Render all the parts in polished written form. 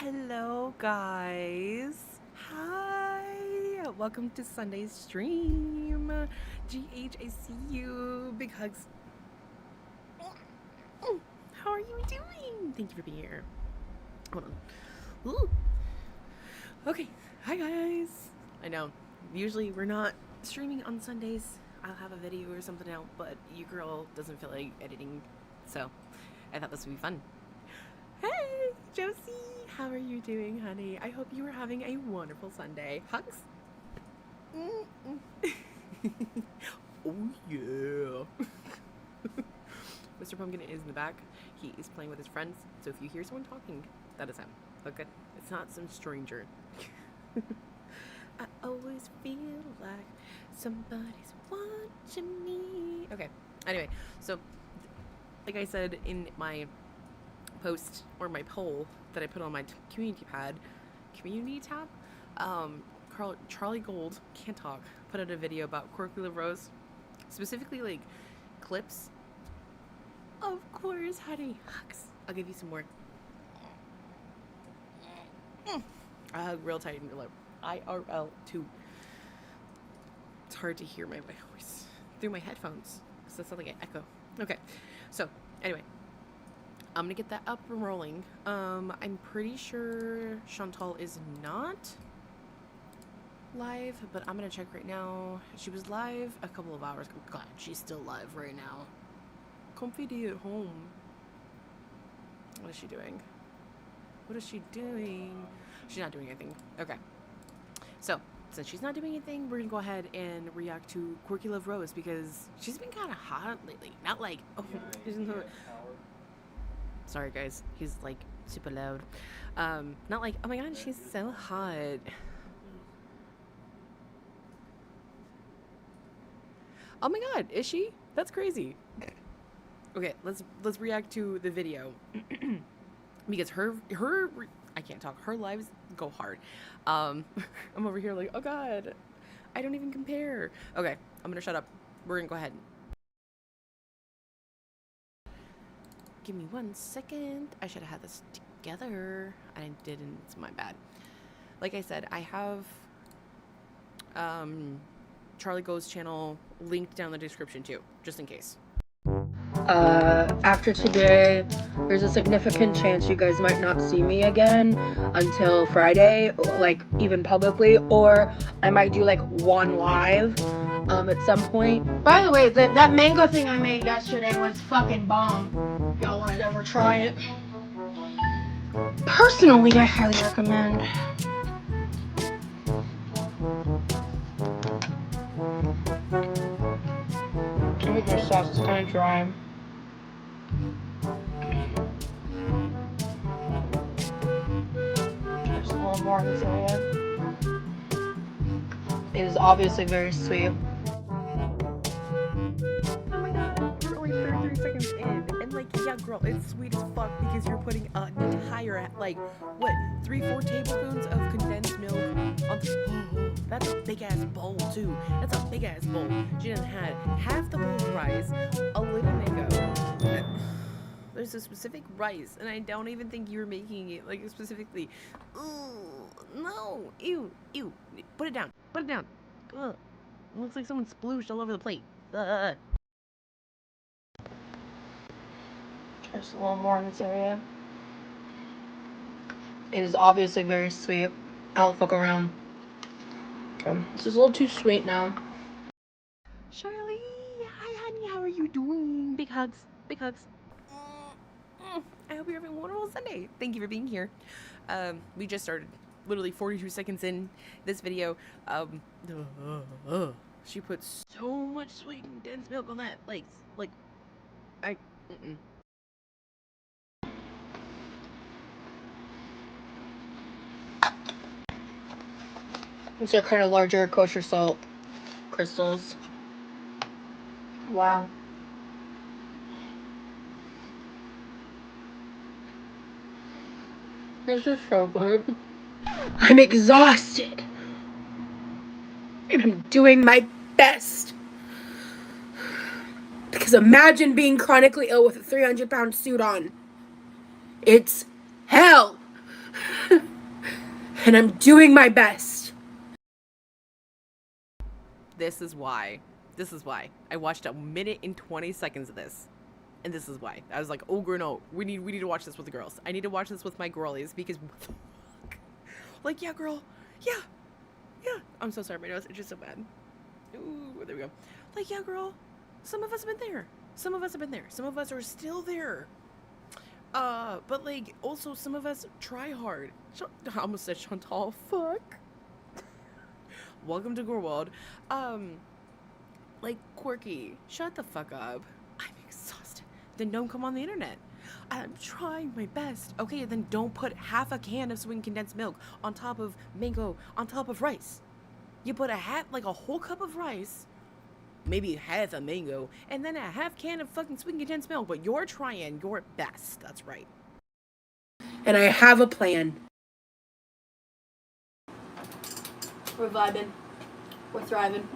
Hello guys. Hi. Welcome to Sunday's stream. GH, I see you. Big hugs. How are you doing? Thank you for being here. Hold on. Ooh. Okay. Hi guys. I know. Usually we're not streaming on Sundays. I'll have a video or something out, but you girl doesn't feel like editing. So I thought this would be fun. Hey, Josie. How are you doing, honey? I hope you are having a wonderful Sunday. Hugs? Oh, yeah. Mr. Pumpkin is in the back. He is playing with his friends. So if you hear someone talking, that is him. Okay? It's not some stranger. I always feel like somebody's watching me. Okay. Anyway, so like I said in my post or my poll that I put on my community tab, Charlie Gold can't talk put out a video about Quirky Rose, specifically like clips. Of course, honey. Hugs. I'll give you some more. I hug real tight in your lip. IRL too. It's hard to hear my voice through my headphones because that's like an echo. Okay, so anyway, I'm gonna get that up and rolling. I'm pretty sure Chantal is not live, but I'm gonna check right now. She was live a couple of hours ago. God, she's still live right now. Comfy at home. What is she doing? What is she doing? She's not doing anything. Okay. So, since she's not doing anything, we're gonna go ahead and react to Quirky Love Rose because she's been kind of hot lately. Not like, oh, sorry guys, he's like super loud. Not like, oh my god, she's so hot. Oh my god, is she? That's crazy. Okay, let's react to the video because her I can't talk. Her lives go hard. I'm over here like, oh god, I don't even compare. Okay, I'm gonna shut up. We're gonna go ahead. Give me 1 second. I should have had this together. I didn't. It's my bad. Like I said, I have Charlie Go's channel linked down in the description too, just in case. After today, there's a significant chance you guys might not see me again until Friday, like even publicly, or I might do like one live at some point. By the way, that mango thing I made yesterday was fucking bomb. Y'all want to ever try it? Personally, I highly recommend. I think their sauce is kind of dry. There's a little more in this area. It is obviously very sweet. Oh my god, we're only 33 seconds in, and like, yeah, girl, it's sweet as fuck because you're putting an entire, like, what, 3-4 tablespoons of condensed milk on the. That's a big ass bowl too. That's a big ass bowl. She done had half the bowl of rice, a little mango. There's a specific rice, and I don't even think you were making it like specifically. Ooh, no, ew, ew. Put it down. Put it down. Ugh. It looks like someone splooshed all over the plate. Ugh. There's a little more in this area. It is obviously very sweet. I don't fuck around. Okay. This is a little too sweet now. Charlie, hi honey, how are you doing? Big hugs, big hugs. I hope you're having a wonderful Sunday. Thank you for being here. We just started, literally 42 seconds in this video. She put so much sweet and dense milk on that. Like, I. These are kind of larger kosher salt crystals. Wow. This is so good. I'm exhausted. And I'm doing my best. Because imagine being chronically ill with a 300-pound suit on. It's hell. And I'm doing my best. This is why. This is why. I watched a minute and 20 seconds of this. And this is why. I was like, oh, girl, no. We need to watch this with the girls. I need to watch this with my girlies because what the fuck? Like, yeah, girl. Yeah. Yeah. I'm so sorry. My nose is just so bad. Ooh, there we go. Like, yeah, girl. Some of us have been there. Some of us have been there. Some of us are still there. But like, also some of us try hard. I almost said Chantal. Fuck. Welcome to Girl World. Like, Quirky, shut the fuck up. I'm exhausted. Then don't come on the internet. I'm trying my best. Okay, then don't put half a can of sweetened condensed milk on top of mango, on top of rice. You put like a whole cup of rice, maybe half a mango, and then a half can of fucking sweetened condensed milk, but you're trying your best. That's right. And I have a plan. We're vibing. We're thriving.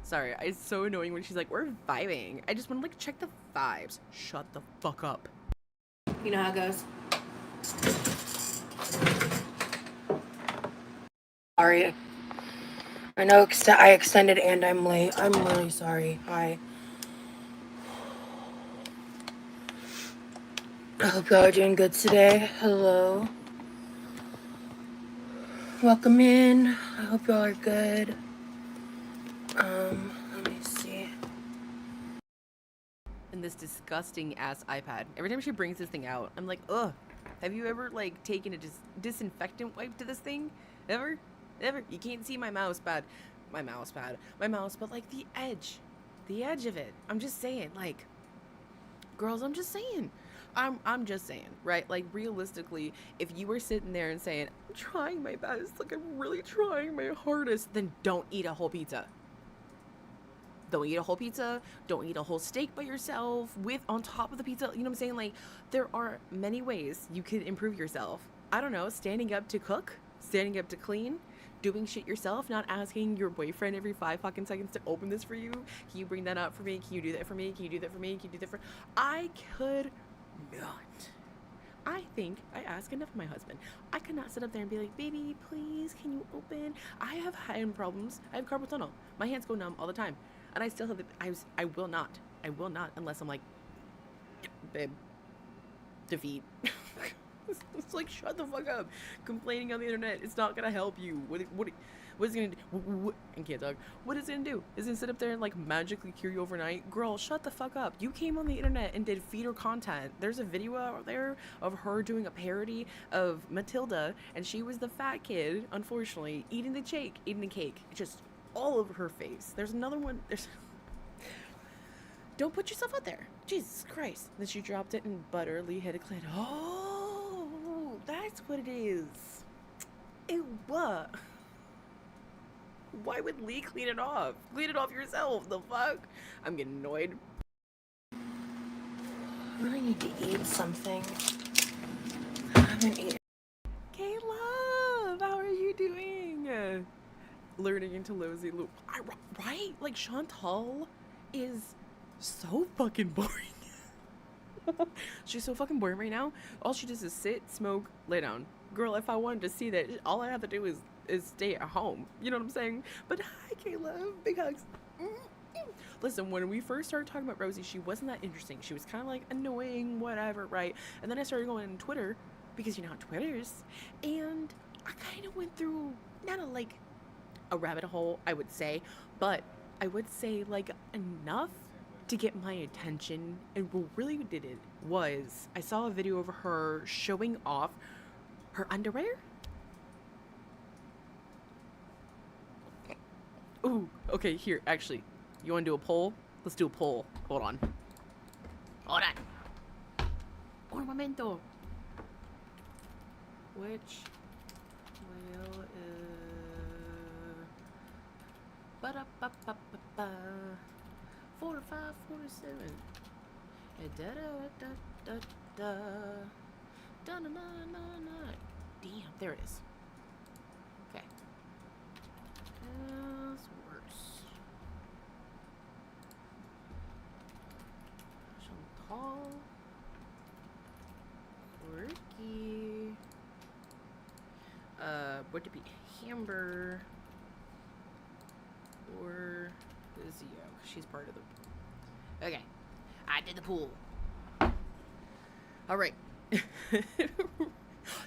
Sorry, it's so annoying when she's like, we're vibing. I just want to like check the vibes. Shut the fuck up. You know how it goes. Sorry. I know I extended and I'm late. I'm really sorry. Hi. I hope y'all are doing good today. Hello. Welcome in. I hope y'all are good. Let me see. And this disgusting ass iPad. Every time she brings this thing out, I'm like, ugh. Have you ever like taken a disinfectant wipe to this thing? Ever? You can't see my mouse pad, but like the edge of it. I'm just saying, like, girls, I'm just saying, right? Like, realistically, if you were sitting there and saying, I'm trying my best, like I'm really trying my hardest, then don't eat a whole pizza. Don't eat a whole pizza. Don't eat a whole steak by yourself on top of the pizza. You know what I'm saying? Like, there are many ways you could improve yourself. I don't know, standing up to cook, standing up to clean, doing shit yourself, not asking your boyfriend every 5 fucking seconds to open this for you. Can you bring that up for me? Can you do that for me? Can you do that for me? Can you do that for... I could not. I think I ask enough of my husband. I could not sit up there and be like, baby, please, can you open? I have hand problems. I have carpal tunnel. My hands go numb all the time. And I still have I will not unless I'm like, babe, defeat. It's like, shut the fuck up. Complaining on the internet, it's not gonna help you. What is it gonna do? I can't talk. What is it gonna do? Is it sit up there and like magically cure you overnight? Girl, shut the fuck up. You came on the internet and did feeder content. There's a video out there of her doing a parody of Matilda, and she was the fat kid, unfortunately, eating the cake. Just all over her face. There's another one. Don't put yourself out there. Jesus Christ. Then she dropped it in butter. Lee had to clean. Oh, that's what it is. Ew, what? Why would Lee clean it off? Clean it off yourself. The fuck? I'm getting annoyed. I really need to eat something. I haven't eaten. Caleb, how are you doing? Learning into Rosie. Right? Like, Chantal is so fucking boring. She's so fucking boring right now. All she does is sit, smoke, lay down. Girl, if I wanted to see that, all I have to do is stay at home. You know what I'm saying? But hi, Caleb. Big hugs. Listen, when we first started talking about Rosie, she wasn't that interesting. She was kind of like annoying, whatever, right? And then I started going on Twitter, because you know how Twitter is. And I kind of went through, not a rabbit hole, I would say, but I would say like enough to get my attention. And what really did it was I saw a video of her showing off her underwear. Ooh, okay, here, actually, you want to do a poll? Let's do a poll. Hold on. Un momento. Which will ba-da-ba-ba-ba-ba 4 to 5, 4 to 7. Da-da-da-da-da. Da-na-na-na-na. Damn, there it is. Okay. That's worse. Chantal. Quirky. would it be Amber or Lizzie? She's part of the. Okay, I did the pool. All right.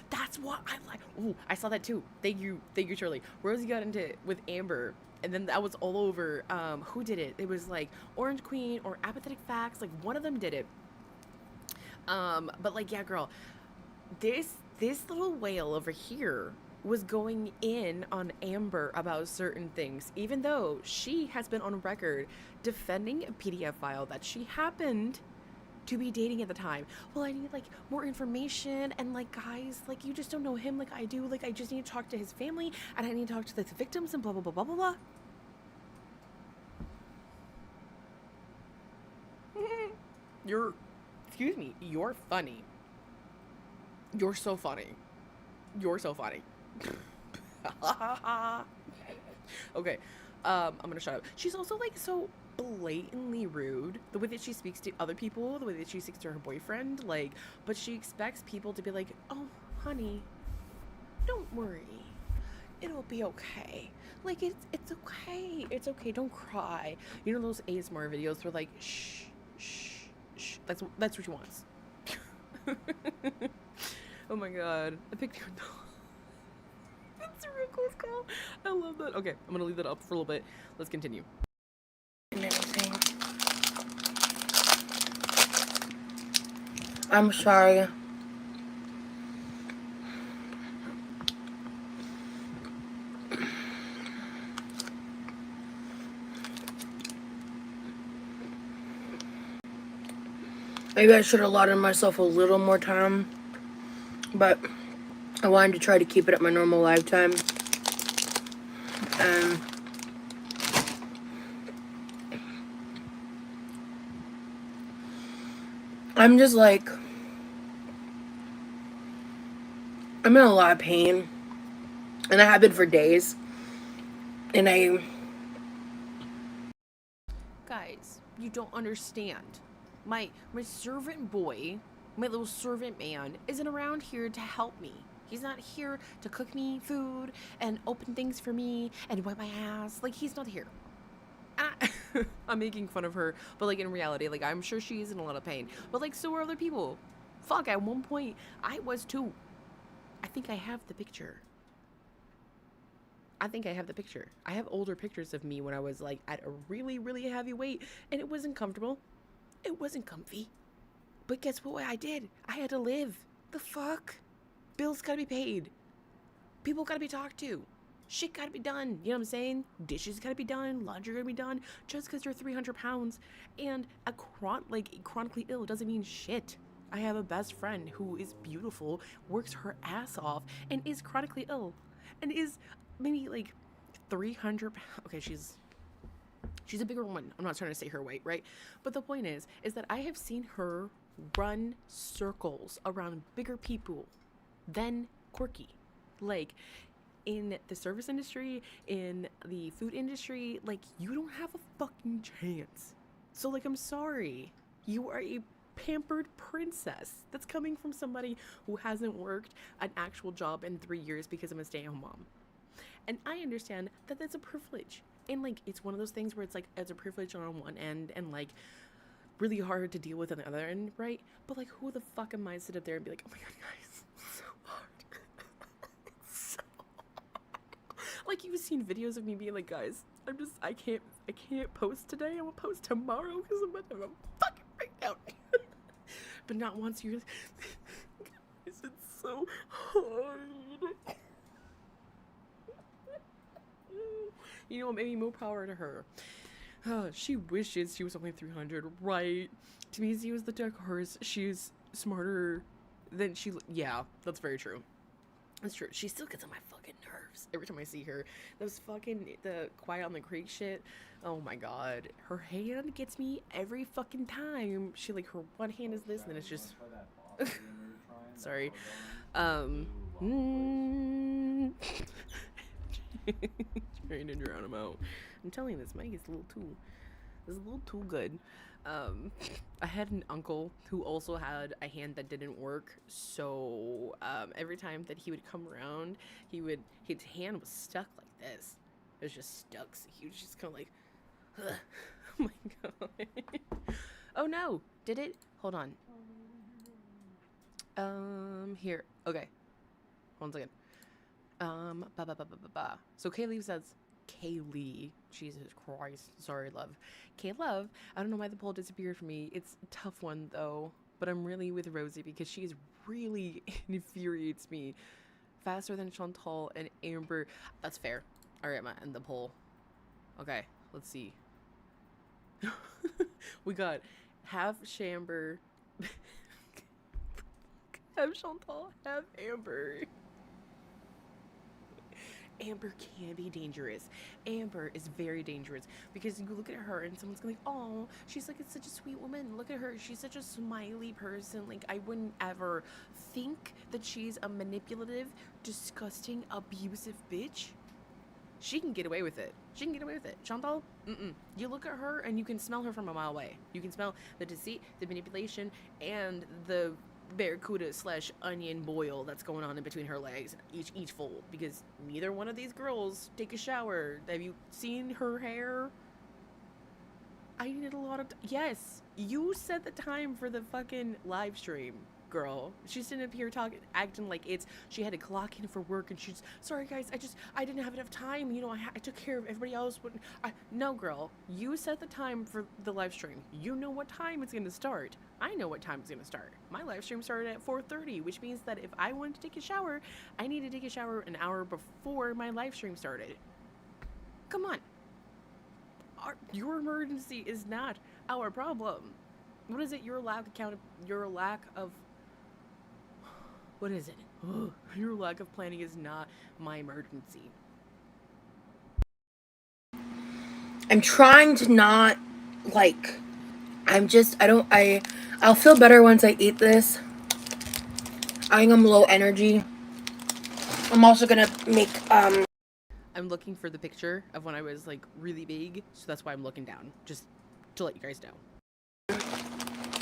That's what I like. Oh, I saw that too. Thank you, Shirley. Rosie got into it with Amber, and then that was all over. Who did it? It was like Orange Queen or Apathetic Facts. Like one of them did it. But like, yeah, girl, this little whale over here was going in on Amber about certain things, even though she has been on record defending a PDF file that she happened to be dating at the time. Well, I need like more information, and like, guys, like, you just don't know him like I do. Like, I just need to talk to his family, and I need to talk to the victims, and blah blah blah blah blah blah. Excuse me, you're funny. You're so funny. You're so funny. Okay, I'm gonna shut up. She's also like so blatantly rude, the way that she speaks to other people, the way that she speaks to her boyfriend, like, but she expects people to be like, oh honey, don't worry, it'll be okay, like, it's okay, don't cry. You know those ASMR videos where like, shh, that's what she wants. Oh my god, I picked your dog. That's a real close call. I love that. Okay, I'm gonna leave that up for a little bit. Let's continue. I'm sorry. Maybe I should have allotted myself a little more time, but I wanted to try to keep it at my normal lifetime. And I'm just like, I'm in a lot of pain, and I have been for days, and Guys, you don't understand. My servant boy, my little servant man, isn't around here to help me. He's not here to cook me food and open things for me and wipe my ass. Like, he's not here. I'm making fun of her, but like, in reality, like, I'm sure she's in a lot of pain. But like, so are other people. Fuck, at one point, I was too. I think I have the picture. I have older pictures of me when I was like at a really, really heavy weight, and it wasn't comfortable. It wasn't comfy. But guess what I did? I had to live. The fuck? Bills gotta be paid. People gotta be talked to. Shit gotta be done. You know what I'm saying? Dishes gotta be done. Laundry gotta be done. Just because you're 300 pounds and chronically ill doesn't mean shit. I have a best friend who is beautiful, works her ass off, and is chronically ill. And is maybe like 300 pounds. Okay, she's a bigger woman. I'm not trying to say her weight, right? But the point is that I have seen her run circles around bigger people than Quirky. Like, in the service industry, in the food industry, like, you don't have a fucking chance. So, like, I'm sorry. You are a pampered princess. That's coming from somebody who hasn't worked an actual job in 3 years because I'm a stay-at-home mom. And I understand that that's a privilege. And like, it's one of those things where it's like, it's a privilege on one end and like really hard to deal with on the other end, right? But like, who the fuck am I to sit up there and be like, oh my god, guys, it's so hard. It's so hard. Like, you've seen videos of me being like, guys, I can't post today. I will post tomorrow because I'm about to have a fucking breakdown. But not once you're like, guys, it's so hard. You know, maybe more power to her. She wishes she was only 300, right? To me, she was the dark horse. She's smarter than she... Yeah, that's very true. That's true. She still gets on my fucking nerves every time I see her. Those fucking... The Quiet on the Creek shit. Oh my god. Her hand gets me every fucking time. She, like, her one hand is this, and then it's just... Sorry. Trying to drown him out. I'm telling you, this mic is a little too good. Um, I had an uncle who also had a hand that didn't work. So every time that he would come around, his hand was stuck like this. It was just stuck. So he was just kind of like, ugh. Oh my god. Oh no! Did it? Hold on. Here. Okay. One second. Ba ba ba ba ba ba. So Kaylee says, Kaylee. Jesus Christ. Sorry, love. Love. I don't know why the poll disappeared from me. It's a tough one, though. But I'm really with Rosie because she's really infuriates me. Faster than Chantal and Amber. That's fair. Alright, I'm gonna end the poll. Okay, let's see. We got half Chamber, half Chantal, half Amber. Amber can be dangerous. Amber is very dangerous because you look at her and someone's like, oh, she's like, it's such a sweet woman. Look at her. She's such a smiley person. Like, I wouldn't ever think that she's a manipulative, disgusting, abusive bitch. She can get away with it. She can get away with it. Chantal, you look at her and you can smell her from a mile away. You can smell the deceit, the manipulation, and the barracuda slash onion boil that's going on in between her legs, each fold. Because neither one of these girls take a shower. Have you seen her hair? I needed a lot of yes, you set the time for the fucking live stream, girl. She's sitting up here talking, acting like she had to clock in for work, and she's sorry guys, I didn't have enough time. You know, I took care of everybody else. But no, girl, you set the time for the live stream. You know what time it's gonna start. I know what time it's gonna start. My live stream started at 4:30, which means that if I wanted to take a shower, I need to take a shower an hour before my live stream started. Come on. Your emergency is not our problem. What is it? Your lack of what is it? Your lack of planning is not my emergency. I'm trying to not like. I'll feel better once I eat this. I think I'm low energy. I'm also gonna make I'm looking for the picture of when I was like really big, so that's why I'm looking down, just to let you guys know.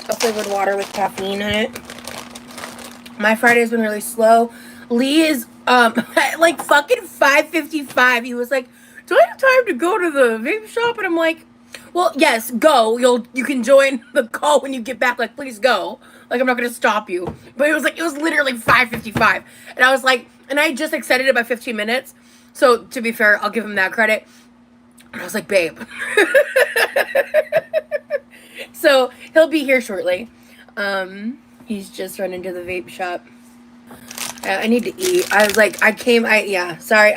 a flavored water with caffeine in it. My Friday's been really slow. Lee is at like fucking 5:55. He was like, "Do I have time to go to the vape shop?" And I'm like, "Well, yes, go. You can join the call when you get back. Like, please go. Like, I'm not gonna stop you." But it was literally 5:55, and I was like, and I just extended it by 15 minutes. So to be fair, I'll give him that credit. And I was like, "Babe." So he'll be here shortly. He's just running to the vape shop. I need to eat. I was like, sorry.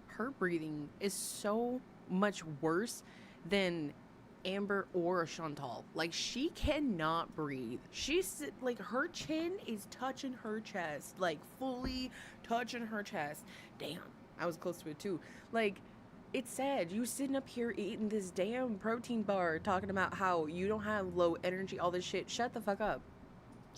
Her breathing is so much worse than Amber or Chantal. Like, she cannot breathe. She's like, her chin is touching her chest, like fully touching her chest. Damn, I was close to it too. Like, it's sad. You sitting up here eating this damn protein bar, talking about how you don't have low energy, all this shit. Shut the fuck up.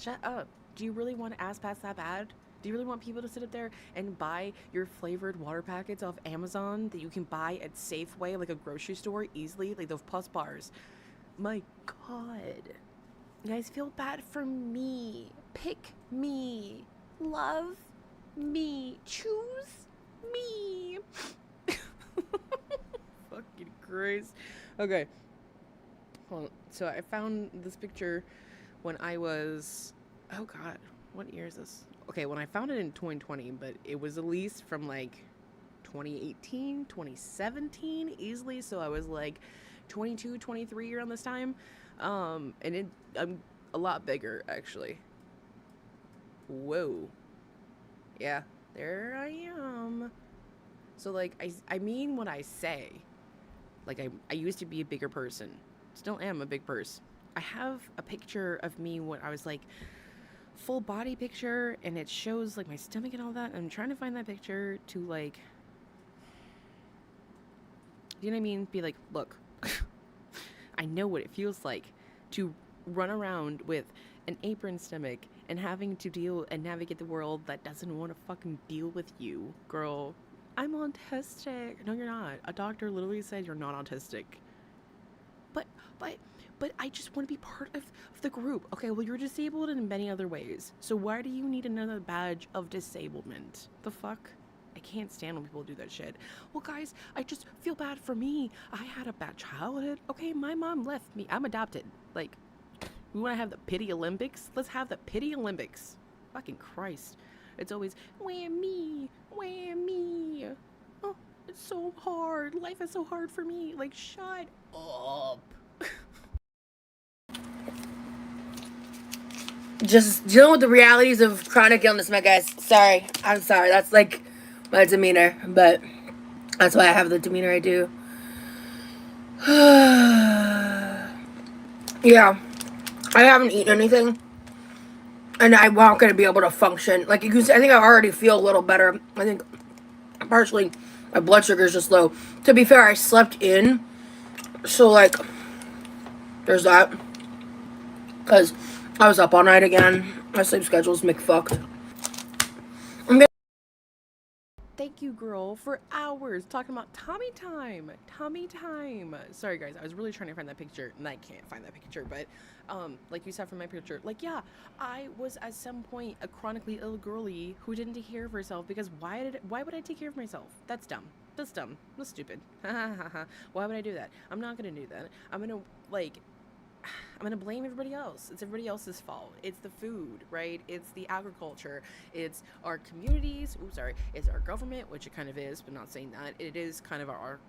Shut up. Do you really want to ass pass that bad? Do you really want people to sit up there and buy your flavored water packets off Amazon that you can buy at Safeway, like a grocery store, easily? Like those Plus bars. My God. You guys, feel bad for me. Pick me. Love me. Choose me. Fucking Christ. Okay. Hold on. So I found this picture when I was, oh God, what year is this? Okay, when I found it in 2020, but it was at least from like 2018, 2017 easily. So I was like 22, 23 around this time. And I'm a lot bigger actually. Whoa. Yeah, there I am. So like I mean what I say. Like I used to be a bigger person. Still am a big person. I have a picture of me when I was like full body picture, and it shows like my stomach and all that. I'm trying to find that picture to like, you know what I mean? Be like, look, I know what it feels like to run around with an apron stomach and having to deal and navigate the world that doesn't want to fucking deal with you, girl. I'm autistic. No, you're not. A doctor literally said you're not autistic. but but but I just want to be part of the group. Okay, well, you're disabled in many other ways. So why do you need another badge of disablement? The fuck? I can't stand when people do that shit. Well, guys, I just feel bad for me. I had a bad childhood. Okay, my mom left me. I'm adopted. Like, we want to have the pity Olympics? Let's have the pity Olympics. Fucking Christ. It's always, why me? Why me? Oh, it's so hard. Life is so hard for me. Like, shut up. Just dealing with the realities of chronic illness, my guys. Sorry. I'm sorry. That's like my demeanor, but that's why I have the demeanor I do. Yeah. I haven't eaten anything, and I'm not going to be able to function. Like, you can see, I think I already feel a little better. I think partially my blood sugar is just low. To be fair, I slept in, so, like, there's that. Because I was up all night again. My sleep schedule's McFucked. Thank you, girl, for hours talking about Tommy time. Tommy time. Sorry, guys. I was really trying to find that picture, and I can't find that picture. But, like you said from my picture, like, yeah, I was at some point a chronically ill girlie who didn't take care of herself because why would I take care of myself? That's dumb. That's dumb. That's stupid. Why would I do that? I'm not gonna do that. I'm gonna blame everybody else. It's everybody else's fault. It's the food, right? It's the agriculture. It's our communities. Ooh, sorry. It's our government, which it kind of is, but not saying that. It is kind of our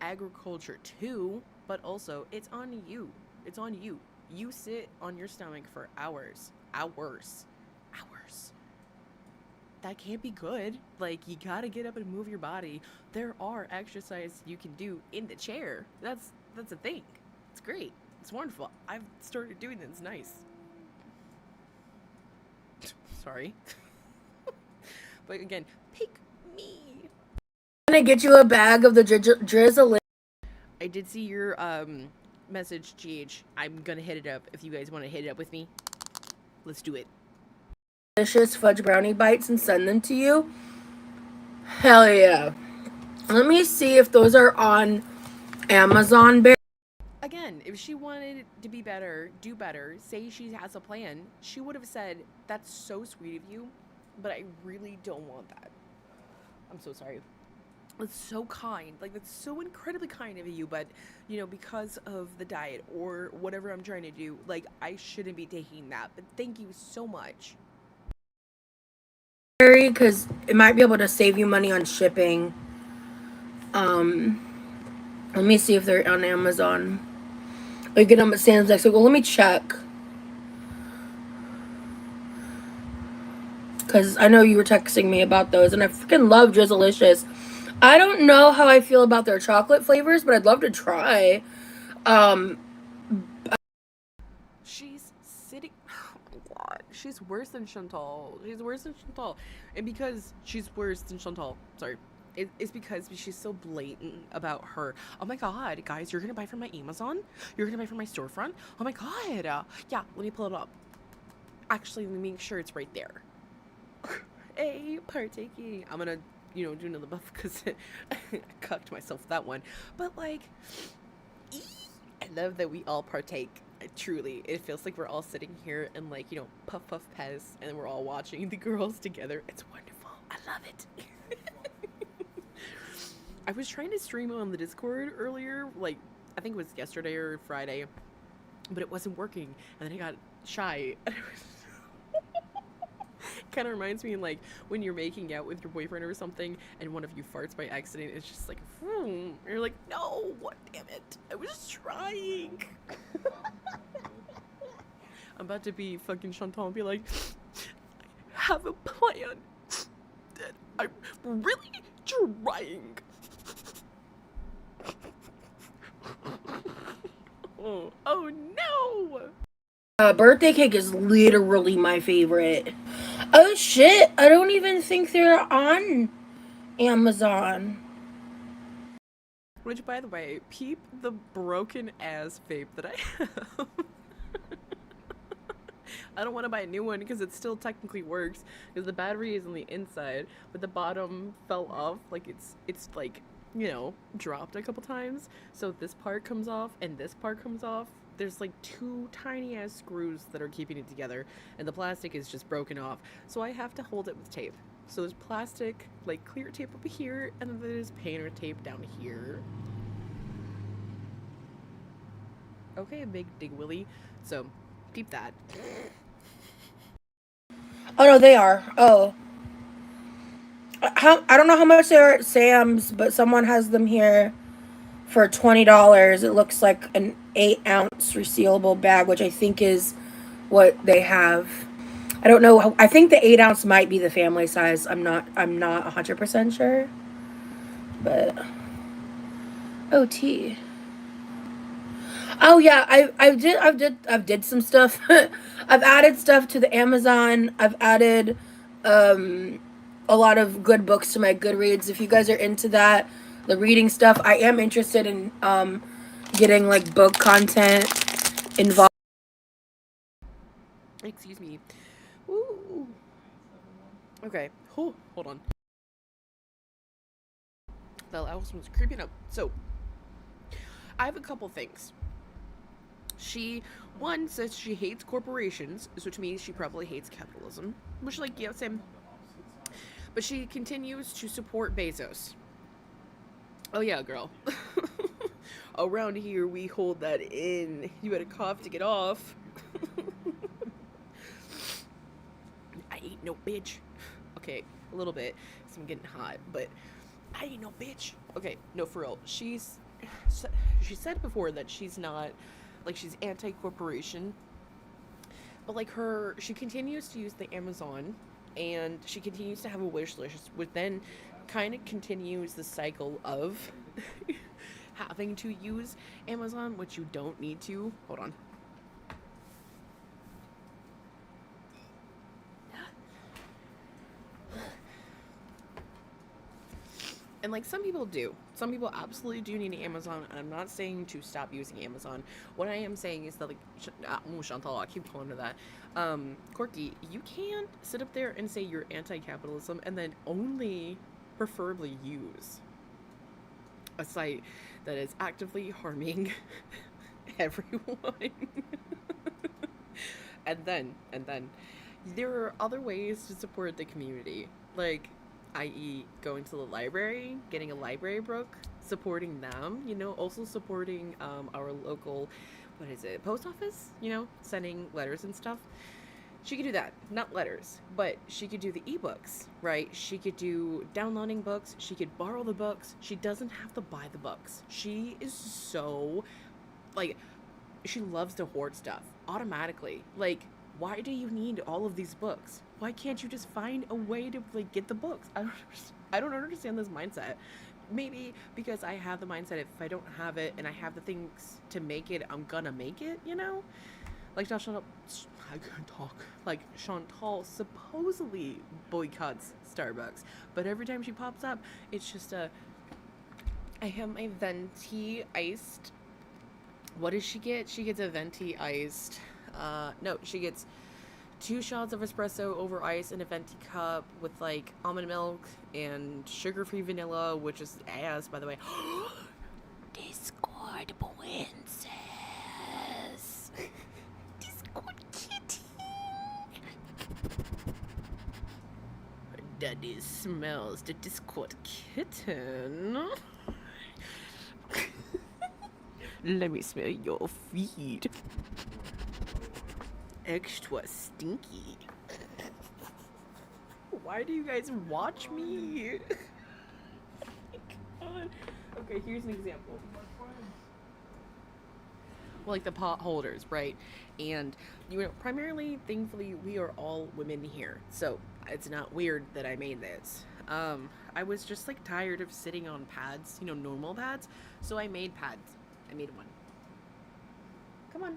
agriculture too, but also it's on you. It's on you. You sit on your stomach for hours. Hours. Hours. That can't be good. Like, you gotta get up and move your body. There are exercises you can do in the chair. That's a thing. It's great. It's wonderful. I've started doing it. It's nice. Sorry. But again, pick me. I'm gonna get you a bag of the drizzle. I did see your message, GH. I'm gonna hit it up if you guys want to hit it up with me. Let's do it. Delicious fudge brownie bites and send them to you. Hell yeah. Let me see if those are on Amazon. Again, if she wanted to be better, do better, say she has a plan, she would have said, that's so sweet of you, but I really don't want that. I'm so sorry. It's so kind. Like, that's so incredibly kind of you, but, you know, because of the diet or whatever I'm trying to do, like, I shouldn't be taking that. But thank you so much. Because it might be able to save you money on shipping. Let me see if they're on Amazon. Or you get them at Sam's next week. Well, let me check. Because I know you were texting me about those, and I freaking love Drizzlicious. I don't know how I feel about their chocolate flavors, but I'd love to try. She's sitting... Oh my god. She's worse than Chantal. She's worse than Chantal. And because she's worse than Chantal... Sorry. It's because she's so blatant about her. Oh my god, guys, you're gonna buy from my Amazon? You're gonna buy from my storefront? Oh my god. Yeah, let me pull it up. Actually, let me make sure it's right there. Hey, partaking. I'm gonna, you know, do another buff because I cucked myself with that one. But, like, I love that we all partake. Truly, it feels like we're all sitting here and, like, you know, puff puff pez, and we're all watching the girls together. It's wonderful. I love it. I was trying to stream on the Discord earlier, like, I think it was yesterday or Friday, but it wasn't working, and then I got shy. Kind of reminds me, like, when you're making out with your boyfriend or something, and one of you farts by accident, it's just like, and you're like, no, what, damn it, I was trying. I'm about to be fucking Chantal and be like, I have a plan that I'm really trying. Oh no! Birthday cake is literally my favorite. Oh shit, I don't even think they're on Amazon. Which, by the way, peep the broken ass vape that I have. I don't want to buy a new one because it still technically works because the battery is on the inside, but the bottom fell off. Like it's like you know, dropped a couple times. So this part comes off and this part comes off. There's like two tiny ass screws that are keeping it together, and the plastic is just broken off. So I have to hold it with tape. So there's plastic, like clear tape up here, and then there's painter tape down here. Okay, big dig willy. So keep that. Oh no, they are. Oh, I don't know how much they are at Sam's, but someone has them here for $20. It looks like an 8-ounce resealable bag, which I think is what they have. I don't know. I think the 8-ounce might be the family size. I'm not 100% sure. But OT. Oh yeah, I've did some stuff. I've added stuff to the Amazon. I've added a lot of good books to my Goodreads. If you guys are into that, the reading stuff, I am interested in getting like book content involved. Excuse me. Ooh. Okay. Oh, hold on. The house was creeping up. So, I have a couple things. She, one, says she hates corporations, so to me, she probably hates capitalism. Which, like, yeah, same. But she continues to support Bezos. Oh, yeah, girl. Around here, we hold that in. You had a cough to get off. I ain't no bitch. Okay, a little bit, because I'm getting hot, but I ain't no bitch. Okay, no, for real. She said before that she's not, like, she's anti-corporation, but, like, she continues to use the Amazon, and she continues to have a wish list, which then kind of continues the cycle of having to use Amazon, which you don't need to. Hold on. And, like, some people do. Some people absolutely do need Amazon, and I'm not saying to stop using Amazon. What I am saying is that, like, Chantal, I keep calling her that. Quirky, you can't sit up there and say you're anti-capitalism and then only preferably use a site that is actively harming everyone. and then, there are other ways to support the community. Like, i.e., going to the library, getting a library book, supporting them, you know, also supporting our local, post office, you know, sending letters and stuff. She could do that, not letters, but she could do the ebooks, right? She could do downloading books, she could borrow the books, she doesn't have to buy the books. She is so, like, she loves to hoard stuff automatically. Like, why do you need all of these books? Why can't you just find a way to, like, get the books? I don't understand this mindset. Maybe because I have the mindset if I don't have it and I have the things to make it, I'm gonna make it, you know? Like, Chantal, I couldn't talk. Like, Chantal supposedly boycotts Starbucks, but every time she pops up, it's just I have my venti iced. What does she get? She gets a venti iced. No, she gets 2 shots of espresso over ice in a venti cup with, like, almond milk and sugar-free vanilla, which is ass, by the way. Discord princess. Discord kitty. Daddy smells the Discord kitten. Let me smell your feet. Extra stinky. Why do you guys watch me? Oh my God. Okay, here's an example. Well, like the pot holders, right? And, you know, primarily, thankfully, we are all women here. So it's not weird that I made this. I was just, like, tired of sitting on pads, you know, normal pads. So I made pads. I made one. Come on,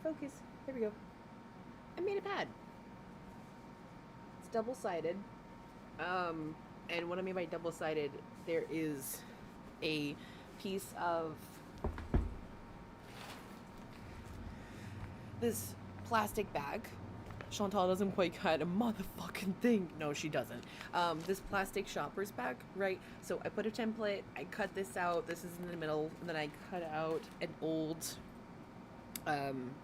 focus. There we go. I made a pad. It's double-sided. And what I mean by double-sided, there is a piece of this plastic bag. Chantal doesn't quite cut a motherfucking thing. No, she doesn't. This plastic shopper's bag, right? So I put a template, I cut this out, this is in the middle, and then I cut out an old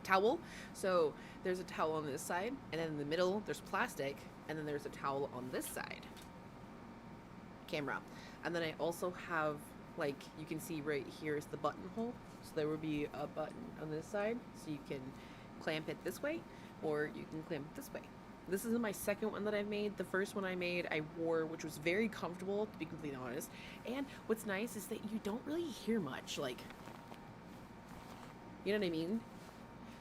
towel. So there's a towel on this side, and then in the middle there's plastic, and then there's a towel on this side. Camera. And then I also have, like, you can see right here is the buttonhole. So there would be a button on this side, so you can clamp it this way, or you can clamp it this way. This is my second one that I've made. The first one I made, I wore, which was very comfortable, to be completely honest. And what's nice is that you don't really hear much, like, you know what I mean?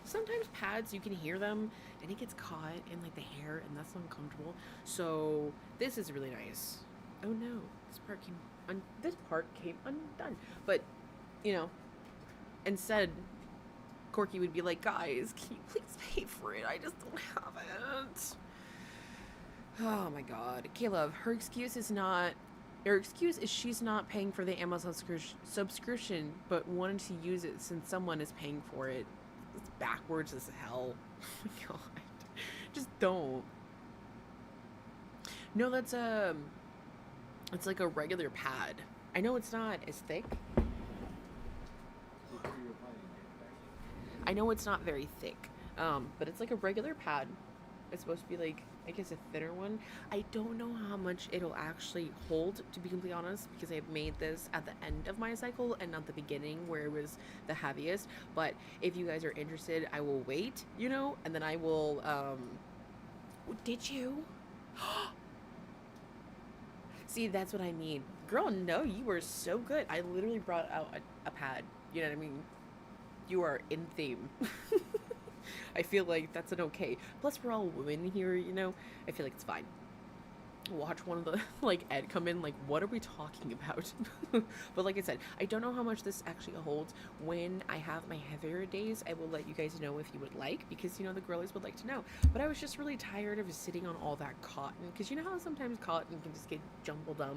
Sometimes pads, you can hear them, and it gets caught in, like, the hair, and that's uncomfortable. So this is really nice. Oh no, this part came undone. But, you know, instead, Quirky would be like, guys, can you please pay for it? I just don't have it. Oh my god. Caleb, her excuse is she's not paying for the Amazon subscription, but wanted to use it since someone is paying for it. It's backwards as hell. Oh my god. Just don't. No, that's it's like a regular pad. I know it's not as thick. I know it's not very thick, but it's like a regular pad. It's supposed to be like, I guess, a thinner one. I don't know how much it'll actually hold, to be completely honest, because I made this at the end of my cycle and not the beginning where it was the heaviest. But if you guys are interested, I will wait, you know, and then I will, did you? See, that's what I mean. Girl, no, you were so good. I literally brought out a pad, you know what I mean? You are in theme. I feel like that's an okay. Plus, we're all women here, you know? I feel like it's fine. Watch one of the, like, Ed come in, like, what are we talking about? But like I said, I don't know how much this actually holds. When I have my heavier days, I will let you guys know if you would like, because, you know, the girlies would like to know. But I was just really tired of sitting on all that cotton, because you know how sometimes cotton can just get jumbled up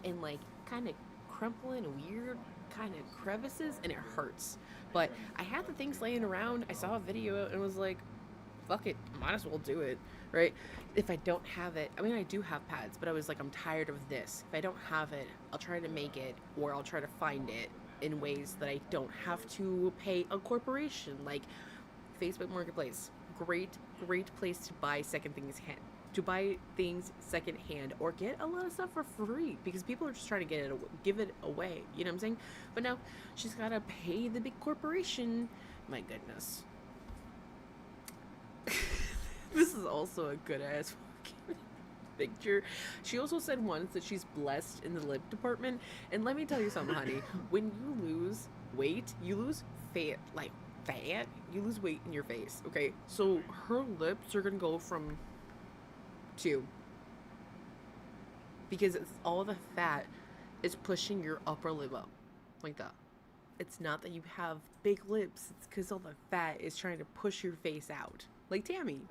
and, like, kind of crumple in weird kind of crevices, and it hurts. But I had the things laying around. I saw a video and was like, fuck it, might as well do it, right? If I don't have it, I mean, I do have pads, but I was like, I'm tired of this. If I don't have it, I'll try to make it, or I'll try to find it in ways that I don't have to pay a corporation, like Facebook Marketplace. Great place to buy things secondhand, or get a lot of stuff for free, because people are just trying to give it away, you know what I'm saying? But no, she's gotta pay the big corporation. My goodness. This is also a good ass picture. She also said once that she's blessed in the lip department, and let me tell you something, honey. When you lose weight, you lose fat, you lose weight in your face, okay? So her lips are gonna go from 2, because it's all the fat is pushing your upper lip up like that. It's not that you have big lips, it's because all the fat is trying to push your face out, like Tammy.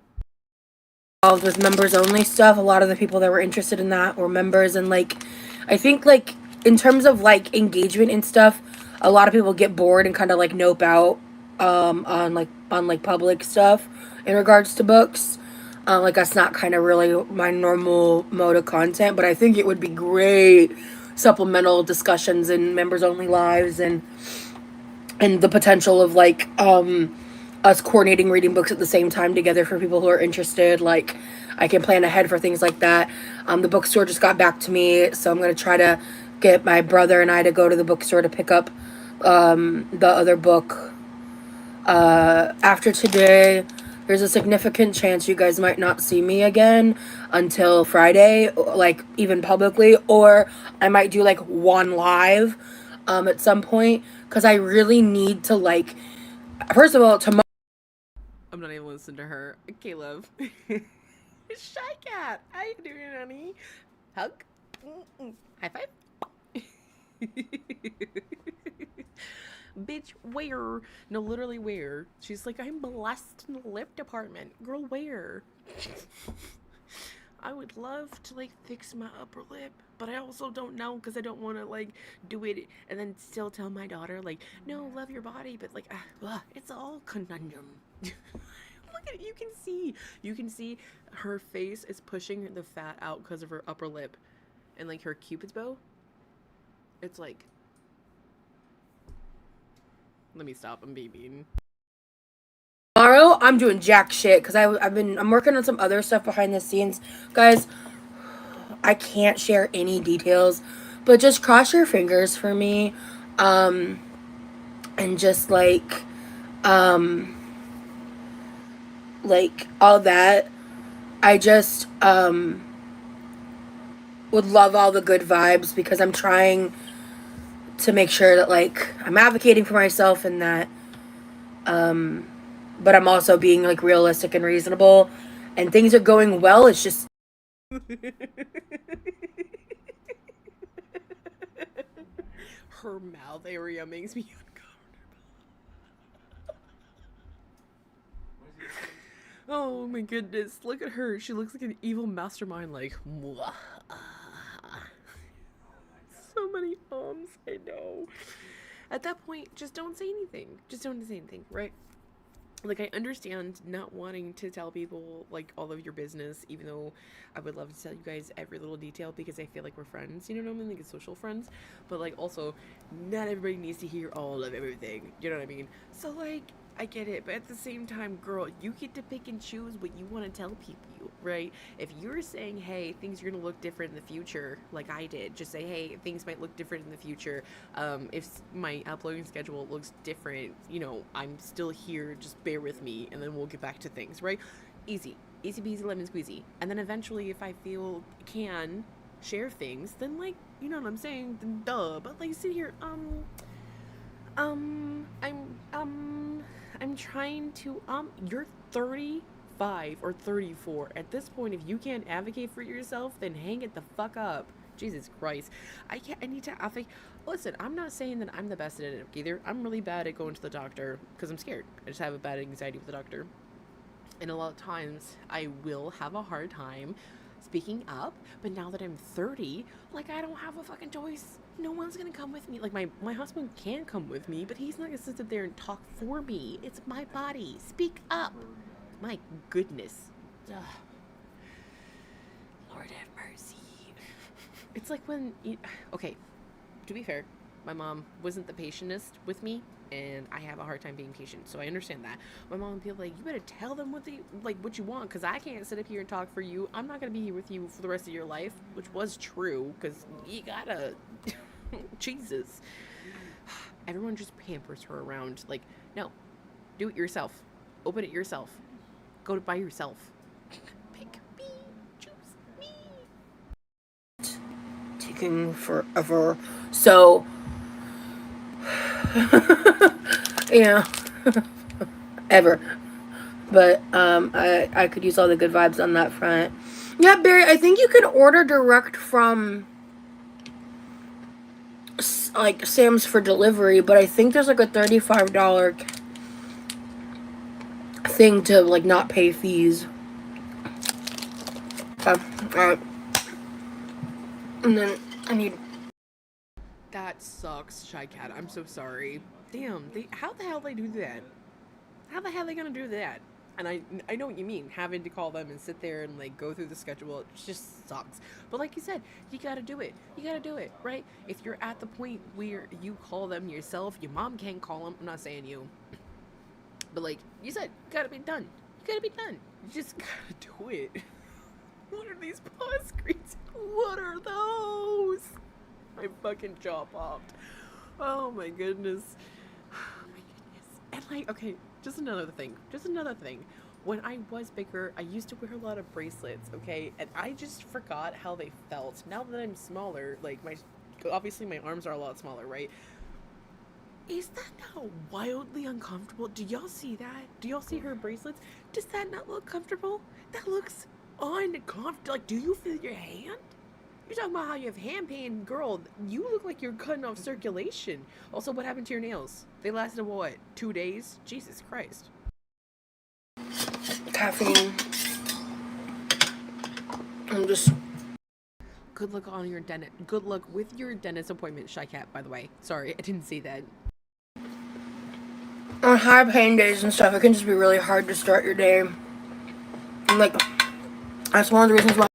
With members only stuff, a lot of the people that were interested in that were members, and like, I think, like, in terms of like engagement and stuff, a lot of people get bored and kind of like nope out on public stuff in regards to books. Like, that's not kind of really my normal mode of content, but I think it would be great supplemental discussions in members only lives, and the potential of like us coordinating reading books at the same time together for people who are interested. Like, I can plan ahead for things like that. The bookstore just got back to me, so I'm going to try to get my brother and I to go to the bookstore to pick up the other book. After today, there's a significant chance you guys might not see me again until Friday, like, even publicly, or I might do like one live at some point, because I really need to, like, first of all, tomorrow. I'm not even listening to her. Caleb. Shy cat. How you doing, honey? Hug? High five? Bitch, where? No, literally where? She's like, I'm blessed in the lip department. Girl, where? I would love to, like, fix my upper lip, but I also don't know, because I don't want to, like, do it and then still tell my daughter, like, no, love your body, but, like, it's all conundrum. Look at it. You can see her face is pushing the fat out because of her upper lip, and like her cupid's bow. It's like, let me stop. I'm being mean. Tomorrow I'm doing jack shit because I'm working on some other stuff behind the scenes, guys. I can't share any details, but just cross your fingers for me, and just like all that. I just would love all the good vibes because I'm trying to make sure that like I'm advocating for myself and that but I'm also being like realistic and reasonable, and things are going well. It's just Her mouth area makes me uncomfortable. Oh my goodness, look at her. She looks like an evil mastermind, like, mwah. So many ums, I know. At that point, just don't say anything. Just don't say anything, right? Like, I understand not wanting to tell people, like, all of your business, even though I would love to tell you guys every little detail because I feel like we're friends, you know what I mean? Like, social friends. But, like, also, not everybody needs to hear all of everything, you know what I mean? So, like, I get it, but at the same time, girl, you get to pick and choose what you want to tell people, right? If you're saying, hey, things are going to look different in the future, like I did, just say, hey, things might look different in the future. If my uploading schedule looks different, you know, I'm still here, just bear with me, and then we'll get back to things, right? Easy peasy, lemon squeezy. And then eventually, if I feel can share things, then, like, you know what I'm saying, then duh. But, like, sit here, I'm trying to, you're 35 or 34. At this point, if you can't advocate for yourself, then hang it the fuck up. Jesus Christ. I need to advocate. Listen, I'm not saying that I'm the best at it either. I'm really bad at going to the doctor because I'm scared. I just have a bad anxiety with the doctor. And a lot of times, I will have a hard time speaking up, but now that I'm 30, like, I don't have a fucking choice. No one's gonna come with me. Like, my husband can come with me, but he's not gonna sit there and talk for me. It's my body. Speak up. My goodness. Ugh. Lord have mercy. It's like when okay, to be fair, my mom wasn't the patientest with me, and I have a hard time being patient, so I understand that. My mom would be like, you better tell them what you want, because I can't sit up here and talk for you. I'm not going to be here with you for the rest of your life, which was true, because you gotta, Jesus. Everyone just pampers her around, like, no, do it yourself. Open it yourself. Go to by yourself. Pick me, choose me. taking forever. So yeah, ever. But I could use all the good vibes on that front. Yeah, Barry, I think you can order direct from like Sam's for delivery, but I think there's like a $35 thing to like not pay fees. Alright. And then I need. That sucks, Shy Cat. I'm so sorry. Damn, how the hell they do that? How the hell are they gonna do that? And I know what you mean, having to call them and sit there and like go through the schedule. It just sucks. But like you said, you gotta do it. You gotta do it, right? If you're at the point where you call them yourself, your mom can't call them. I'm not saying you, but like you said, gotta be done. You gotta be done. You just gotta do it. What are these paw screens? What are those? My fucking jaw popped. Oh my goodness. Oh my goodness. And like, okay, just another thing. When I was bigger, I used to wear a lot of bracelets, okay? And I just forgot how they felt. Now that I'm smaller, like obviously my arms are a lot smaller, right? Is that not wildly uncomfortable? Do y'all see that? Do y'all see her bracelets? Does that not look comfortable? That looks uncomfortable. Like, do you feel your hand? You're talking about how you have hand pain, girl. You look like you're cutting off circulation. Also, what happened to your nails? They lasted, what, 2 days? Jesus Christ. Caffeine. I'm just. Good luck on your dentist. Good luck with your dentist appointment, Shy Cat, by the way. Sorry, I didn't see that. on high pain days and stuff, it can just be really hard to start your day. And like, that's one of the reasons why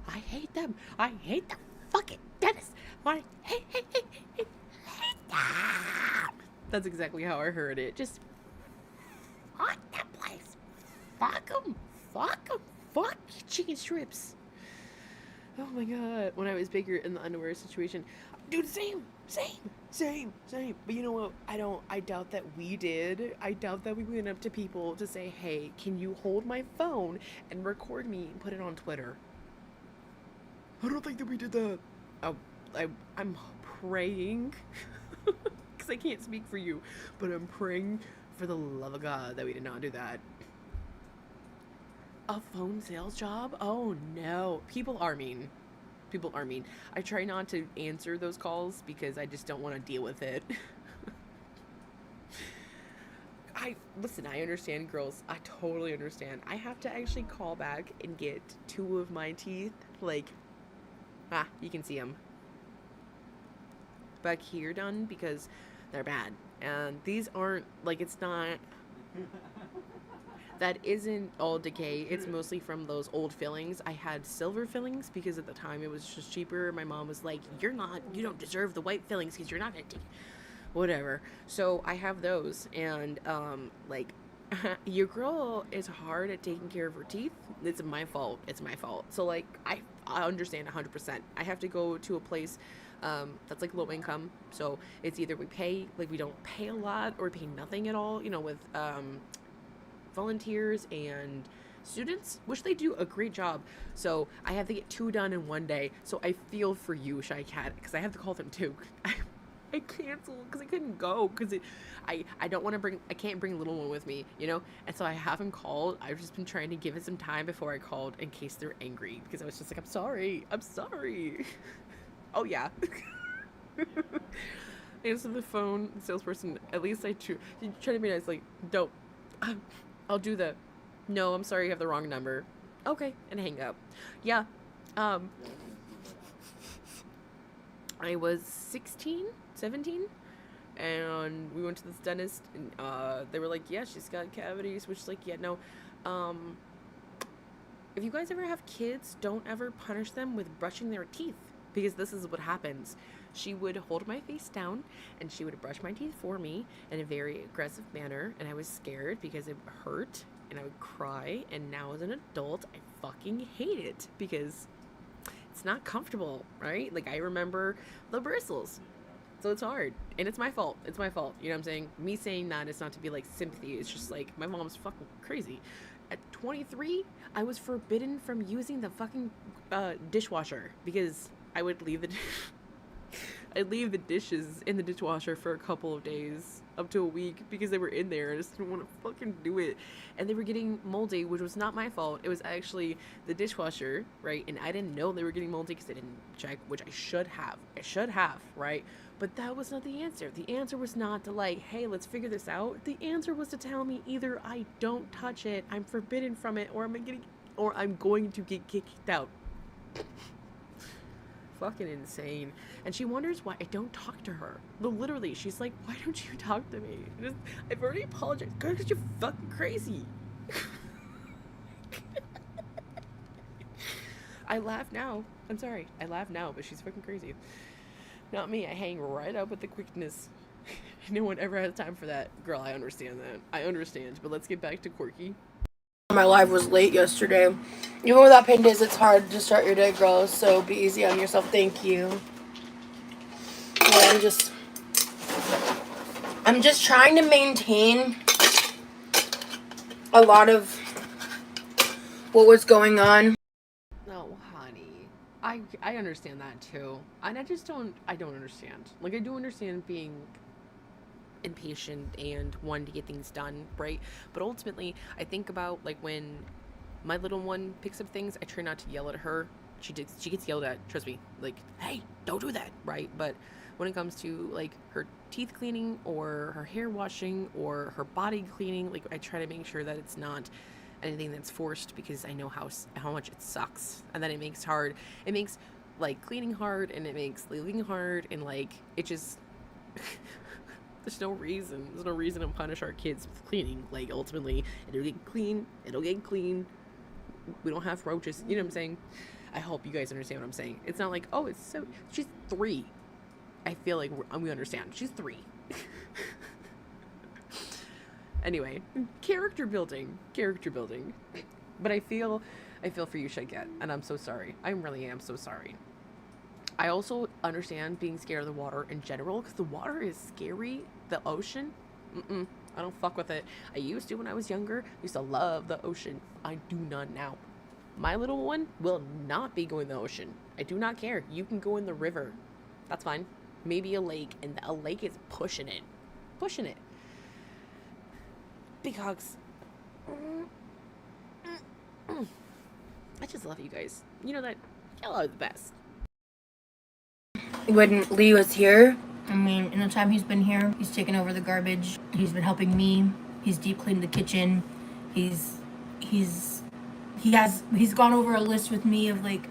I hate them. I hate them. Fucking dentists. I hate them. That's exactly how I heard it. Just fuck that place. Fuck them. Fuck them. Fuck chicken strips. Oh my god. When I was bigger in the underwear situation, dude, same. But you know what? I doubt that we did. I doubt that we went up to people to say, hey, can you hold my phone and record me and put it on Twitter? I don't think that we did that. Oh, I'm praying, because I can't speak for you, but I'm praying for the love of God that we did not do that. A phone sales job? Oh no. People are mean. I try not to answer those calls because I just don't want to deal with it. Listen, I understand, girls. I totally understand. I have to actually call back and get 2 of my teeth, like, you can see them back here done because they're bad. And these aren't, like, it's not, that isn't all decay. It's mostly from those old fillings. I had silver fillings because at the time it was just cheaper. My mom was like, you don't deserve the white fillings because you're not a whatever. So I have those, and like, your girl is hard at taking care of her teeth. It's my fault. So like, I understand 100%. I have to go to a place that's like low income. So it's either we don't pay a lot or pay nothing at all, with volunteers and students, which they do a great job. So I have to get 2 done in one day. So I feel for you, Shy Cat, because I have to call them too. I canceled because I couldn't go because I don't want to I can't bring little one with me, and so I haven't called. I've just been trying to give it some time before I called in case they're angry, because I was just like, I'm sorry Oh yeah. Answer the phone, salesperson. At least I try to be nice, like, don't. I'll do the, no, I'm sorry, you have the wrong number. Okay, and hang up. Yeah. I was 17, and we went to this dentist, and they were like, yeah, she's got cavities, which is like, yeah, no. If you guys ever have kids, don't ever punish them with brushing their teeth, because this is what happens. She would hold my face down, and she would brush my teeth for me in a very aggressive manner, and I was scared because it hurt, and I would cry, and now as an adult, I fucking hate it, because it's not comfortable, right? Like, I remember the bristles, so it's hard, and it's my fault. You know what I'm saying? Me saying that is not to be like sympathy. It's just like, my mom's fucking crazy. At 23, I was forbidden from using the fucking dishwasher because I would leave the dishes in the dishwasher for a couple of days, up to a week, because they were in there. I just didn't want to fucking do it. And they were getting moldy, which was not my fault. It was actually the dishwasher, right? And I didn't know they were getting moldy because I didn't check, which I should have, right? But that was not the answer. The answer was not to like, hey, let's figure this out. The answer was to tell me either I don't touch it, I'm forbidden from it, or I'm going to get kicked out. Fucking insane. And she wonders why I don't talk to her. Literally, she's like, why don't you talk to me? I've already apologized. Girl, because you're fucking crazy. I laugh now. I'm sorry. I laugh now, but she's fucking crazy. Not me. I hang right up with the quickness. No one ever has time for that. Girl, I understand that. I understand. But let's get back to Quirky. my live was late yesterday. Even without pain days, it's hard to start your day, girls. So be easy on yourself. Thank you. Yeah, I'm just trying to maintain a lot of what was going on. No, honey. I understand that too. And I don't understand. Like, I do understand being impatient and wanting to get things done, right? But ultimately, I think about, like, when my little one picks up things, I try not to yell at her. She gets yelled at, trust me. Like, hey, don't do that, right? But when it comes to, like, her teeth cleaning or her hair washing or her body cleaning, like, I try to make sure that it's not anything that's forced, because I know how much it sucks, and then it makes like cleaning hard, and it makes leaving hard, and like it just There's no reason. There's no reason to punish our kids with cleaning. Like, ultimately, it'll get clean. It'll get clean. We don't have roaches. You know what I'm saying? I hope you guys understand what I'm saying. It's not like, oh, it's so... She's 3. I feel like we understand. She's 3. Anyway, character building. But I feel for you, Shaget, and I'm so sorry. I really am so sorry. I also understand being scared of the water in general, because the water is scary. The ocean, I don't fuck with it. I used to when I was younger. I used to love the ocean. I do not now. My little one will not be going to the ocean. I do not care. You can go in the river. That's fine. Maybe a lake, and a lake is pushing it. Big hugs. I just love you guys. You know that y'all are the best. When Lee was here, I mean, in the time he's been here, he's taken over the garbage. He's been helping me. He's deep cleaned the kitchen. He's gone over a list with me of like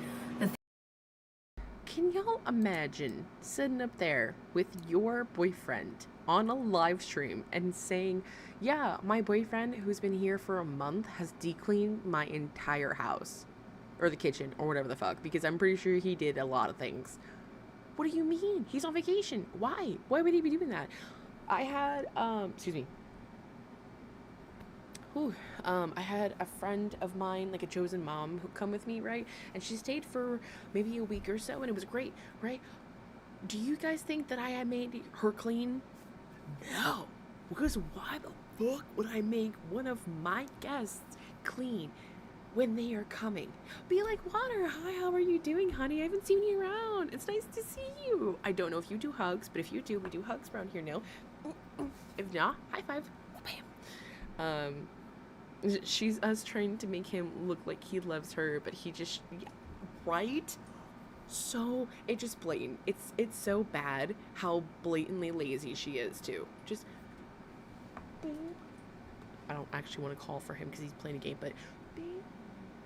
Can y'all imagine sitting up there with your boyfriend on a live stream and saying, yeah, my boyfriend who's been here for a month has decleaned my entire house or the kitchen or whatever the fuck, because I'm pretty sure he did a lot of things. What do you mean? He's on vacation. Why would he be doing that? I had excuse me. I had a friend of mine, like a chosen mom, who come with me, right? And she stayed for maybe a week or so, and it was great, right? Do you guys think that I had made her clean? No. Because why the fuck would I make one of my guests clean when they are coming? Be like, Water, hi, how are you doing, honey? I haven't seen you around. It's nice to see you. I don't know if you do hugs, but if you do, we do hugs around here now. If not, high five. Bam. She's us trying to make him look like he loves her, but he just, yeah, right? So it's just blatant. It's so bad how blatantly lazy she is too. Just, I don't actually want to call for him because he's playing a game, but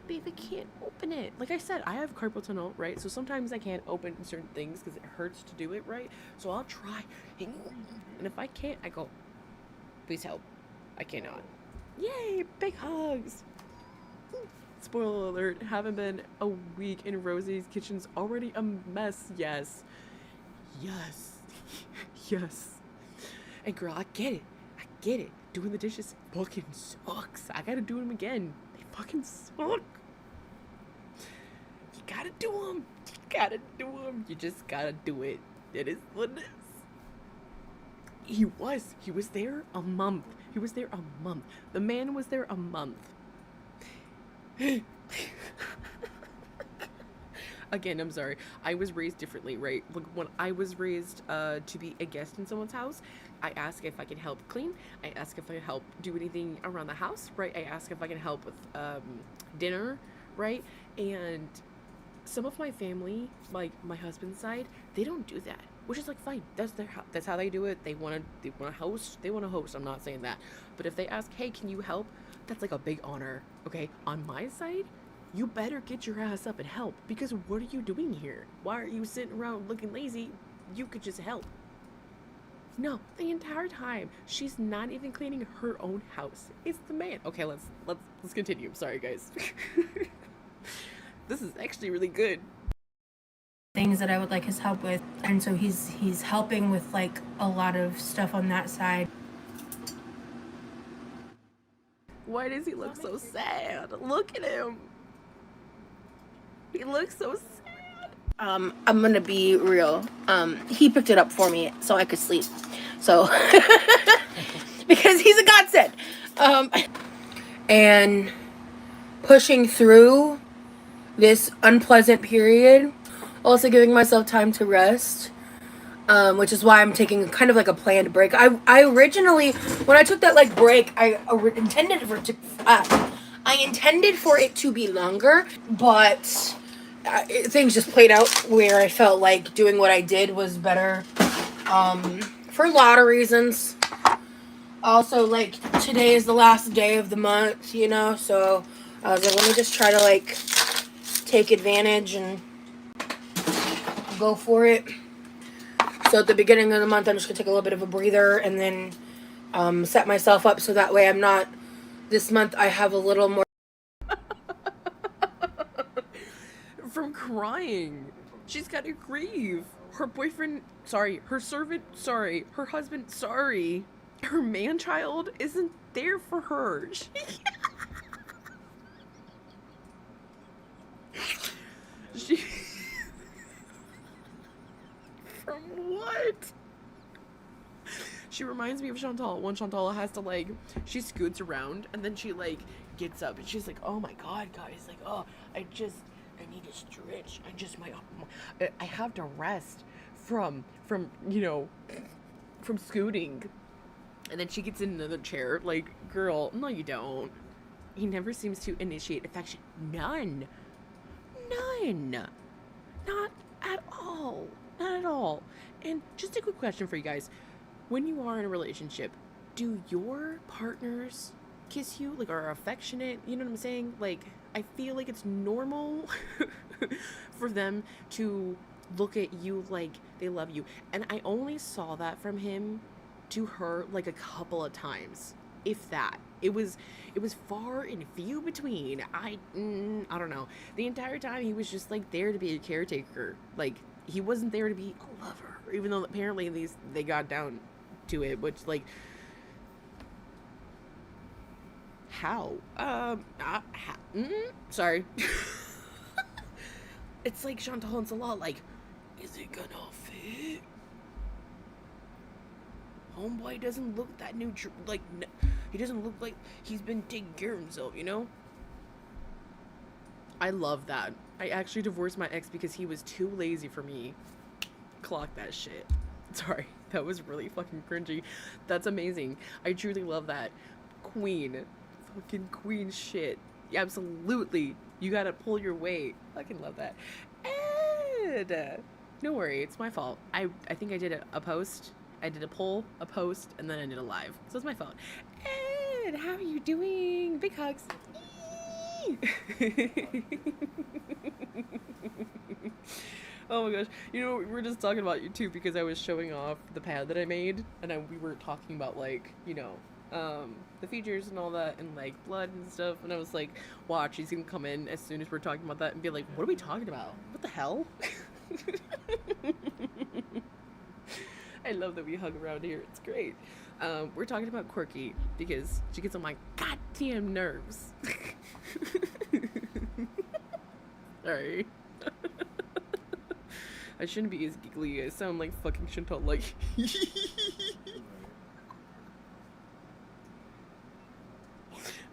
babe, I can't open it. Like I said, I have carpal tunnel, right? So sometimes I can't open certain things because it hurts to do it, right? So I'll try, and if I can't, I go, please help. I cannot. Yay, big hugs. Spoiler alert, haven't been a week and Rosie's kitchen's already a mess. Yes. And girl, I get it. Doing the dishes fucking sucks. I gotta do them again. They fucking suck. You gotta do them. You just gotta do it. It is what it is. He was there a month. The man was there a month. Again, I'm sorry. I was raised differently, right? When I was raised to be a guest in someone's house, I ask if I can help clean. I ask if I can help do anything around the house, right? I ask if I can help with dinner, right? And some of my family, like my husband's side, they don't do that, which is like fine. That's how they do it. They want to host. I'm not saying that, but if they ask, hey, can you help? That's like a big honor. Okay, on my side, you better get your ass up and help, because what are you doing here? Why are you sitting around looking lazy? You could just help. No, the entire time she's not even cleaning her own house. It's the man. Okay, let's continue. I'm sorry, guys. This is actually really good. Things that I would like his help with, and so he's helping with like a lot of stuff on that side. Why does he look so sad? Look at him. He looks so sad. I'm gonna be real. He picked it up for me so I could sleep. So because he's a godsend. And pushing through this unpleasant period, also giving myself time to rest, which is why I'm taking kind of like a planned break. I originally, when I took that like break, I intended for it to be longer, but things just played out where I felt like doing what I did was better, for a lot of reasons. Also, like, today is the last day of the month, you know, so I was like, let me just try to like take advantage and go for it. So at the beginning of the month, I'm just gonna take a little bit of a breather and then set myself up so that way I'm not. This month I have a little more. From crying. She's got to grieve. Her boyfriend, sorry. Her servant, sorry. Her husband, sorry. Her man-child isn't there for her. She from what? She reminds me of Chantal. When Chantal has to, like, she scoots around and then she, like, gets up and she's like, oh my god, guys, like, oh, I need to stretch. I have to rest from you know, from scooting. And then she gets in another chair. Like, girl, no, you don't. He never seems to initiate affection. None. Not at all. Not at all. And just a quick question for you guys. When you are in a relationship, do your partners kiss you? Like, are affectionate? You know what I'm saying? Like, I feel like it's normal for them to look at you like they love you. And I only saw that from him to her like a couple of times, if that. It was far and few between. I don't know. The entire time he was just like there to be a caretaker. Like, he wasn't there to be a lover, even though apparently they got down to it, which, like, how? Sorry. It's like Chantal and Salah, like, is it gonna fit? Homeboy doesn't look that neutral, like, he doesn't look like he's been taking care of himself, you know? I love that. I actually divorced my ex because he was too lazy for me. Clock that shit. Sorry, that was really fucking cringy. That's amazing. I truly love that. Queen. Fucking queen shit. Absolutely. You gotta pull your weight. Fucking love that. And don't worry, it's my fault. I think I did a post. I did a poll, a post, and then I did a live. So it's my fault. And how are you doing? Big hugs. Oh my gosh. You know, we were just talking about you too because I was showing off the pad that I made, and we were talking about, like, you know, the features and all that, and like blood and stuff, and I was like, watch, he's gonna come in as soon as we're talking about that and be like, what are we talking about? What the hell? I love that we hug around here. It's great. We're talking about Quirky because she gets on my goddamn nerves. Sorry. I shouldn't be as giggly. I sound like fucking Chantal, like.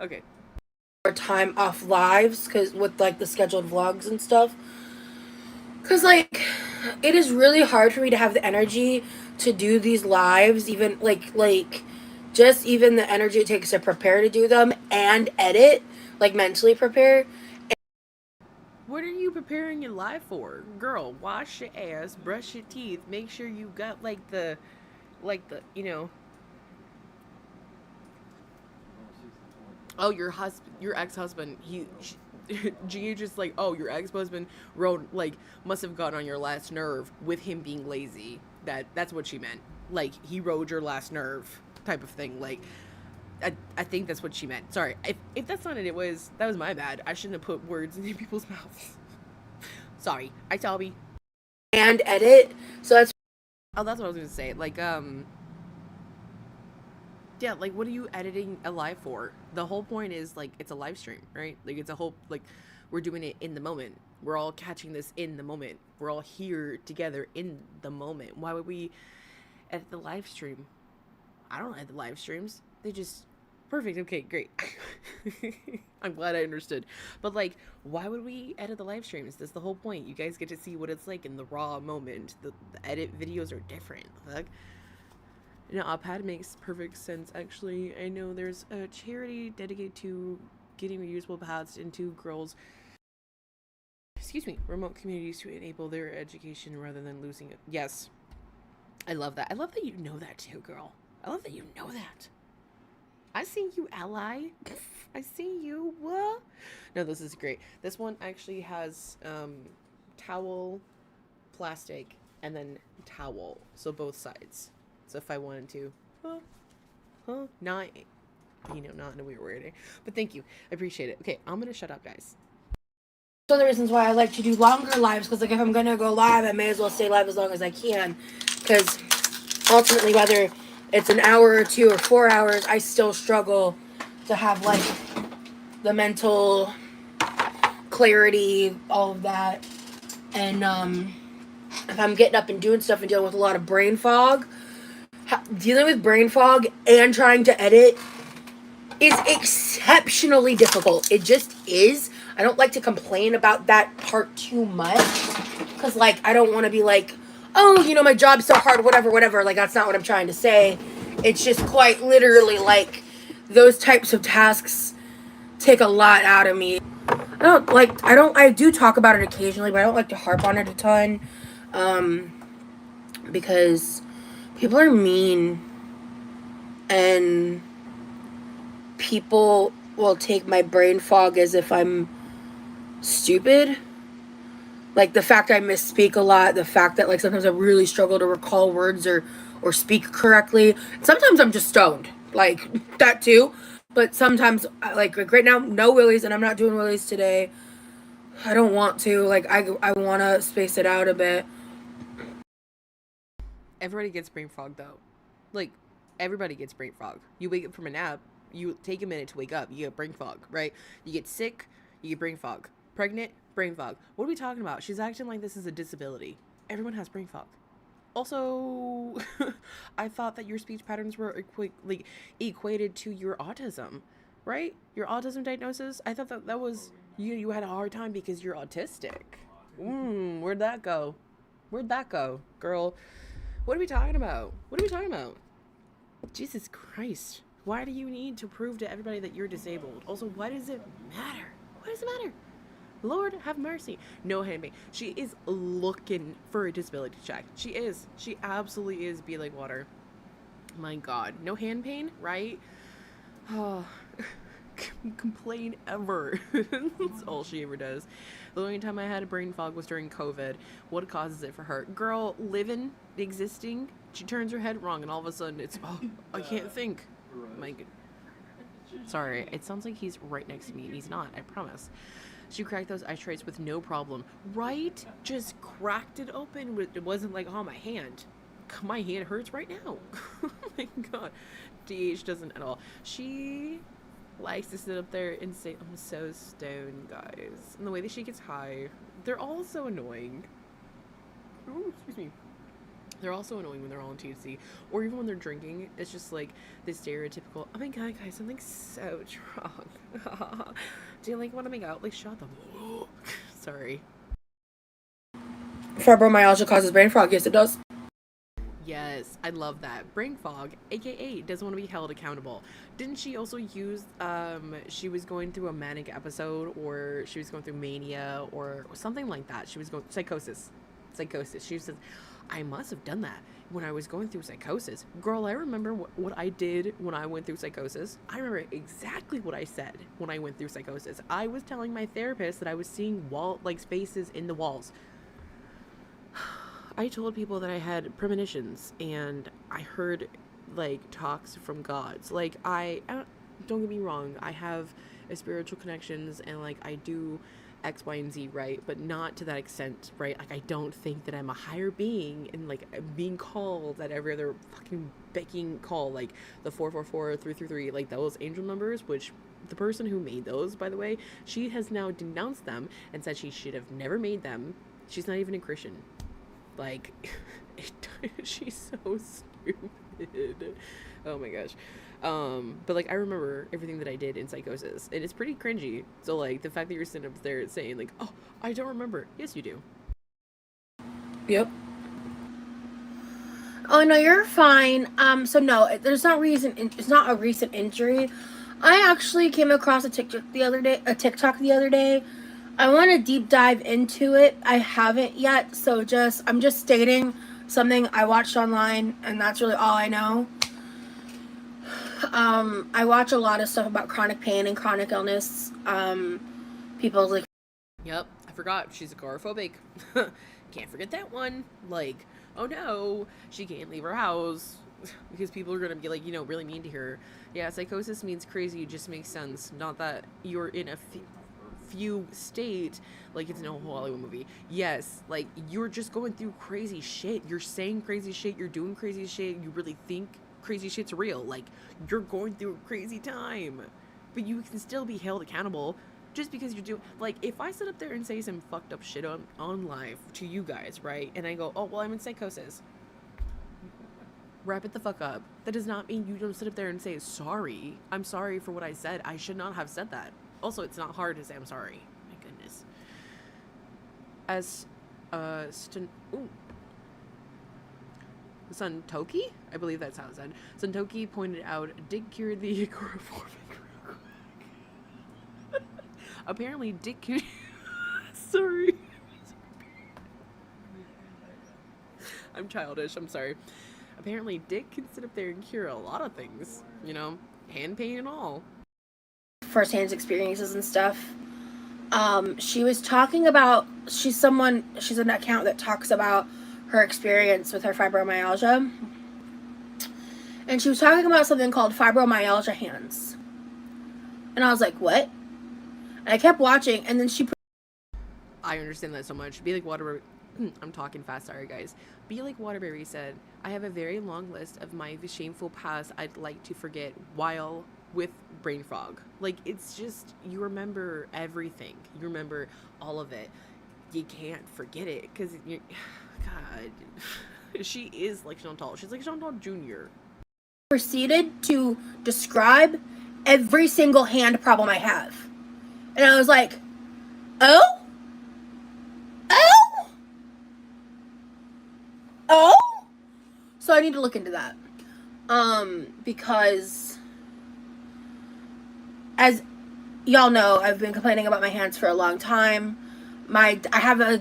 Okay. Our time off lives, because with like the scheduled vlogs and stuff. Because, like, it is really hard for me to have the energy to do these lives, even like just even the energy it takes to prepare to do them and edit, like mentally prepare. What are you preparing your life for? Girl, wash your ass, brush your teeth, make sure you got like the, you know. Oh, your ex-husband, GH is like, oh, your ex-husband must have gotten on your last nerve with him being lazy. That's what she meant. Like, he rode your last nerve type of thing. Like, I think that's what she meant. Sorry. If that's not it, that was my bad. I shouldn't have put words in people's mouths. Sorry. I Talby. And edit. So that's what I was gonna say. Like, yeah, like, what are you editing a live for? The whole point is, like, it's a live stream, right? Like, it's a whole, like, we're doing it in the moment. We're all catching this in the moment. We're all here together in the moment. Why would we edit the live stream? I don't edit the live streams. They just, perfect, okay, great. I'm glad I understood. But, like, why would we edit the live streams? That's the whole point. You guys get to see what it's like in the raw moment. The edit videos are different. Like, you know, a pad makes perfect sense, actually. I know there's a charity dedicated to getting reusable pads into girls' remote communities to enable their education rather than losing it. Yes. I love that. I love that you know that too, girl. I love that you know that. I see you, ally. I see you. What? No, this is great. This one actually has towel, plastic, and then towel. So both sides. So if I wanted to, not, not in a weird way. But thank you. I appreciate it. Okay, I'm gonna shut up, guys. One of the reasons why I like to do longer lives, because like if I'm gonna go live, I may as well stay live as long as I can, because ultimately, whether it's an hour or 2 or 4 hours, I still struggle to have like the mental clarity, all of that. And if I'm getting up and doing stuff and dealing with a lot of brain fog, dealing with brain fog and trying to edit is exceptionally difficult. It just is. I don't like to complain about that part too much, because like I don't want to be like, oh, my job's so hard, whatever. Like, that's not what I'm trying to say. It's just quite literally like those types of tasks take a lot out of me. I do talk about it occasionally, but I don't like to harp on it a ton, because people are mean, and people will take my brain fog as if I'm stupid. Like, the fact I misspeak a lot, the fact that, like, sometimes I really struggle to recall words or speak correctly. Sometimes I'm just stoned. Like, that too. But sometimes, like right now, no willies, and I'm not doing willies today. I don't want to. Like, I want to space it out a bit. Everybody gets brain fog, though. Like, everybody gets brain fog. You wake up from a nap, you take a minute to wake up, you get brain fog, right? You get sick, you get brain fog. Pregnant, brain fog. What are we talking about? She's acting like this is a disability. Everyone has brain fog. Also, I thought that your speech patterns were equated to your autism, right? Your autism diagnosis? I thought that was you had a hard time because you're autistic. Where'd that go? Where'd that go, girl? What are we talking about? What are we talking about? Jesus Christ. Why do you need to prove to everybody that you're disabled? Also, why does it matter? Why does it matter? Lord have mercy. No handmaid. She is looking for a disability check. She is. She absolutely is. Be like water. My God. No hand pain, right? Oh, complain ever. That's all she ever does. The only time I had a brain fog was during COVID. What causes it for her? Girl, living, existing. She turns her head wrong, and all of a sudden it's, I can't think. My God. Sorry, it sounds like he's right next to me, and he's not. I promise. She cracked those eye trays with no problem. Right? Just cracked it open. It wasn't like, oh, my hand. My hand hurts right now. Oh my God. DH doesn't at all. She likes to sit up there and say, I'm so stoned, guys. And the way that she gets high, they're all so annoying. Ooh, excuse me. They're also annoying when they're all on THC, or even when they're drinking. It's just like the stereotypical, oh my God, guys, something so strong. Do you like want to make out? Like, shut them. Sorry. Fibromyalgia causes brain fog. Yes, it does. Yes, I love that. Brain fog, aka doesn't want to be held accountable. Didn't she also use, she was going through a manic episode, or she was going through mania, or something like that. She was going, psychosis. She said, I must have done that when I was going through psychosis. Girl, I remember what I did when I went through psychosis. I remember exactly what I said when I went through psychosis. I was telling my therapist that I was seeing spaces in the walls. I told people that I had premonitions, and I heard, talks from gods. Don't get me wrong, I have spiritual connections, and, I do X, Y, and Z, right? But not to that extent, right? I don't think that I'm a higher being and, being called at every other fucking begging call, the 444, 333, those angel numbers, which the person who made those, by the way, she has now denounced them and said she should have never made them. She's not even a Christian. She's so stupid. Oh my gosh. But I remember everything that I did in psychosis, and it's pretty cringy. So the fact that you're sitting up there saying oh, I don't remember. Yes, you do. Yep. Oh no, you're fine. So no, there's not reason. It's not a recent injury. I actually came across a TikTok the other day. I want to deep dive into it. I haven't yet, so I'm just stating something I watched online, and that's really all I know. I watch a lot of stuff about chronic pain and chronic illness. People Yep, I forgot. She's agoraphobic. Can't forget that one. oh no, she can't leave her house because people are going to be like, really mean to her. Yeah, psychosis means crazy. It just makes sense. Not that you're in a few state like it's no Hollywood movie. Yes, like you're just going through crazy shit. You're saying crazy shit. You're doing crazy shit. You really think crazy shit's real. Like you're going through a crazy time, but you can still be held accountable just because you're doing, like, if I sit up there and say some fucked up shit on live to you guys, right, and I go, oh well, I'm in psychosis, wrap it the fuck up. That does not mean you don't sit up there and say sorry. I'm sorry for what I said. I should not have said that. Also, it's not hard to say I'm sorry. My goodness. As Suntoki, I believe that's how it said. Suntoki pointed out, did cure the chloroform. Apparently, Dick can. Sorry. I'm childish. I'm sorry. Apparently, Dick can sit up there and cure a lot of things. Hand pain and all. First-hand experiences and stuff. She was talking about, she's an account that talks about her experience with her fibromyalgia. And she was talking about something called fibromyalgia hands. And I was like, what? And I kept watching, and then I understand that so much. Be like Waterbury. I'm talking fast, sorry guys. Be like Waterbury said, I have a very long list of my shameful past I'd like to forget while with brain fog. Like, it's just, you remember everything. You remember all of it. You can't forget it, because you're, God. She is like Chantal. She's like Chantal Jr. Proceeded to describe every single hand problem I have. And I was like, oh? So I need to look into that. Because as y'all know, I've been complaining about my hands for a long time. I have a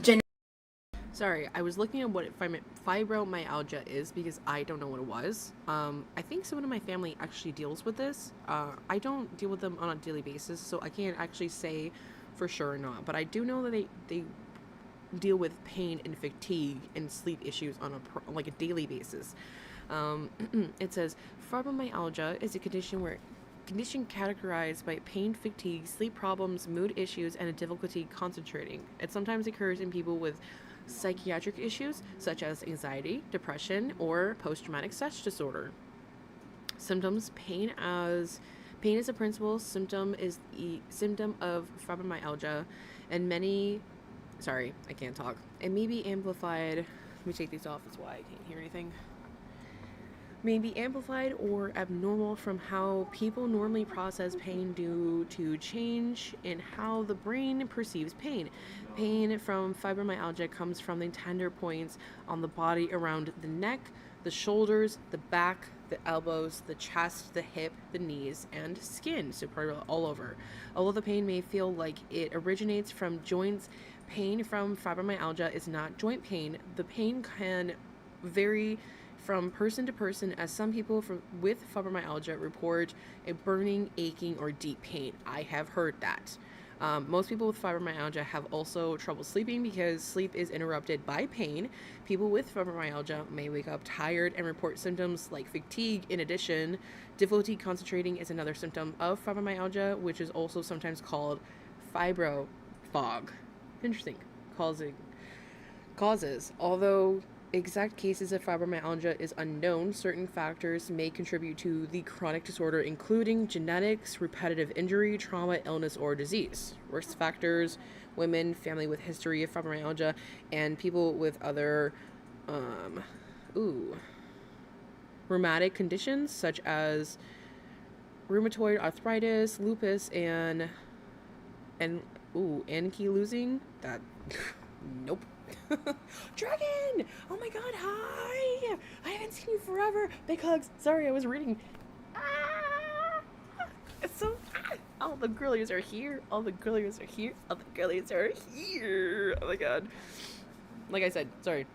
Sorry, I was looking at what fibromyalgia is because I don't know what it was. I think someone in my family actually deals with this. I don't deal with them on a daily basis, so I can't actually say for sure or not. But I do know that they deal with pain and fatigue and sleep issues on a daily basis. It says fibromyalgia is a condition categorized by pain, fatigue, sleep problems, mood issues, and a difficulty concentrating. It sometimes occurs in people with psychiatric issues such as anxiety, depression, or post-traumatic stress disorder. Symptoms: pain is a principal symptom of fibromyalgia, and I can't talk. It may be amplified. Let me take these off, that's why I can't hear anything. May be amplified or abnormal from how people normally process pain due to change in how the brain perceives pain. Pain from fibromyalgia comes from the tender points on the body around the neck, the shoulders, the back, the elbows, the chest, the hip, the knees, and skin, so probably all over. Although the pain may feel like it originates from joints, pain from fibromyalgia is not joint pain. The pain can vary from person to person, as some people with fibromyalgia report a burning, aching, or deep pain. I have heard that. Most people with fibromyalgia have also trouble sleeping because sleep is interrupted by pain. People with fibromyalgia may wake up tired and report symptoms like fatigue. In addition, difficulty concentrating is another symptom of fibromyalgia, which is also sometimes called fibro fog. Interesting. Causes. Although exact cases of fibromyalgia is unknown, certain factors may contribute to the chronic disorder, including genetics, repetitive injury, trauma, illness, or disease. Risk factors: women, family with history of fibromyalgia, and people with other rheumatic conditions such as rheumatoid arthritis, lupus, and ankylosing. That nope. Dragon! Oh my god, hi! I haven't seen you forever. Big hugs. Sorry, I was reading. It's so... All the girlies are here. All the girlies are here. All the girlies are here. Oh my god. Like I said, sorry.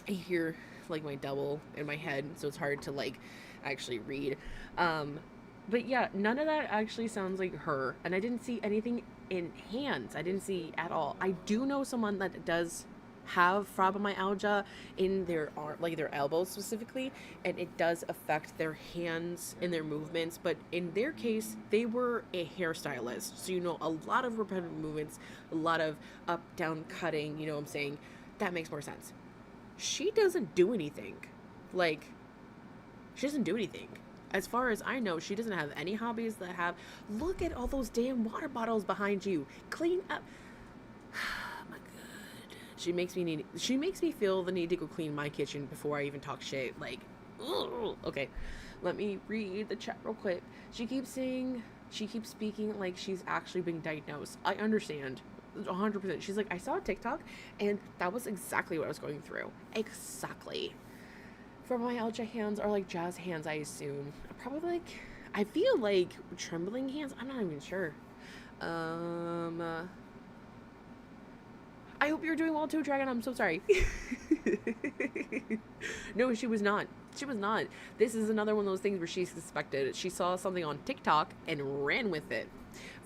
I hear, like, my double in my head, so it's hard to, like, actually read. But yeah, none of that actually sounds like her. And I didn't see anything in hands. I didn't see at all. I do know someone that does have fibromyalgia in their arm, like their elbows specifically, and it does affect their hands and their movements. But in their case, they were a hairstylist, so a lot of repetitive movements, a lot of up down cutting. You know what I'm saying? That makes more sense. She doesn't do anything. Like, she doesn't do anything. As far as I know, she doesn't have any hobbies that have. Look at all those damn water bottles behind you. Clean up. My God. She makes me feel the need to go clean my kitchen before I even talk shit. Like, ugh. Okay. Let me read the chat real quick. She keeps speaking like she's actually being diagnosed. I understand. 100%. She's like, I saw a TikTok and that was exactly what I was going through. Exactly. Fibromyalgia hands are like jazz hands, I assume. Probably like, I feel like trembling hands. I'm not even sure. I hope you're doing well too, Dragon. I'm so sorry. No, she was not. She was not. This is another one of those things where she suspected. She saw something on TikTok and ran with it.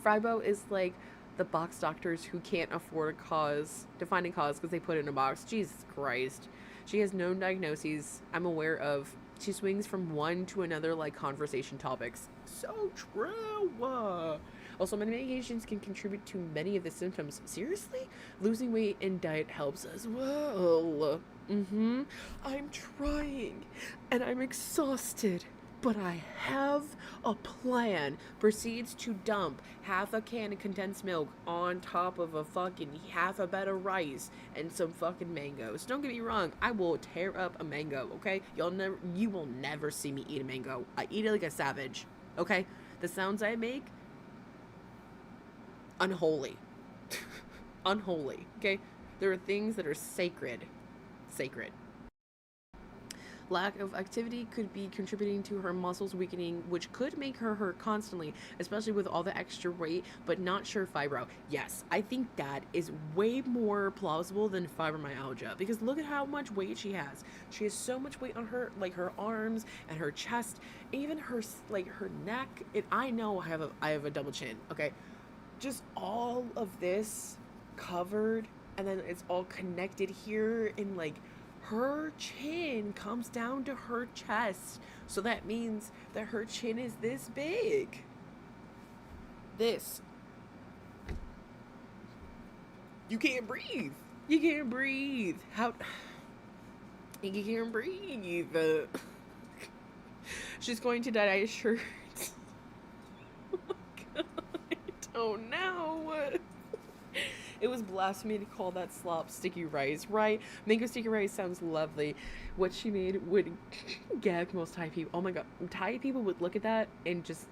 Fibro is like the box doctors who can't afford to find a cause because they put it in a box. Jesus Christ. She has no diagnoses I'm aware of. She swings from one to another like conversation topics. So true. Also, many medications can contribute to many of the symptoms. Seriously? Losing weight and diet helps as well. I'm trying, and I'm exhausted. But I have a plan. Proceeds to dump half a can of condensed milk on top of a fucking half a bed of rice and some fucking mangoes. Don't get me wrong, I will tear up a mango, okay? You will never see me eat a mango. I eat it like a savage, okay? The sounds I make, unholy. Unholy, okay? There are things that are sacred. Sacred. Lack of activity could be contributing to her muscles weakening, which could make her hurt constantly, especially with all the extra weight, but not sure fibro. Yes, I think that is way more plausible than fibromyalgia, because look at how much weight she has. She has so much weight on her, like her arms and her chest, even her, like her neck. I know I have a double chin, okay? Just all of this covered, and then it's all connected here in like, her chin comes down to her chest. So that means that her chin is this big. This. You can't breathe. You can't breathe. How? You can't breathe. She's going to die, I assure. Oh my God. I don't know. It was blasphemy to call that slop sticky rice, right? Mango sticky rice sounds lovely. What she made would gag most Thai people. Oh my God. Thai people would look at that and just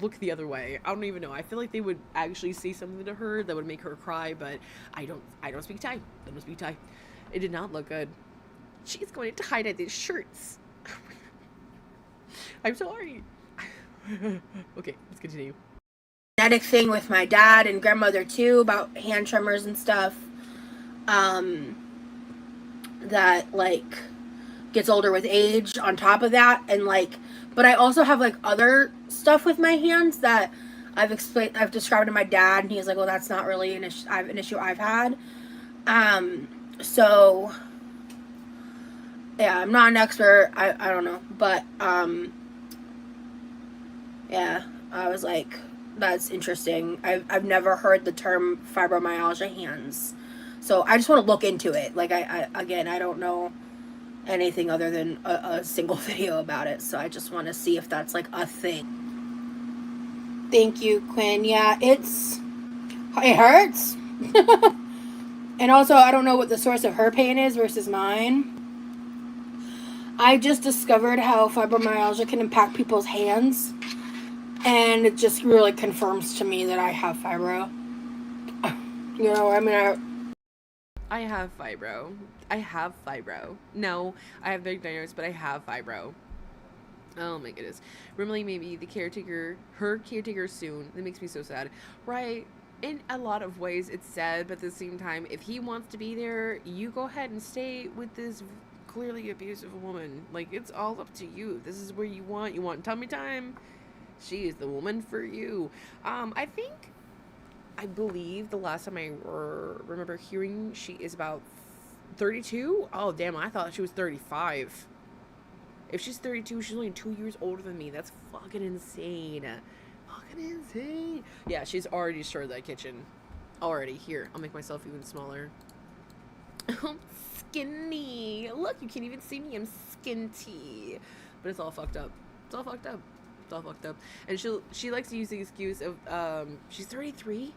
look the other way. I don't even know. I feel like they would actually say something to her that would make her cry, but I don't speak Thai. I don't speak Thai. It did not look good. She's going to tie-dye these shirts. I'm sorry. Okay, let's continue. Genetic thing with my dad and grandmother too about hand tremors and stuff, that like gets older with age on top of that, and like, but I also have like other stuff with my hands that I've described to my dad, and he's like, well, that's not really an issue I've had. So yeah, I'm not an expert. I don't know, but yeah, I was like, that's interesting. I've never heard the term fibromyalgia hands, so I just want to look into it. Like I don't know anything other than a single video about it, so I just want to see if that's like a thing. Thank you, Quinn. Yeah, it hurts. And also, I don't know what the source of her pain is versus mine. I just discovered how fibromyalgia can impact people's hands, and it just really confirms to me that I have fibro. You know, I mean, I have fibro. No, I have big diagnosis, but I have fibro. Oh my goodness. Rimley may be her caretaker soon. That makes me so sad. Right. In a lot of ways, it's sad, but at the same time, if he wants to be there, you go ahead and stay with this clearly abusive woman. Like, it's all up to you. This is where you want tummy time. She is the woman for you. I believe the last time I remember hearing, she is about 32? Oh, damn, I thought she was 35. If she's 32, she's only 2 years older than me. That's fucking insane. Fucking insane. Yeah, she's already destroyed that kitchen. Already. Here, I'll make myself even smaller. I'm skinny. Look, you can't even see me. I'm skinty. But it's all fucked up. It's all fucked up. It's all fucked up. And she likes to use the excuse of, she's 33?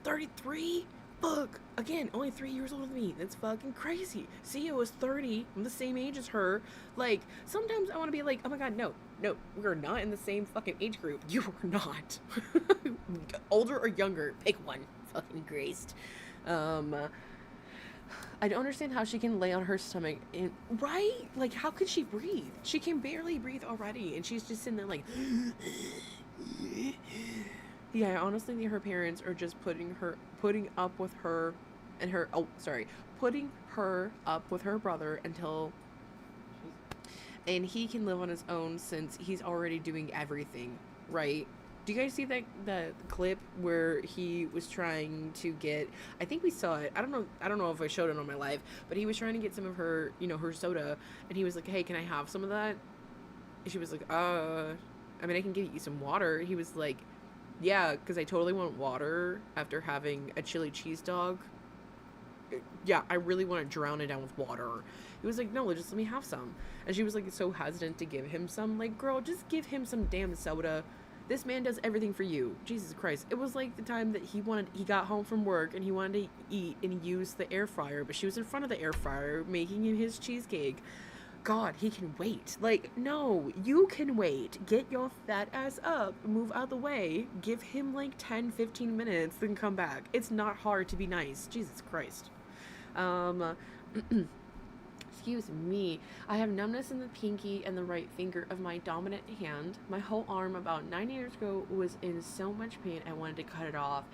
33? Fuck. Again, only 3 years older than me. That's fucking crazy. Sia was 30. I'm the same age as her. Like, sometimes I want to be like, oh my god, no, we're not in the same fucking age group. You are not. Older or younger, pick one. Fucking graced. I don't understand how she can lay on her stomach and right? Like, how could she breathe? She can barely breathe already, and she's just sitting there like yeah, I honestly think her parents are just putting up with her and her putting her up with her brother until and he can live on his own since he's already doing everything, right? Do you guys see that the clip where he was trying to get, I think we saw it, I don't know if I showed it on my live, but he was trying to get some of her, her soda, and he was like, hey, can I have some of that? And she was like, I mean, I can give you some water. He was like, yeah, because I totally want water after having a chili cheese dog. Yeah, I really want to drown it down with water. He was like, no, just let me have some. And she was like so hesitant to give him some. Like, girl, just give him some damn soda. This man does everything for you. Jesus Christ. It was like the time that he got home from work and he wanted to eat and he used the air fryer, but she was in front of the air fryer making him his cheesecake. God, he can wait. Like, no, you can wait. Get your fat ass up, move out the way, give him like 10-15 minutes, then come back. It's not hard to be nice. Jesus Christ. Excuse me. I have numbness in the pinky and the right finger of my dominant hand. My whole arm about 9 years ago was in so much pain I wanted to cut it off.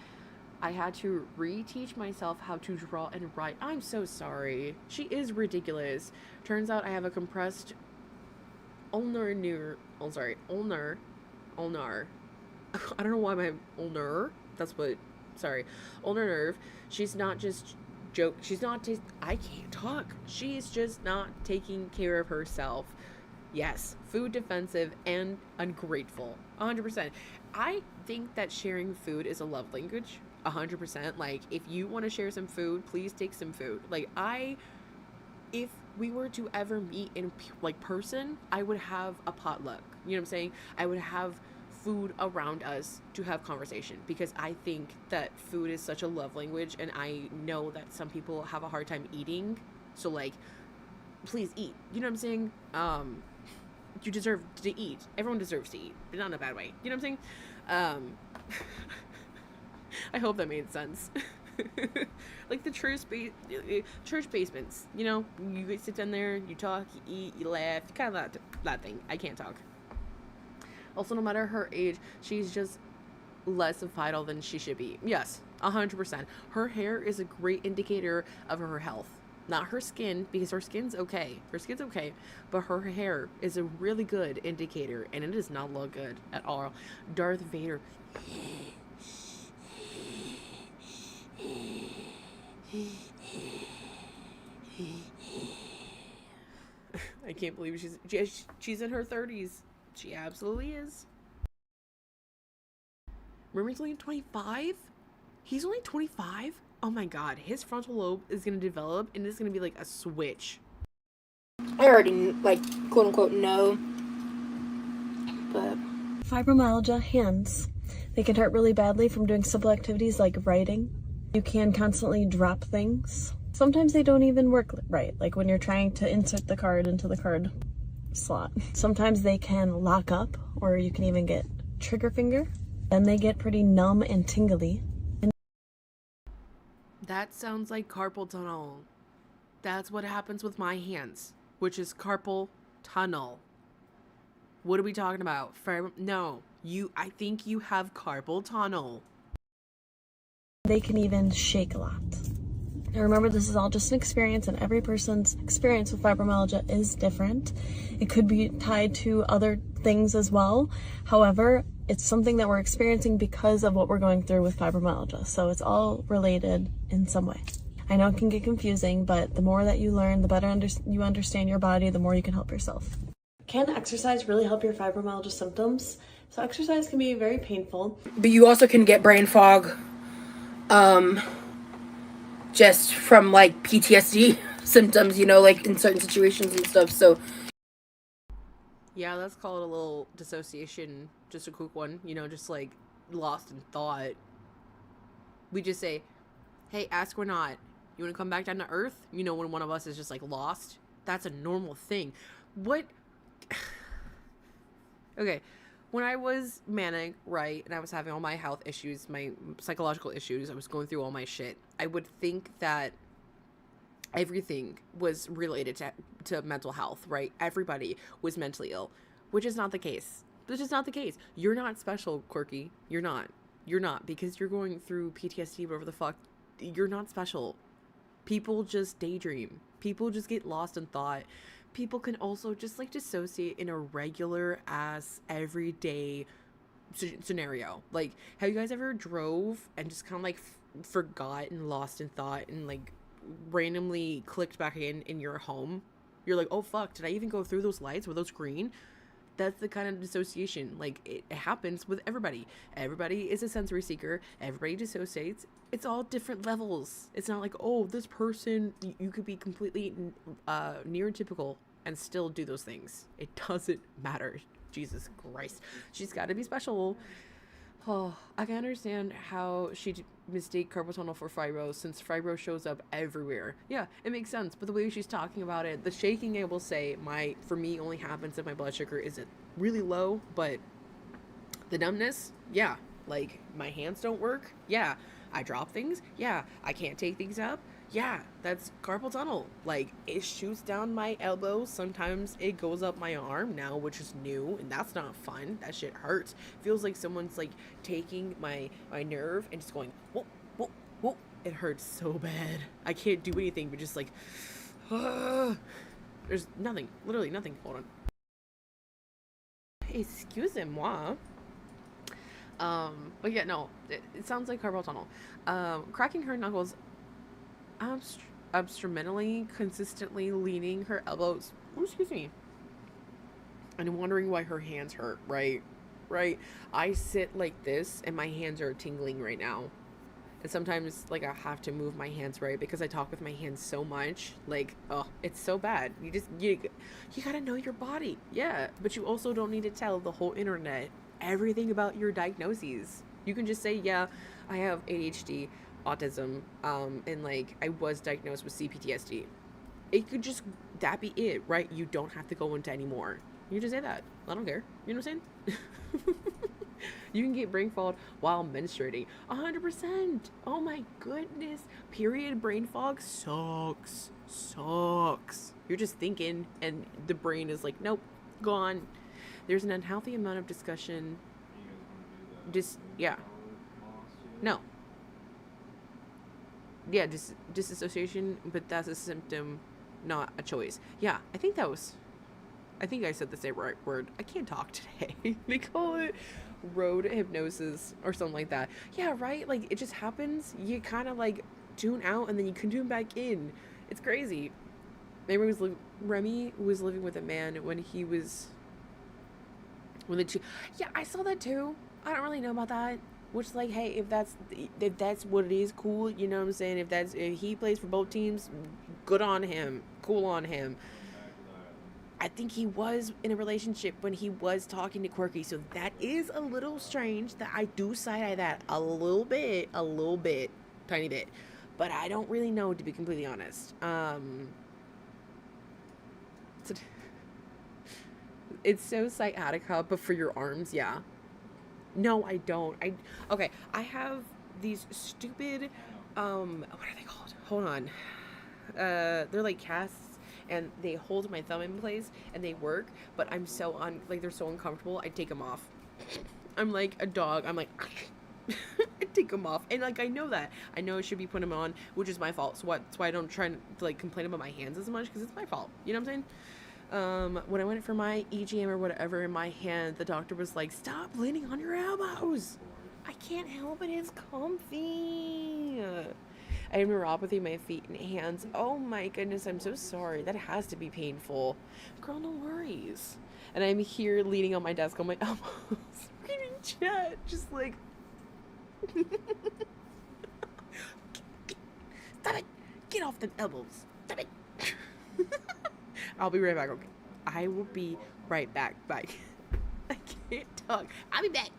I had to reteach myself how to draw and write. I'm so sorry. She is ridiculous. Turns out I have a compressed ulnar. I don't know why my ulnar. Ulnar nerve. She's not just I can't talk. She's just not taking care of herself. Yes, food defensive and ungrateful. 100%. I think that sharing food is a love language. 100%. Like, if you want to share some food, please take some food. Like, if we were to ever meet in like person, I would have a potluck. You know what I'm saying? I would have food around us to have conversation, because I think that food is such a love language, and I know that some people have a hard time eating. So like, please eat. You know what I'm saying? You deserve to eat. Everyone deserves to eat, but not in a bad way. You know what I'm saying? I hope that made sense. Like the church basements, you guys sit down there, you talk, you eat, you laugh, kind of that thing. I can't talk. Also, no matter her age, she's just less vital than she should be. Yes, 100%. Her hair is a great indicator of her health. Not her skin, because her skin's okay. But her hair is a really good indicator, and it does not look good at all. Darth Vader. I can't believe she's in her 30s. She absolutely is. Remember, he's only 25? He's only 25? Oh my god, his frontal lobe is going to develop, and it's going to be like a switch. I already, like, quote unquote, know. But fibromyalgia hands. They can hurt really badly from doing simple activities like writing. You can constantly drop things. Sometimes they don't even work right, like when you're trying to insert the card into the card slot. Sometimes they can lock up, or you can even get trigger finger. Then they get pretty numb and tingly. That sounds like carpal tunnel. That's what happens with my hands, which is carpal tunnel. What are we talking about? No, I think you have carpal tunnel. They can even shake a lot. Now remember, this is all just an experience, and every person's experience with fibromyalgia is different. It could be tied to other things as well. However, it's something that we're experiencing because of what we're going through with fibromyalgia. So it's all related in some way. I know it can get confusing, but the more that you learn, the better you understand your body, the more you can help yourself. Can exercise really help your fibromyalgia symptoms? So exercise can be very painful. But you also can get brain fog just from like PTSD symptoms, you know, like in certain situations and stuff. So Yeah, let's call it a little dissociation, just a quick one, you know, just like lost in thought. We just say, hey, ask or not, you want to come back down to earth? You know, when one of us is just like lost, that's a normal thing. What? Okay, when I was manic, right, and I was having all my health issues, my psychological issues, I was going through all my shit, I would think that everything was related to mental health, right? Everybody was mentally ill, which is not the case. Which is not the case. You're not special, Quirky. You're not. You're not, because you're going through PTSD, whatever the fuck. You're not special. People just daydream. People just get lost in thought. People can also just like dissociate in a regular ass everyday scenario. Like, have you guys ever drove and just kind of like forgot and lost in thought and like randomly clicked back in your home? You're like, oh fuck, did I even go through those lights? Were those green? That's the kind of dissociation. Like, it happens with everybody. Everybody is a sensory seeker. Everybody dissociates. It's all different levels. It's not like, oh, this person, you could be completely neurotypical and still do those things. It doesn't matter. Jesus Christ. She's got to be special. Oh, I can understand how she'd mistake carpal tunnel for fibro, since fibro shows up everywhere. Yeah, it makes sense. But the way she's talking about it, the shaking, I will say, for me only happens if my blood sugar isn't really low. But the numbness, yeah. Like, my hands don't work. Yeah. I drop things. Yeah. I can't take things up. Yeah, that's carpal tunnel. Like, it shoots down my elbow. Sometimes it goes up my arm now, which is new, and that's not fun. That shit hurts. Feels like someone's like taking my nerve and just going whoop, whoop, whoop. It hurts so bad. I can't do anything but just like there's nothing, literally nothing. Hold on. Excusez-moi. But yeah, no, it sounds like carpal tunnel. Cracking her knuckles instrumentally, consistently leaning her elbows, excuse me, and wondering why her hands hurt, right? I sit like this and my hands are tingling right now, and sometimes like I have to move my hands, right, because I talk with my hands so much. Like, oh, it's so bad. You gotta know your body. Yeah, but you also don't need to tell the whole internet everything about your diagnoses. You can just say, yeah, I have ADHD, autism, and like I was diagnosed with CPTSD. It could just that be it, right? You don't have to go into any more. You just say that. I don't care. You know what I'm saying? You can get brain fog while menstruating. 100%. Oh my goodness. Period brain fog sucks. You're just thinking and the brain is like, nope, gone. There's an unhealthy amount of discussion. Yeah. No. Yeah, disassociation, but that's a symptom, not a choice. Yeah, I think I said the same right word. I can't talk today. They call it road hypnosis or something like that. Yeah, right? Like, it just happens. You kind of like tune out and then you can tune back in. It's crazy. Remy was living with a man when yeah, I saw that too. I don't really know about that. Which, like, hey, if that's what it is, cool. You know what I'm saying? If he plays for both teams, good on him. Cool on him. I think he was in a relationship when he was talking to Quirky, so that is a little strange. That I do side-eye that a little bit, tiny bit, but I don't really know, to be completely honest. It's so sciatica, but for your arms, yeah. No, I don't. Okay, I have these stupid, what are they called? Hold on. They're like casts, and they hold my thumb in place, and they work, but I'm so they're so uncomfortable, I take them off. I'm like a dog. I'm like, I take them off, and like, I know that. I know I should be putting them on, which is my fault, so that's why I don't try to like complain about my hands as much, because it's my fault. You know what I'm saying? When I went for my EGM or whatever in my hand, the doctor was like, stop leaning on your elbows. I can't help it. It's comfy. I have neuropathy in my feet and hands. Oh my goodness, I'm so sorry. That has to be painful. Girl, no worries. And I'm here leaning on my desk on my elbows, reading chat, just like, stop it! Get off the elbows! Stop it! I'll be right back, okay? I will be right back. Bye. I can't talk. I'll be back.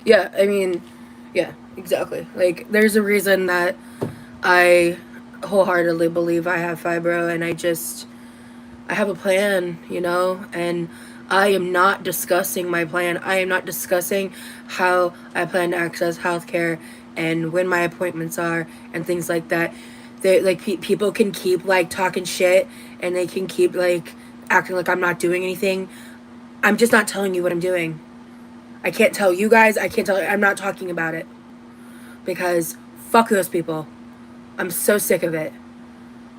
Yeah, I mean, yeah, exactly. Like, there's a reason that I wholeheartedly believe I have fibro, and I have a plan, you know, and I am not discussing my plan. I am not discussing how I plan to access healthcare and when my appointments are and things like that. They like people can keep like talking shit and they can keep like acting like I'm not doing anything. I'm just not telling you what I'm doing. I can't tell you guys. I can't tell. I'm not talking about it because fuck those people. I'm so sick of it.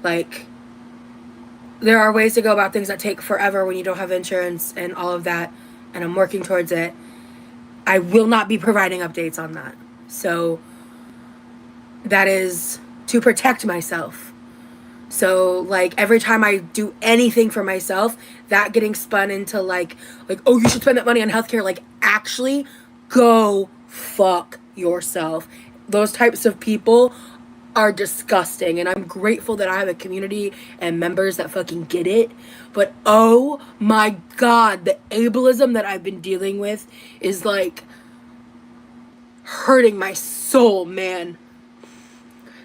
Like, there are ways to go about things that take forever when you don't have insurance and all of that, and I'm working towards it. I will not be providing updates on that. So that is to protect myself. So like every time I do anything for myself, that getting spun into like oh, you should spend that money on healthcare, like actually go fuck yourself. Those types of people are disgusting, and I'm grateful that I have a community and members that fucking get it. But oh my god, the ableism that I've been dealing with is like hurting my soul, man.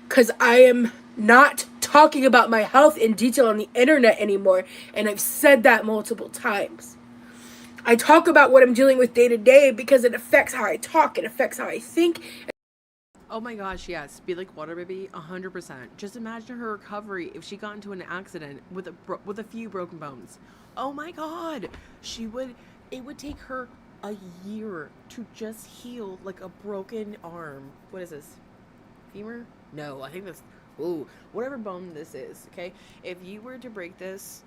Cause I am not talking about my health in detail on the internet anymore, and I've said that multiple times. I talk about what I'm dealing with day to day because it affects how I talk, it affects how I think. Oh my gosh, yes. Be like water baby, 100%. Just imagine her recovery if she got into an accident with a few broken bones. Oh my god. It would take her a year to just heal like a broken arm. What is this? Femur? No, I think that's, ooh, whatever bone this is, okay? If you were to break this,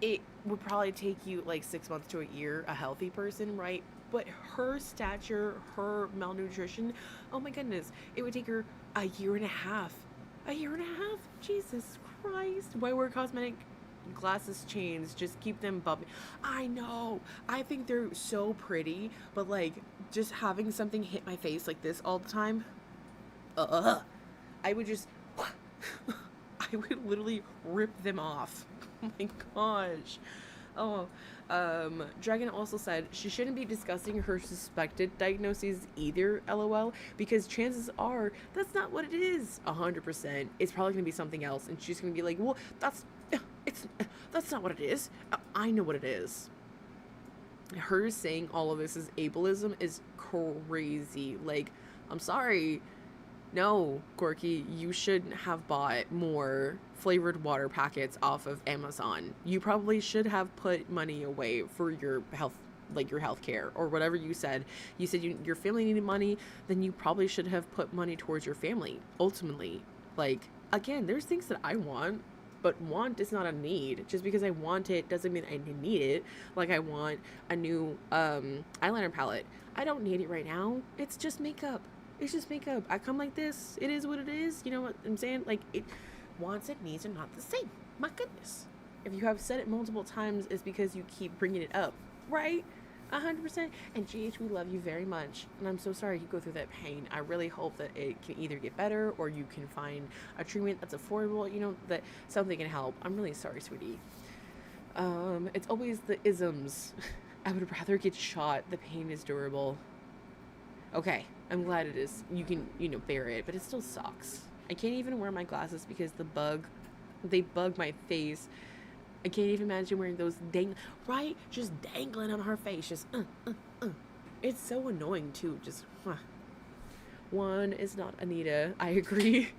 it would probably take you like 6 months to a year, a healthy person, right? But her stature, her malnutrition, oh my goodness, it would take her a year and a half. A year and a half? Jesus Christ. Why wear cosmetic glasses chains? Just keep them bumping. I know. I think they're so pretty, but like just having something hit my face like this all the time, I would just, I would literally rip them off. Oh my gosh. Oh, Dragon also said she shouldn't be discussing her suspected diagnoses either, lol, because chances are that's not what it is 100%. It's probably going to be something else, and she's going to be like, well, that's not what it is. I know what it is. Her saying all of this is ableism is crazy. Like, I'm sorry. No, Quirky, you shouldn't have bought more flavored water packets off of Amazon. You probably should have put money away for your health, like your health care or whatever you said. You said your family needed money, then you probably should have put money towards your family, ultimately. Like, again, there's things that I want, but want is not a need. Just because I want it doesn't mean I need it. Like, I want a new eyeliner palette. I don't need it right now. It's just makeup. It's just makeup. I come like this. It is what it is. You know what I'm saying? Like, it wants and needs are not the same. My goodness. If you have said it multiple times, it's because you keep bringing it up, right? 100%. And GH, we love you very much. And I'm so sorry you go through that pain. I really hope that it can either get better or you can find a treatment that's affordable, you know, that something can help. I'm really sorry, sweetie. It's always the isms. I would rather get shot. The pain is durable. Okay, I'm glad it is. You can, you know, bear it, but it still sucks. I can't even wear my glasses because they bug my face. I can't even imagine wearing those right? Just dangling on her face. Just, It's so annoying, too. Just, One is not Anita. I agree.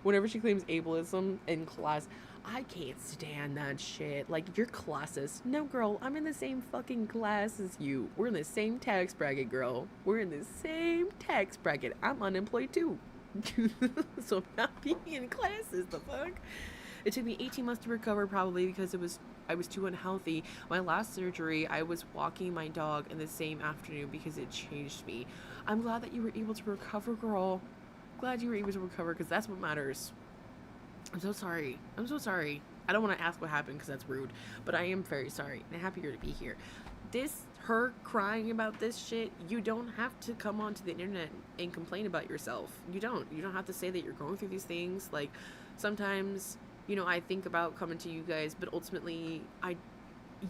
Whenever she claims ableism in class, I can't stand that shit. Like, you're classist. No, girl, I'm in the same fucking class as you. We're in the same tax bracket, girl. We're in the same tax bracket. I'm unemployed, too. So I'm not being in classes, the fuck? It took me 18 months to recover, probably because I was too unhealthy. My last surgery, I was walking my dog in the same afternoon because it changed me. I'm glad that you were able to recover, girl. glad you were able to recover, because that's what matters. I'm so sorry. I'm so sorry. I don't want to ask what happened because that's rude, but I am very sorry and happier to be here. Her crying about this shit, you don't have to come onto the internet and complain about yourself. You don't have to say that you're going through these things. Like, sometimes, you know, I think about coming to you guys, but ultimately,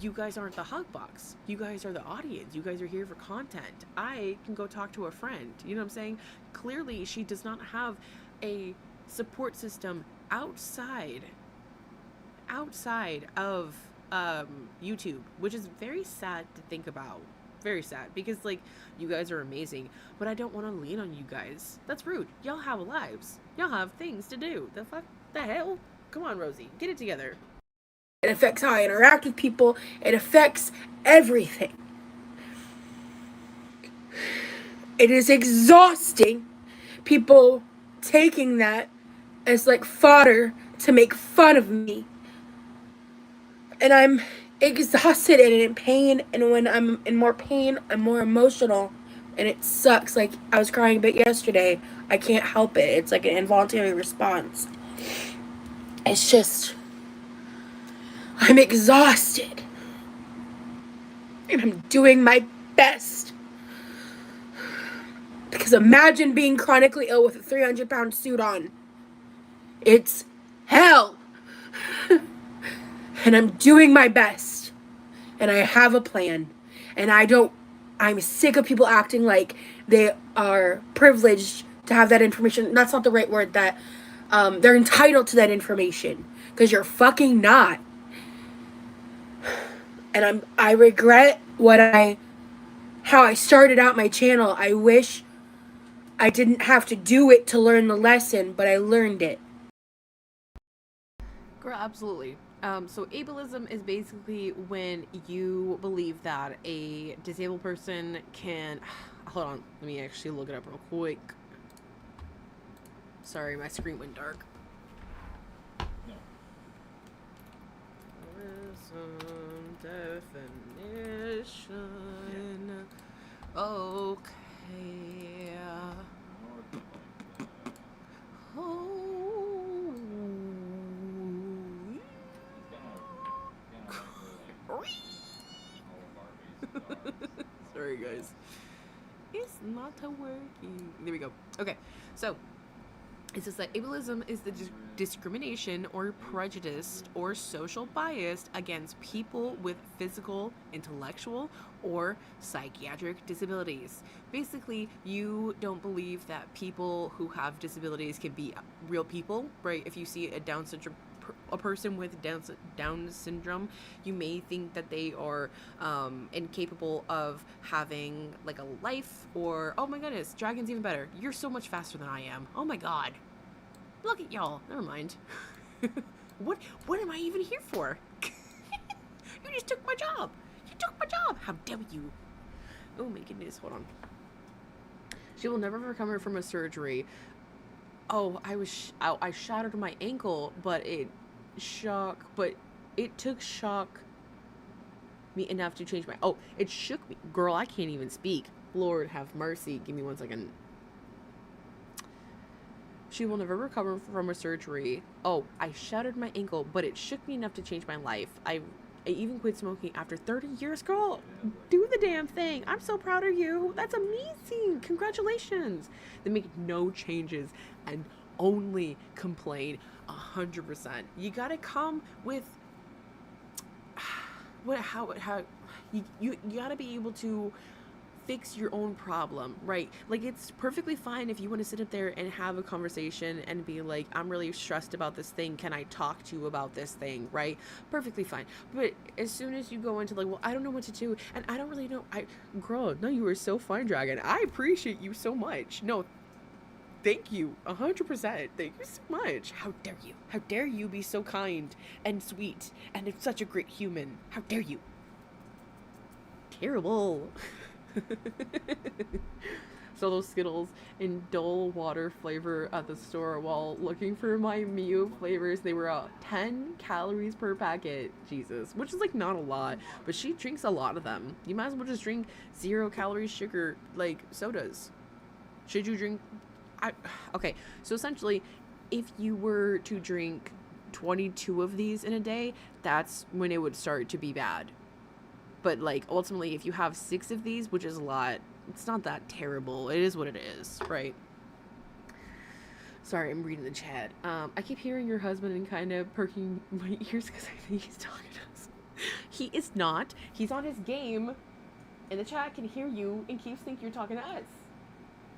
you guys aren't the hug box. You guys are the audience. You guys are here for content. I can go talk to a friend. You know what I'm saying? Clearly, she does not have a support system outside of YouTube, which is very sad to think about. Very sad, because like, you guys are amazing, but I don't want to lean on you guys. That's rude. Y'all have lives. Y'all have things to do. The hell? Come on, Rosie, get it together. It affects how I interact with people. It affects everything. It is exhausting. People taking that as like fodder to make fun of me. And I'm exhausted and in pain, and when I'm in more pain, I'm more emotional, and it sucks. Like, I was crying a bit yesterday. I can't help it. It's like an involuntary response. It's just, I'm exhausted, and I'm doing my best. Because imagine being chronically ill with a 300-pound suit on. It's hell. And I'm doing my best. And I have a plan. And I'm sick of people acting like they are privileged to have that information. That's not the right word. That they're entitled to that information. Because you're fucking not. And I regret how I started out my channel. I wish I didn't have to do it to learn the lesson, but I learned it. Girl, absolutely. So ableism is basically when you believe that a disabled person can... Hold on, let me actually look it up real quick. Sorry, my screen went dark. Definition. Okay. Oh. Sorry, guys. It's not working. There we go. Okay, so it says that ableism is the discrimination or prejudice or social bias against people with physical, intellectual, or psychiatric disabilities. Basically, you don't believe that people who have disabilities can be real people, right? If you see a person with Down syndrome, you may think that they are incapable of having like a life, or oh my goodness, dragon's even better. You're so much faster than I am. Oh my god. Look at y'all. Never mind. What am I even here for? You just took my job. You took my job. How dare you? Oh my goodness. Hold on. She will never recover from a surgery. Oh, I shattered my ankle, but it took shock me enough to change my... Oh, it shook me. Girl, I can't even speak. Lord have mercy. Give me 1 second. She will never recover from a surgery. Oh, I shattered my ankle, but it shook me enough to change my life. I even quit smoking after 30 years. Girl, do the damn thing. I'm so proud of you. That's amazing. Congratulations. They make no changes and only complain 100%. You gotta come with you gotta be able to fix your own problem, right? Like, it's perfectly fine if you want to sit up there and have a conversation and be like, I'm really stressed about this thing, can I talk to you about this thing, right? Perfectly fine. But as soon as you go into like, well, I don't know what to do, and I don't really know, girl, no, you were so fine, Dragon. I appreciate you so much. No, thank you 100%. Thank you so much. How dare you be so kind and sweet and such a great human. How dare you? Terrible. So those Skittles in dull water flavor at the store while looking for my Mew flavors. They were 10 calories per packet. Jesus, which is like not a lot, but she drinks a lot of them. You might as well just drink 0 calorie sugar like sodas. Should you drink Okay, so essentially, if you were to drink 22 of these in a day, that's when it would start to be bad. But like ultimately, if you have 6 of these, which is a lot, it's not that terrible. It is what it is, right? Sorry, I'm reading the chat. I keep hearing your husband and kind of perking my ears because I think he's talking to us. He is not. He's on his game, and the chat can hear you and keeps thinking you're talking to us,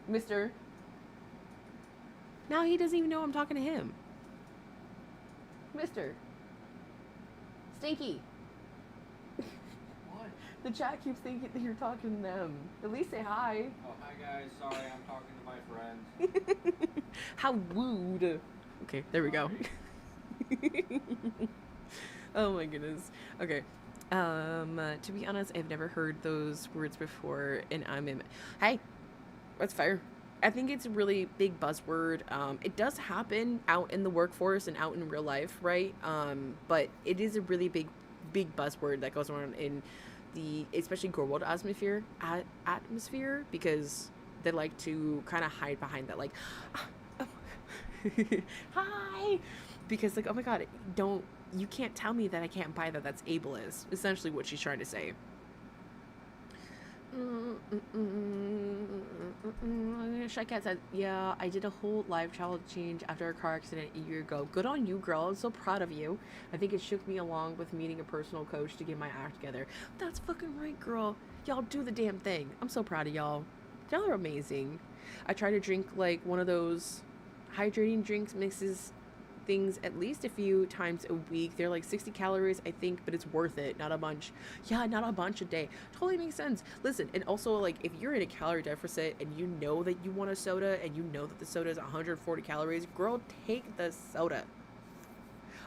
Mister. Now he doesn't even know I'm talking to him, Mister. Stinky. What? The chat keeps thinking that you're talking to them. At least say hi. Oh, hi guys. Sorry, I'm talking to my friends. How rude. Okay, there we go. Oh my goodness. Okay. To be honest, I've never heard those words before, and I'm in. Hey, that's fair. I think it's a really big buzzword. It does happen out in the workforce and out in real life, right? But it is a really big buzzword that goes around in the, especially girl world atmosphere, because they like to kind of hide behind that, like, hi, because like, oh my god, you can't tell me that I can't buy that. That's ableist. Essentially, what she's trying to say. Shy Cat said, yeah, I did a whole life child change after a car accident a year ago. Good on you, girl. I'm so proud of you. I think it shook me along with meeting a personal coach to get my act together. That's fucking right, girl. Y'all do the damn thing. I'm so proud of y'all. Y'all are amazing. I try to drink like one of those hydrating drinks mixes things at least a few times a week. They're like 60 calories, I think, but it's worth it. Not a bunch. Yeah, not a bunch a day. Totally makes sense. Listen, and also like if you're in a calorie deficit and you know that you want a soda and you know that the soda is 140 calories, girl, take the soda.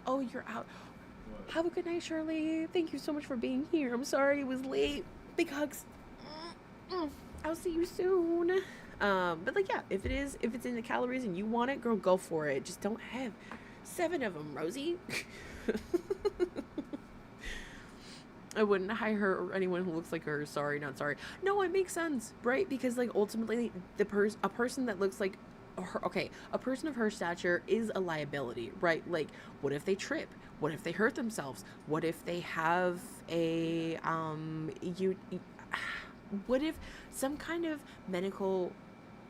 Oh, you're out. Have a good night, Shirley. Thank you so much for being here. I'm sorry it was late. Big hugs. I'll see you soon. But like, yeah, if it's in the calories and you want it, girl, go for it. Just don't have 7 of them, Rosie. I wouldn't hire her or anyone who looks like her. Sorry, not sorry. No, it makes sense, right? Because like ultimately, a person that looks like her, okay, a person of her stature is a liability, right? Like, what if they trip? What if they hurt themselves? What if they have a what if some kind of medical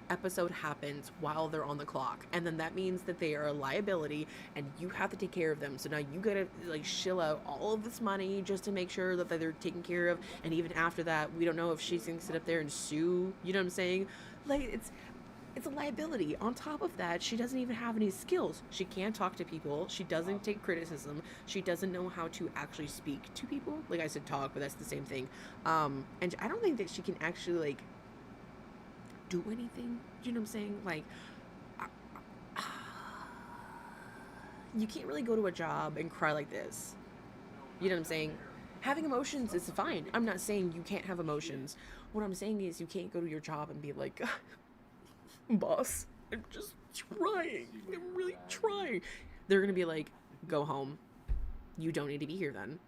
episode happens while they're on the clock, and then that means that they are a liability and you have to take care of them, so now you gotta like shill out all of this money just to make sure that they're taken care of, and even after that we don't know if she's gonna sit up there and sue, you know what I'm saying? Like, it's a liability. On top of that, she doesn't even have any skills. She can't talk to people. She doesn't take criticism. She doesn't know how to actually speak to people. Like I said, talk, but that's the same thing. And I don't think that she can actually like do anything. You know what I'm saying? Like, you can't really go to a job and cry like this. You know what I'm saying? Having emotions is fine. I'm not saying you can't have emotions. What I'm saying is you can't go to your job and be like, boss, I'm just trying. I'm really trying. They're gonna be like, go home. You don't need to be here then.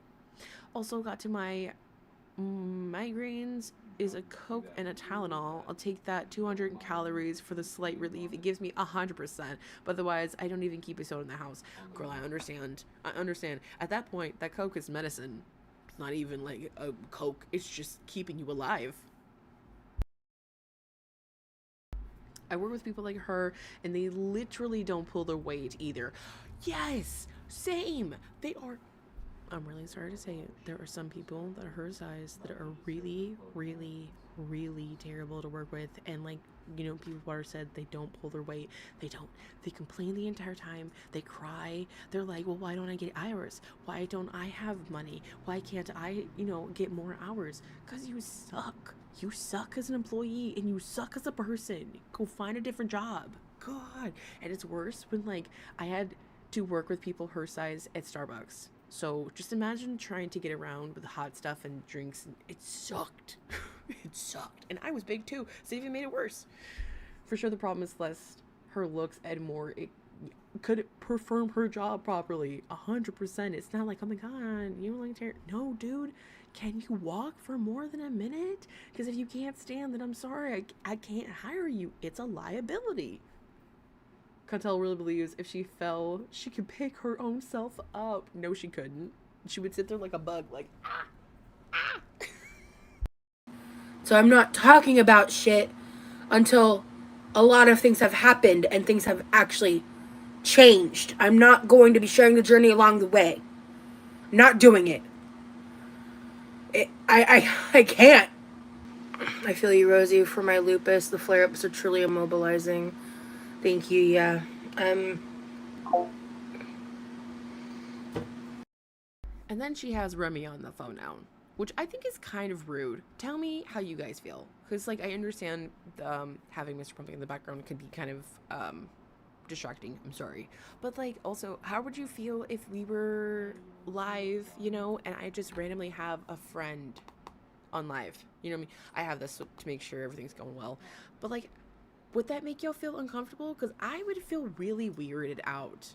Also got to my migraines is a Coke and a Tylenol. I'll take that 200 calories for the slight relief. It gives me 100%. But otherwise, I don't even keep a soda in the house. Girl, I understand. At that point, that Coke is medicine. It's not even like a Coke. It's just keeping you alive. I work with people like her, and they literally don't pull their weight either. Yes, same. They are. I'm really sorry to say it. There are some people that are her size that are really, really, really terrible to work with. And like, you know, people who are said they don't pull their weight. They don't. They complain the entire time. They cry. They're like, well, why don't I get hours? Why don't I have money? Why can't I, get more hours? Because you suck. You suck as an employee and you suck as a person. Go find a different job. God. And it's worse when like I had to work with people her size at Starbucks. So just imagine trying to get around with hot stuff and drinks. It sucked. It sucked. And I was big too, so it even made it worse. For sure the problem is less her looks and more it could perform her job properly. 100%. It's not like, oh my god, you like ter-. No, dude. Can you walk for more than a minute? Because if you can't stand, then I'm sorry, I can't hire you. It's a liability. Cantel really believes if she fell, she could pick her own self up. No, she couldn't. She would sit there like a bug, like, ah, ah. So I'm not talking about shit until a lot of things have happened and things have actually changed. I'm not going to be sharing the journey along the way. I'm not doing it. I can't. I feel you, Rosie. For my lupus, the flare-ups are truly immobilizing. Thank you, yeah. And then she has Remy on the phone now, which I think is kind of rude. Tell me how you guys feel. Because, like, I understand having Mr. Pumpkin in the background could be kind of distracting. I'm sorry. But, like, also, how would you feel if we were live, you know, and I just randomly have a friend on live? You know what I mean? I have this to make sure everything's going well. But, like, would that make y'all feel uncomfortable? Because I would feel really weirded out.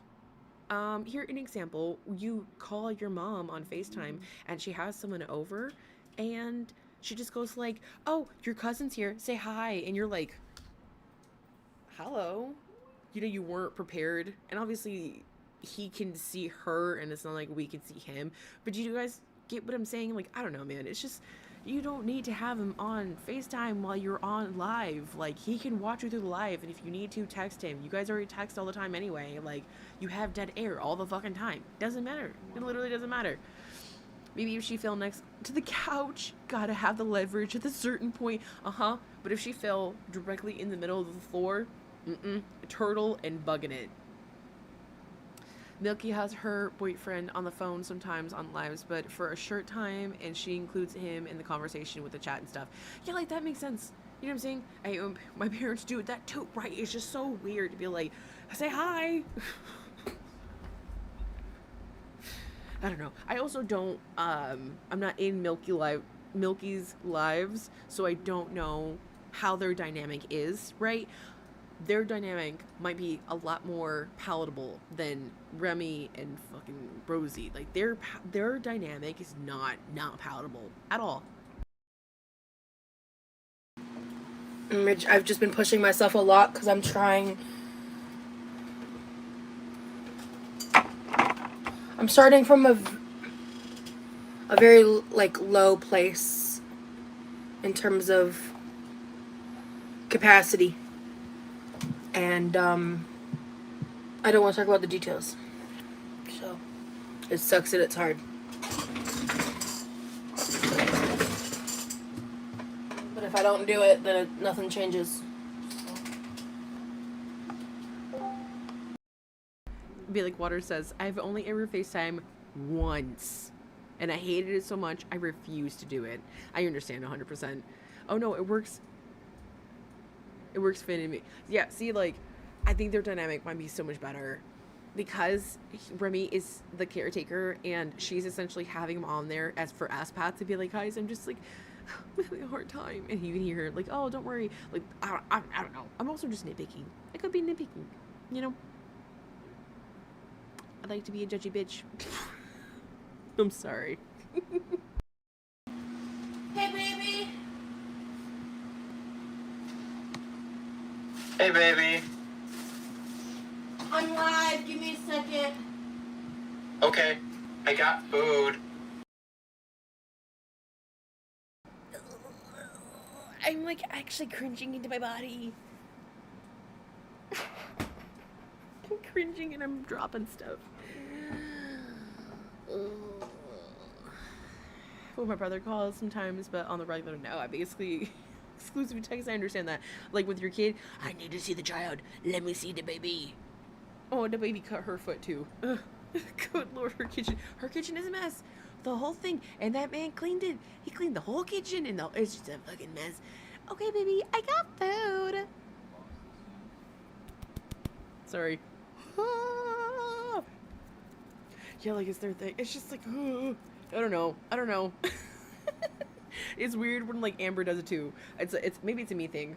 Here an example. You call your mom on FaceTime and she has someone over and she just goes like, oh, your cousin's here, say hi. And you're like, hello? You know, you weren't prepared. And obviously he can see her and it's not like we can see him. But you guys get what I'm saying? Like, I don't know, man. It's just, you don't need to have him on FaceTime while you're on live. Like, he can watch you through the live, and if you need to, text him. You guys already text all the time anyway. Like, you have dead air all the fucking time. Doesn't matter. It literally doesn't matter. Maybe if she fell next to the couch, gotta have the leverage at a certain point. But if she fell directly in the middle of the floor, turtle and bugging it. Milky has her boyfriend on the phone sometimes on lives, but for a short time, and she includes him in the conversation with the chat and stuff. Yeah, like, that makes sense. You know what I'm saying? My parents do that too, right? It's just so weird to be like, say hi. I don't know. I also don't, I'm not in Milky's lives, so I don't know how their dynamic is, right? Their dynamic might be a lot more palatable than Remy and fucking Rosie. Like, their dynamic is not palatable at all. I've just been pushing myself a lot because I'm starting from a very, like, low place in terms of capacity. And, I don't want to talk about the details. So, it sucks and it's hard. But if I don't do it, then nothing changes. Be like Water says, I've only ever FaceTime once. And I hated it so much, I refuse to do it. I understand 100%. Oh no, it works. It works fine in me. Yeah, see, like, I think their dynamic might be so much better because Remy is the caretaker and she's essentially having him on there as for aspat to be like, guys, I'm just like having a hard time, and you can hear her like, oh, don't worry, like, I don't know. I'm also just nitpicking. I could be nitpicking, you know. I like to be a judgy bitch. I'm sorry. Hey, baby. Hey, baby. I'm live. Give me a second. Okay, I got food. I'm like actually cringing into my body. I'm cringing and I'm dropping stuff. Well, my brother calls sometimes, but on the regular, no. I basically exclusive text. I understand that. Like with your kid, I need to see the child. Let me see the baby. Oh, the baby cut her foot too. Ugh. Good Lord, her kitchen is a mess. The whole thing, and that man cleaned it. He cleaned the whole kitchen, and it's just a fucking mess. Okay, baby, I got food. Sorry. Yeah, like, it's their thing. It's just like, I don't know. It's weird when, like, Amber does it too. Maybe it's a me thing.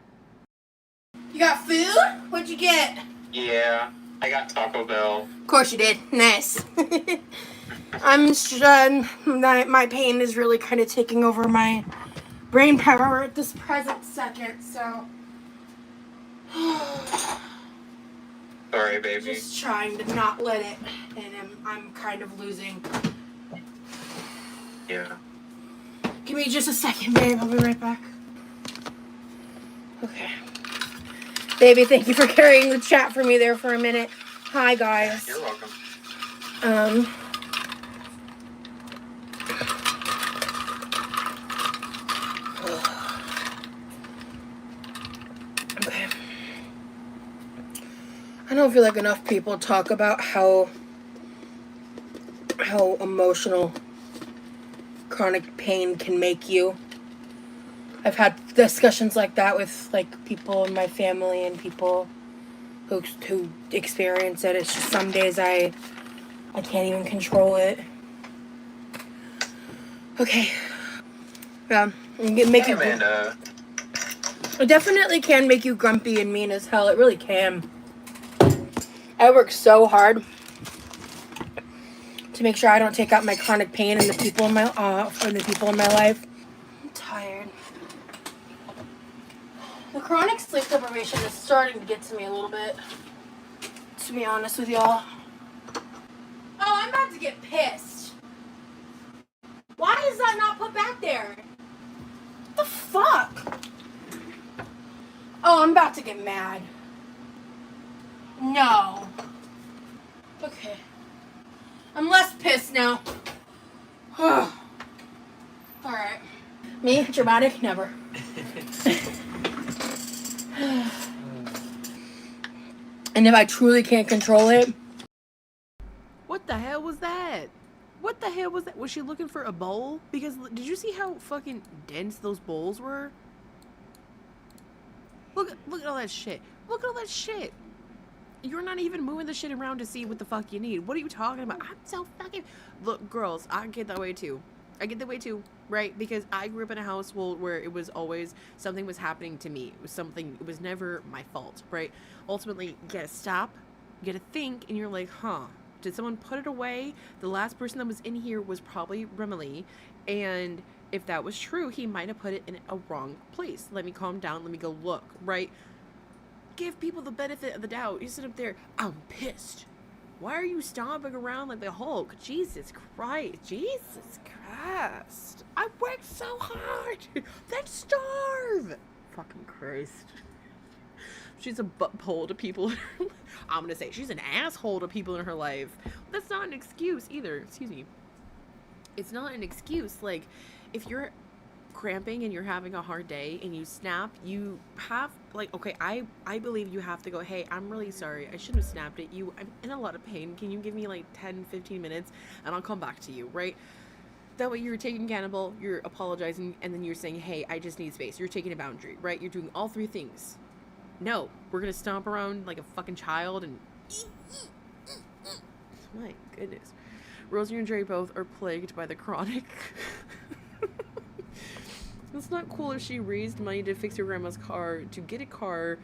You got food? What'd you get? Yeah, I got Taco Bell. Of course you did. Nice. My pain is really kind of taking over my brain power at this present second, so. Sorry, baby. Just trying to not let it, and I'm kind of losing. Yeah. Give me just a second, babe. I'll be right back. Okay. Baby, thank you for carrying the chat for me there for a minute. Hi, guys. You're welcome. Okay. I don't feel like enough people talk about how emotional chronic pain can make you. I've had discussions like that with like people in my family and people who experience it. It's just some days I can't even control it. Okay. Yeah. Hey, Amanda. It definitely can make you grumpy and mean as hell. It really can. I work so hard to make sure I don't take out my chronic pain and the people in my life. I'm tired. The chronic sleep deprivation is starting to get to me a little bit, to be honest with y'all. Oh, I'm about to get pissed. Why is that not put back there? What the fuck? Oh, I'm about to get mad. No. Okay. I'm less pissed now. Alright. Me? Dramatic? Never. And if I truly can't control it... What the hell was that? What the hell was that? Was she looking for a bowl? Because did you see how fucking dense those bowls were? Look at all that shit. Look at all that shit. You're not even moving the shit around to see what the fuck you need. What are you talking about? I'm so fucking... Look, girls, I get that way too. I get that way too, right? Because I grew up in a household where it was always something was happening to me. It was never my fault, right? Ultimately, you gotta stop, you gotta think, and you're like, huh, did someone put it away? The last person that was in here was probably Remily, and if that was true, he might have put it in a wrong place. Let me calm down, let me go look, right? Give people the benefit of the doubt. You sit up there, I'm pissed. Why are you stomping around like the Hulk? Jesus Christ. Jesus Christ. I worked so hard. Then starve. Fucking Christ. She's a butthole to people. I'm going to say she's an asshole to people in her life. That's not an excuse either. Excuse me. It's not an excuse. Like, if you're cramping and you're having a hard day and you snap, you have, like, okay, I believe you have to go, hey, I'm really sorry, I shouldn't have snapped at you, I'm in a lot of pain, can you give me like 10-15 minutes and I'll come back to you, right? That way you're taking cannibal, you're apologizing, and then you're saying, hey, I just need space. You're taking a boundary, right? You're doing all three things. No, we're gonna stomp around like a fucking child and my goodness. Rosie and Dre both are plagued by the chronic. It's not cool if she raised money to fix her grandma's car, to get a car,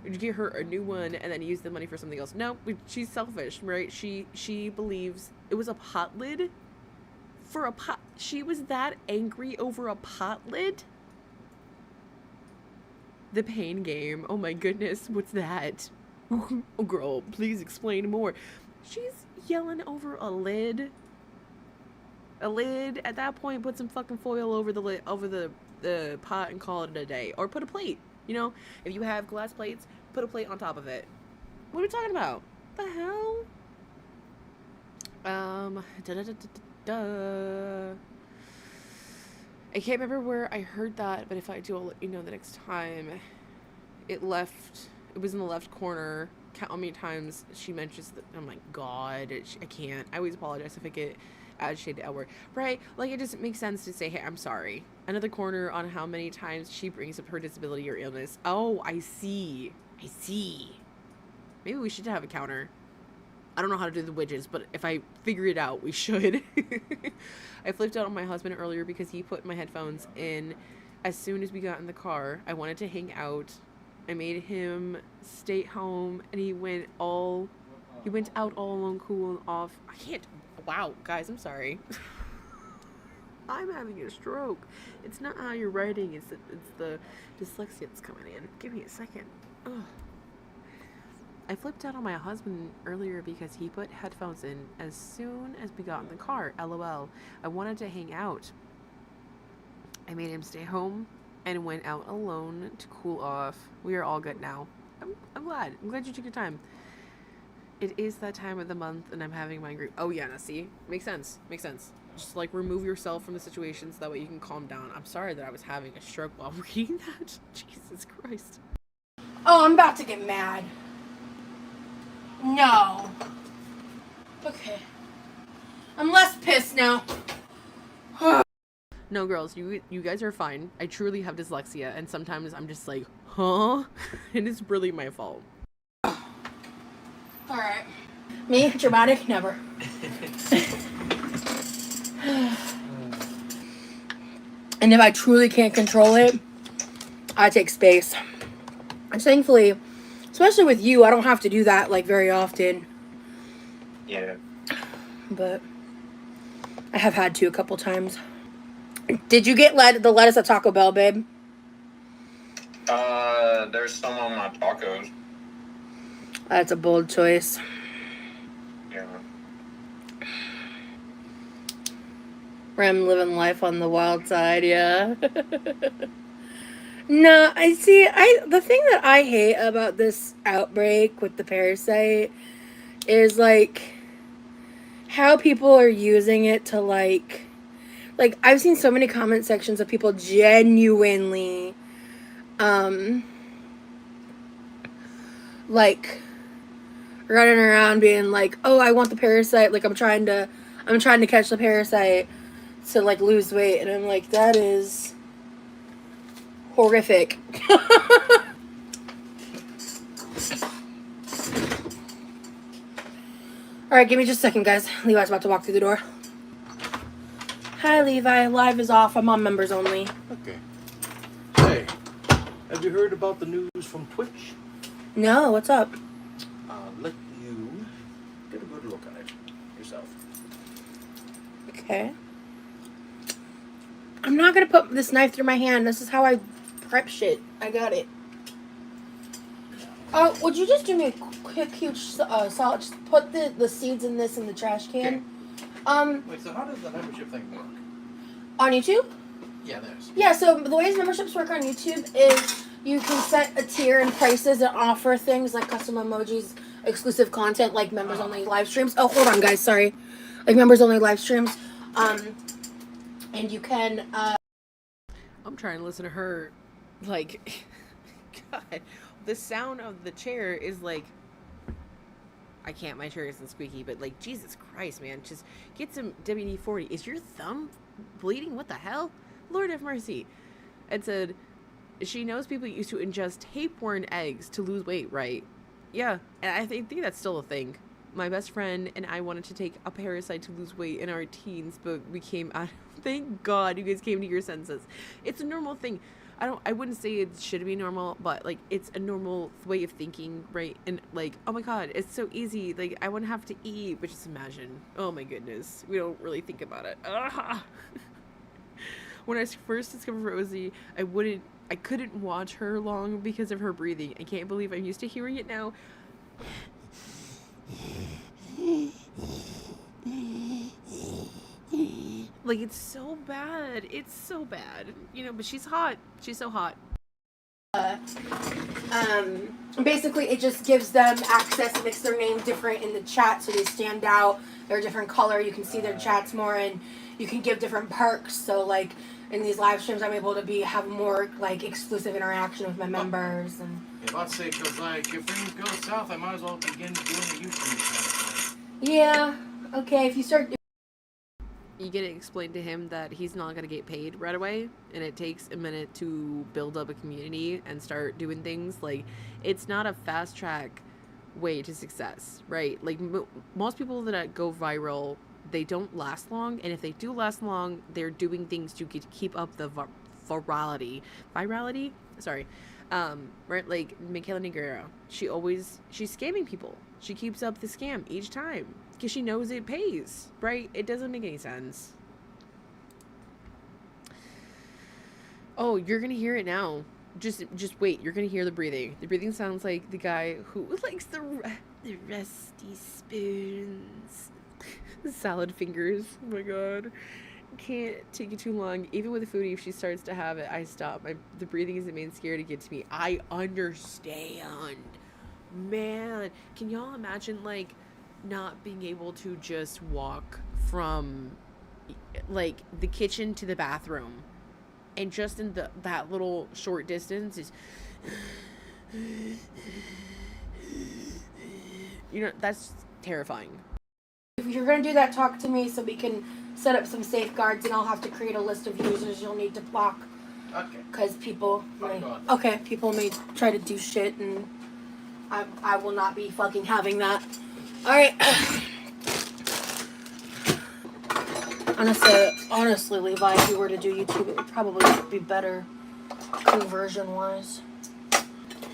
to get her a new one, and then use the money for something else. No, she's selfish, right? She believes it was a pot lid for a pot. She was that angry over a pot lid? The pain game. Oh my goodness, what's that? Oh girl, please explain more. She's yelling over a lid. A lid, at that point, put some fucking foil over the lid, over the pot and call it a day. Or put a plate, you know? If you have glass plates, put a plate on top of it. What are we talking about? The hell? I can't remember where I heard that, but if I do, I'll let you know the next time. It was in the left corner. Count how many times she mentions that. Oh my god, I can't. I always apologize if I get agitated at work, right? Like, it doesn't make sense to say, hey, I'm sorry. Another corner on how many times she brings up her disability or illness. Oh, I see. Maybe we should have a counter. I don't know how to do the widgets, but if I figure it out, we should. I flipped out on my husband earlier because he put my headphones in as soon as we got in the car. I wanted to hang out. I made him stay home, and he went out all alone, cool and off. I can't. Wow, guys, I'm sorry. I'm having a stroke. It's not how you're writing, it's the dyslexia that's coming in. Give me a second. Ugh. I flipped out on my husband earlier because he put headphones in as soon as we got in the car. LOL. I wanted to hang out. I made him stay home and went out alone to cool off. We are all good now. I'm glad. I'm glad you took your time. It is that time of the month and I'm having my grief. Oh yeah, now see? Makes sense. Makes sense. Just like remove yourself from the situation so that way you can calm down. I'm sorry that I was having a stroke while reading that. Jesus Christ. Oh, I'm about to get mad. No. Okay. I'm less pissed now. No, girls, you guys are fine. I truly have dyslexia, and sometimes I'm just like, huh? And it's really my fault. Alright. Me? Dramatic? Never. And if I truly can't control it, I take space. And thankfully, especially with you, I don't have to do that like very often. Yeah. But I have had to a couple times. Did you get the lettuce at Taco Bell, babe? There's some on my tacos. That's a bold choice. Yeah. I'm living life on the wild side, yeah. No, I see. The thing that I hate about this outbreak with the parasite is like how people are using it to like I've seen so many comment sections of people genuinely like running around being like, oh, I want the parasite, like I'm trying to catch the parasite to like lose weight, and I'm like, that is horrific. Alright, give me just a second, guys. Levi's about to walk through the door. Hi, Levi. Live is off. I'm on members only. Okay. Hey, have you heard about the news from Twitch? No, what's up? Let you get a good look at it yourself. Okay. I'm not gonna put this knife through my hand. This is how I prep shit. I got it. Would you just do me a quick, huge solid? Just put the seeds in this in the trash can. Okay. Wait, so how does the membership thing work? On YouTube? Yeah, there's. Yeah, so the ways memberships work on YouTube is you can set a tier and prices and offer things like custom emojis, exclusive content like members only live streams. Oh, hold on, guys, sorry. Like members only live streams. And you can I'm trying to listen to her, like, God, the sound of the chair is like, I can't, my chair isn't squeaky, but like, Jesus Christ, man, just get some WD-40. Is your thumb bleeding? What the hell? Lord have mercy. It said, she knows people used to ingest tapeworm eggs to lose weight, right? Yeah, and I think that's still a thing. My best friend and I wanted to take a parasite to lose weight in our teens, but we came out. Thank God you guys came to your senses. It's a normal thing. I wouldn't say it should be normal, but like it's a normal way of thinking, right? And like, oh my God, it's so easy. Like I wouldn't have to eat, but just imagine. Oh my goodness, we don't really think about it. When I first discovered Rosie, I couldn't watch her long because of her breathing. I can't believe I'm used to hearing it now. Like, it's so bad. It's so bad. You know, but she's hot. She's so hot. basically it just gives them access. It makes their name different in the chat so they stand out. They're a different color. You can see their chats more, and you can give different perks. So like in these live streams, I'm able to have more like exclusive interaction with my members. And yeah, let's say, because like if things go south, I might as well begin doing a YouTube channel. Yeah. Okay. If you start. You get to explain to him that he's not going to get paid right away, and it takes a minute to build up a community and start doing things. Like, it's not a fast track way to success, right? Like, most people that go viral, they don't last long, and if they do last long, they're doing things to keep up the virality. Sorry. Right, like Michaela Negrera, she's scamming people. She keeps up the scam each time because she knows it pays, right? It doesn't make any sense. Oh, you're gonna hear it now. Just wait. You're gonna hear the breathing. The breathing sounds like the guy who likes the rusty spoons, the salad fingers. Oh my god, can't take it too long. Even with a foodie, if she starts to have it, I stop. The breathing is the main scare to get to me. I understand, man. Can y'all imagine like not being able to just walk from like the kitchen to the bathroom, and just in that little short distance is, you know, that's terrifying. If you're gonna do that, talk to me so we can set up some safeguards, and I'll have to create a list of users you'll need to block. Okay. Because people people may try to do shit, and I will not be fucking having that. All right. Honestly, Levi, if you were to do YouTube, it would probably be better conversion-wise.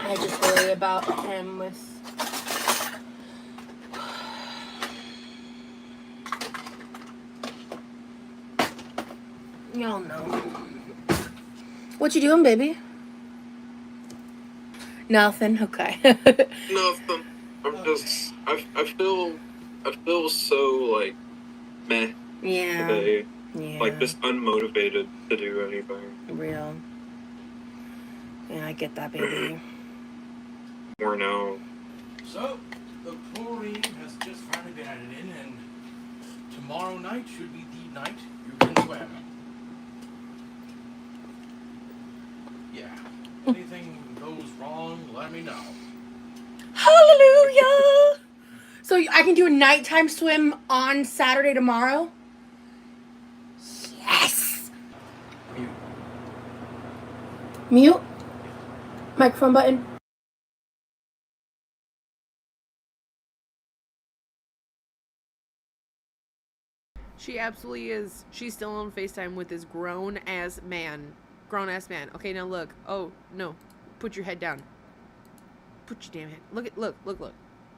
I just worry about him with... Y'all know. What you doing, baby? Nothing? Okay. Nothing. I'm just. I feel so like meh Yeah. today. Yeah. Like just unmotivated to do anything. Real. Yeah, I get that, baby. Or no. So, the chlorine has just finally been added in, and tomorrow night should be the night you can swim. Yeah. Anything goes wrong, let me know. Hallelujah! So I can do a nighttime swim on Saturday tomorrow? Yes! Mute. Mute? Microphone button? She absolutely is. She's still on FaceTime with this grown-ass man. Grown-ass man. Okay, now look. Oh, no. Put your head down. Put your damn head. Look.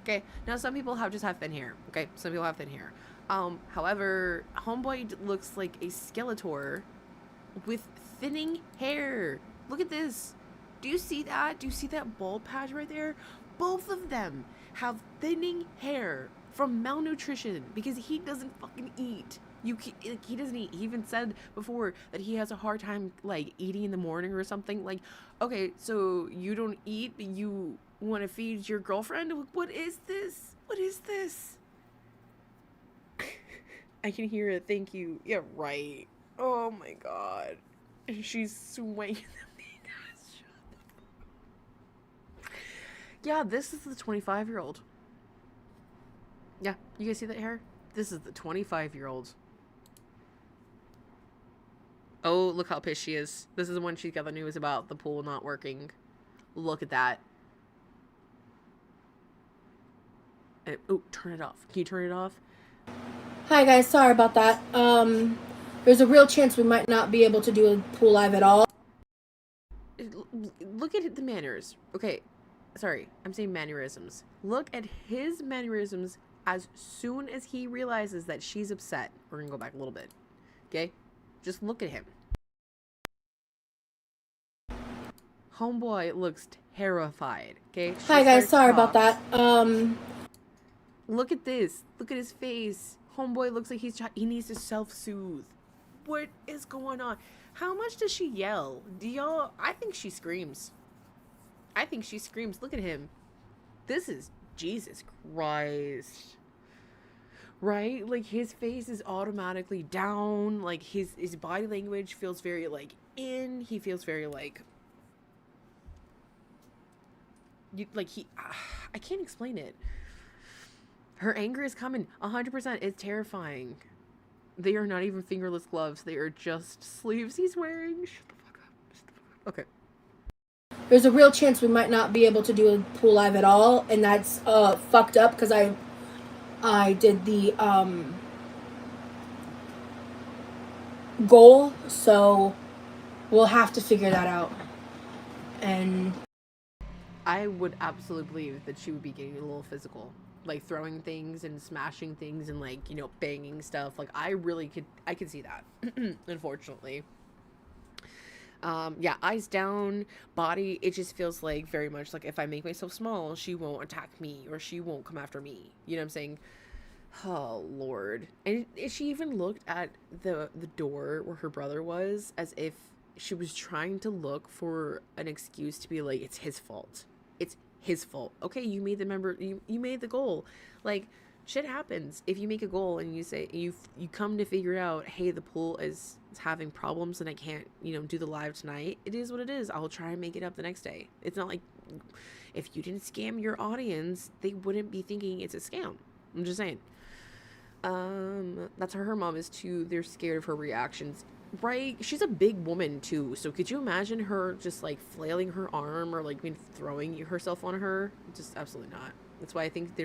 Okay, now some people just have thin hair. Okay, some people have thin hair. However, homeboy looks like a Skeletor with thinning hair. Look at this. Do you see that? Do you see that bald patch right there? Both of them have thinning hair from malnutrition because he doesn't fucking eat. He doesn't eat. He even said before that he has a hard time like eating in the morning or something. Like, okay, so you don't eat, but you want to feed your girlfriend? What is this? What is this? I can hear it. Thank you. Yeah, right. Oh my god. And she's swinging at me. Yeah, this is the 25-year-old. Yeah, you guys see that hair? This is the 25-year-old. Oh, look how pissed she is. This is the one she got the news about the pool not working. Look at that. And, oh, turn it off. Can you turn it off? Hi guys, sorry about that. There's a real chance we might not be able to do a pool live at all. Look at the manners. Okay, sorry, I'm saying mannerisms. Look at his mannerisms as soon as he realizes that she's upset. We're gonna go back a little bit. Okay? Just look at him. Homeboy looks terrified. Okay? Hi guys, sorry about that. Look at this. Look at his face. Homeboy looks like he needs to self-soothe. What is going on? How much does she yell? I think she screams. I think she screams. Look at him. This is Jesus Christ. Right? Like his face is automatically down. Like his body language feels very like in. He feels very like I can't explain it. Her anger is coming 100%. It's terrifying. They are not even fingerless gloves. They are just sleeves he's wearing. Shut the fuck up. Okay. There's a real chance we might not be able to do a pool live at all, and that's fucked up because I did the goal, so we'll have to figure that out. And I would absolutely believe that she would be getting a little physical. Like throwing things and smashing things and like, you know, banging stuff. Like I could see that. Unfortunately. Yeah, eyes down, body, it just feels like very much like if I make myself small, she won't attack me or she won't come after me. You know what I'm saying? Oh Lord. And she even looked at the door where her brother was as if she was trying to look for an excuse to be like, it's his fault. It's his fault. Okay, you made the member, you made the goal. Like, shit happens. If you make a goal and you say you come to figure out, hey, the pool is having problems and I can't, do the live tonight. It is what it is. I'll try and make it up the next day. It's not like if you didn't scam your audience, they wouldn't be thinking it's a scam. I'm just saying. That's how her mom is too. They're scared of her reactions. Right? She's a big woman too. So could you imagine her just like flailing her arm or like throwing herself on her? Just absolutely not. That's why I think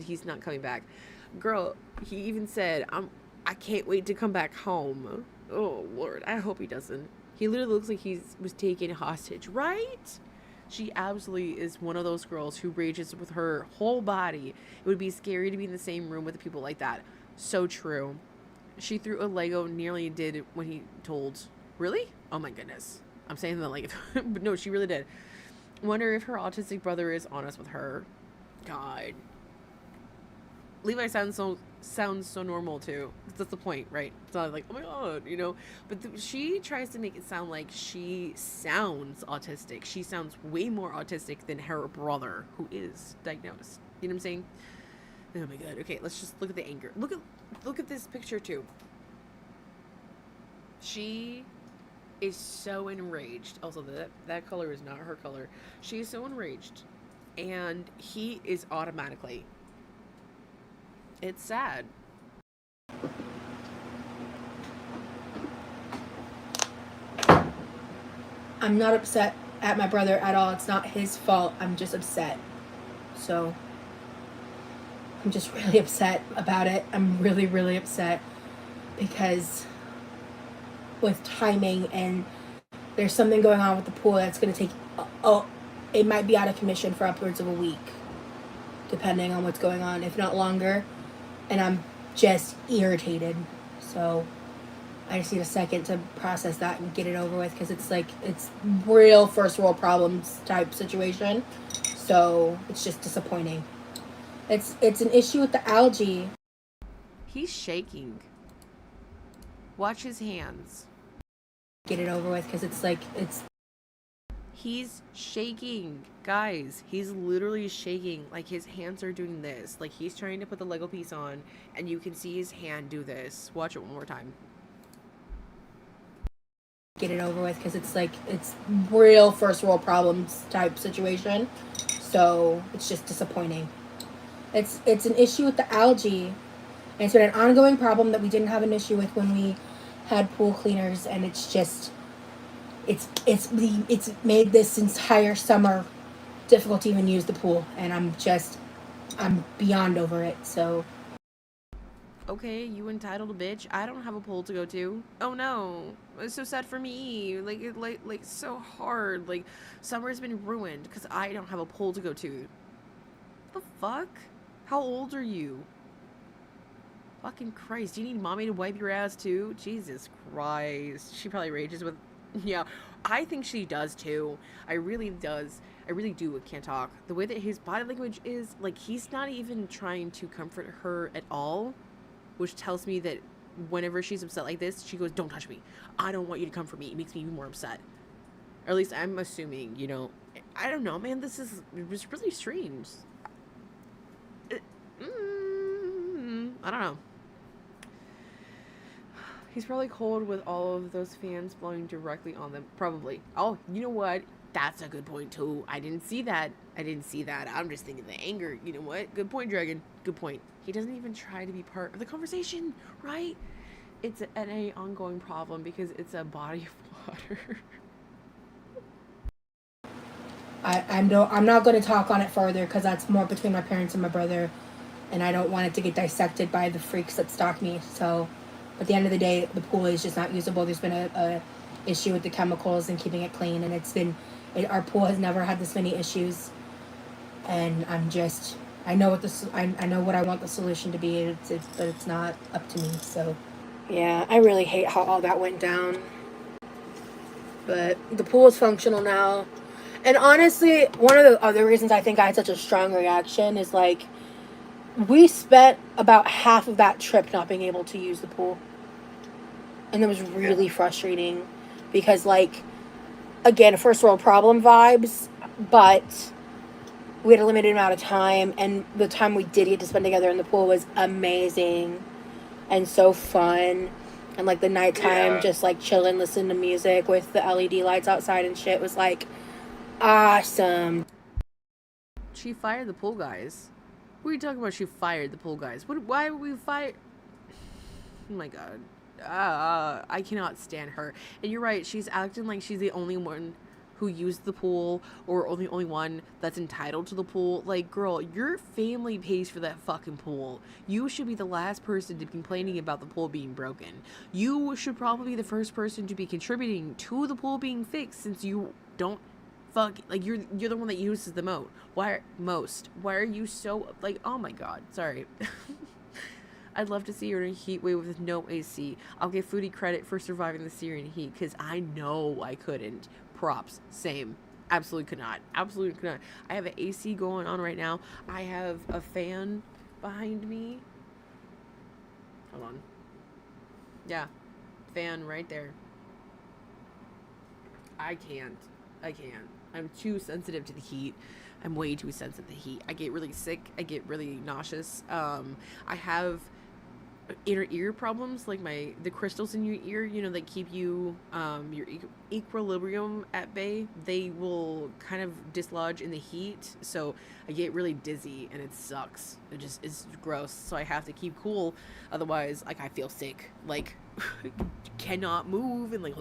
he's not coming back. Girl, he even said, I can't wait to come back home. Oh Lord, I hope he doesn't. He literally looks like he was taken hostage, right? She absolutely is one of those girls who rages with her whole body. It would be scary to be in the same room with people like that. So true. She threw a Lego, nearly did when he told. Really? Oh my goodness. I'm saying that like, but no, she really did. Wonder if her autistic brother is honest with her. God. Levi sounds so normal too. That's the point, right? It's not like, oh my god, But she tries to make it sound like she sounds autistic. She sounds way more autistic than her brother, who is diagnosed. You know what I'm saying? Oh my god. Okay, let's just look at the anger. Look at this picture too. She is so enraged. Also, that color is not her color. She is so enraged, and he is automatically. It's sad. I'm not upset at my brother at all. It's not his fault. I'm just upset. So I'm just really upset about it. I'm really, really upset because with timing and there's something going on with the pool that's going to take, it might be out of commission for upwards of a week, depending on what's going on, if not longer. And I'm just irritated. So I just need a second to process that and get it over with, because it's real first world problems type situation. So it's just disappointing. It's an issue with the algae. He's shaking. Watch his hands. Get it over with, because He's shaking. Guys, he's literally shaking. Like, his hands are doing this. Like, he's trying to put the Lego piece on, and you can see his hand do this. Watch it one more time. Get it over with, because it's real first world problems type situation. So it's just disappointing. It's an issue with the algae, and it's been an ongoing problem that we didn't have an issue with when we had pool cleaners, and it's just it's made this entire summer difficult to even use the pool, and I'm beyond over it. So Okay, you entitled bitch. I don't have a pool to go to. Oh no. It's so sad for me. Like so hard. Like, summer's been ruined because I don't have a pool to go to. The fuck? How old are you? Fucking Christ. Do you need mommy to wipe your ass too? Jesus Christ. She probably rages with... Yeah, I think she does too. I really does. I really do. I can't talk. The way that his body language is, like, he's not even trying to comfort her at all, which tells me that whenever she's upset like this, she goes, don't touch me. I don't want you to comfort me. It makes me even more upset. Or at least I'm assuming, I don't know, man. It was really strange. I don't know. He's probably cold with all of those fans blowing directly on them. Probably. Oh, you know what? That's a good point, too. I didn't see that. I'm just thinking the anger. You know what? Good point, Dragon. Good point. He doesn't even try to be part of the conversation, right? It's an ongoing problem because it's a body of water. I'm not going to talk on it further, because that's more between my parents and my brother, and I don't want it to get dissected by the freaks that stalk me. So at the end of the day, the pool is just not usable. There's been a issue with the chemicals and keeping it clean, and our pool has never had this many issues. And I know what I want the solution to be, but it's not up to me. So yeah, I really hate how all that went down. But the pool is functional now. And honestly, one of the other reasons I think I had such a strong reaction is like, we spent about half of that trip not being able to use the pool. And it was really frustrating because, like, again, first world problem vibes, but we had a limited amount of time, and the time we did get to spend together in the pool was amazing and so fun. And, like, the nighttime, just, like, chilling, listening to music with the LED lights outside and shit was, like, awesome. She fired the pool guys. What are you talking about? She fired the pool guys. Why would we fire? Oh my god. I cannot stand her. And you're right, she's acting like she's the only one who used the pool, or the only one that's entitled to the pool. Like, girl, your family pays for that fucking pool. You should be the last person to be complaining about the pool being broken. You should probably be the first person to be contributing to the pool being fixed, since you don't like, you're the one that uses the Why are you so, like, oh my god, sorry. I'd love to see her in a heat wave with no AC. I'll give Foodie credit for surviving the Syrian heat, because I know I couldn't. Props. Same. Absolutely could not. Absolutely could not. I have an AC going on right now. I have a fan behind me. Hold on. Yeah. Fan right there. I can't. I'm too sensitive to the heat. I'm way too sensitive to the heat. I get really sick. I get really nauseous. I have inner ear problems, like the crystals in your ear, you know, that keep you your equilibrium at bay. They will kind of dislodge in the heat, so I get really dizzy and it sucks. It's gross. So I have to keep cool, otherwise, like, I feel sick, like cannot move, and like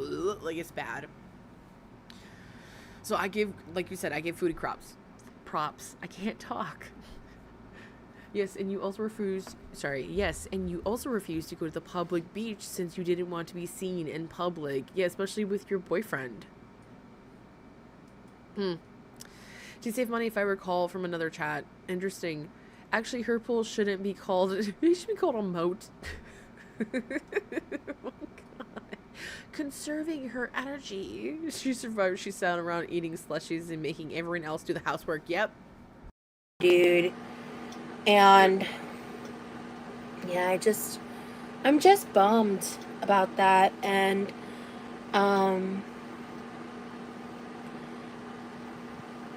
it's bad. So I give, like you said, I give Foodie props. I can't talk. Yes, and you also refused to go to the public beach since you didn't want to be seen in public. Yeah, especially with your boyfriend. To save money, if I recall from another chat. Interesting. Actually, her pool shouldn't be called, it should be called a moat. Oh god. Conserving her energy. She survived. She sat around eating slushies and making everyone else do the housework. Yep. Dude. And yeah, I'm just bummed about that. And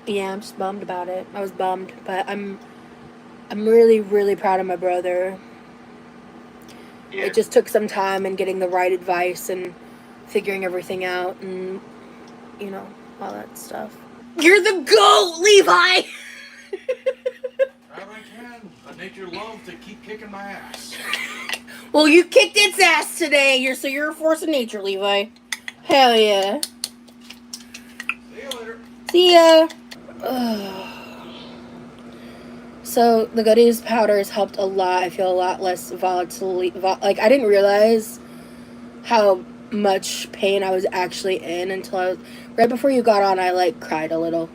yeah, I'm just bummed about it. I was bummed, but I'm really, really proud of my brother. Yeah. It just took some time and getting the right advice and figuring everything out, and you know, all that stuff. You're the GOAT, Levi! Nature love to keep kicking my ass. Well, you kicked its ass today. You're a force of nature, Levi. Hell yeah. See you later. See ya. So the Goodies powder has helped a lot. I feel a lot less volatile. Like, I didn't realize how much pain I was actually in until right before you got on. I like cried a little.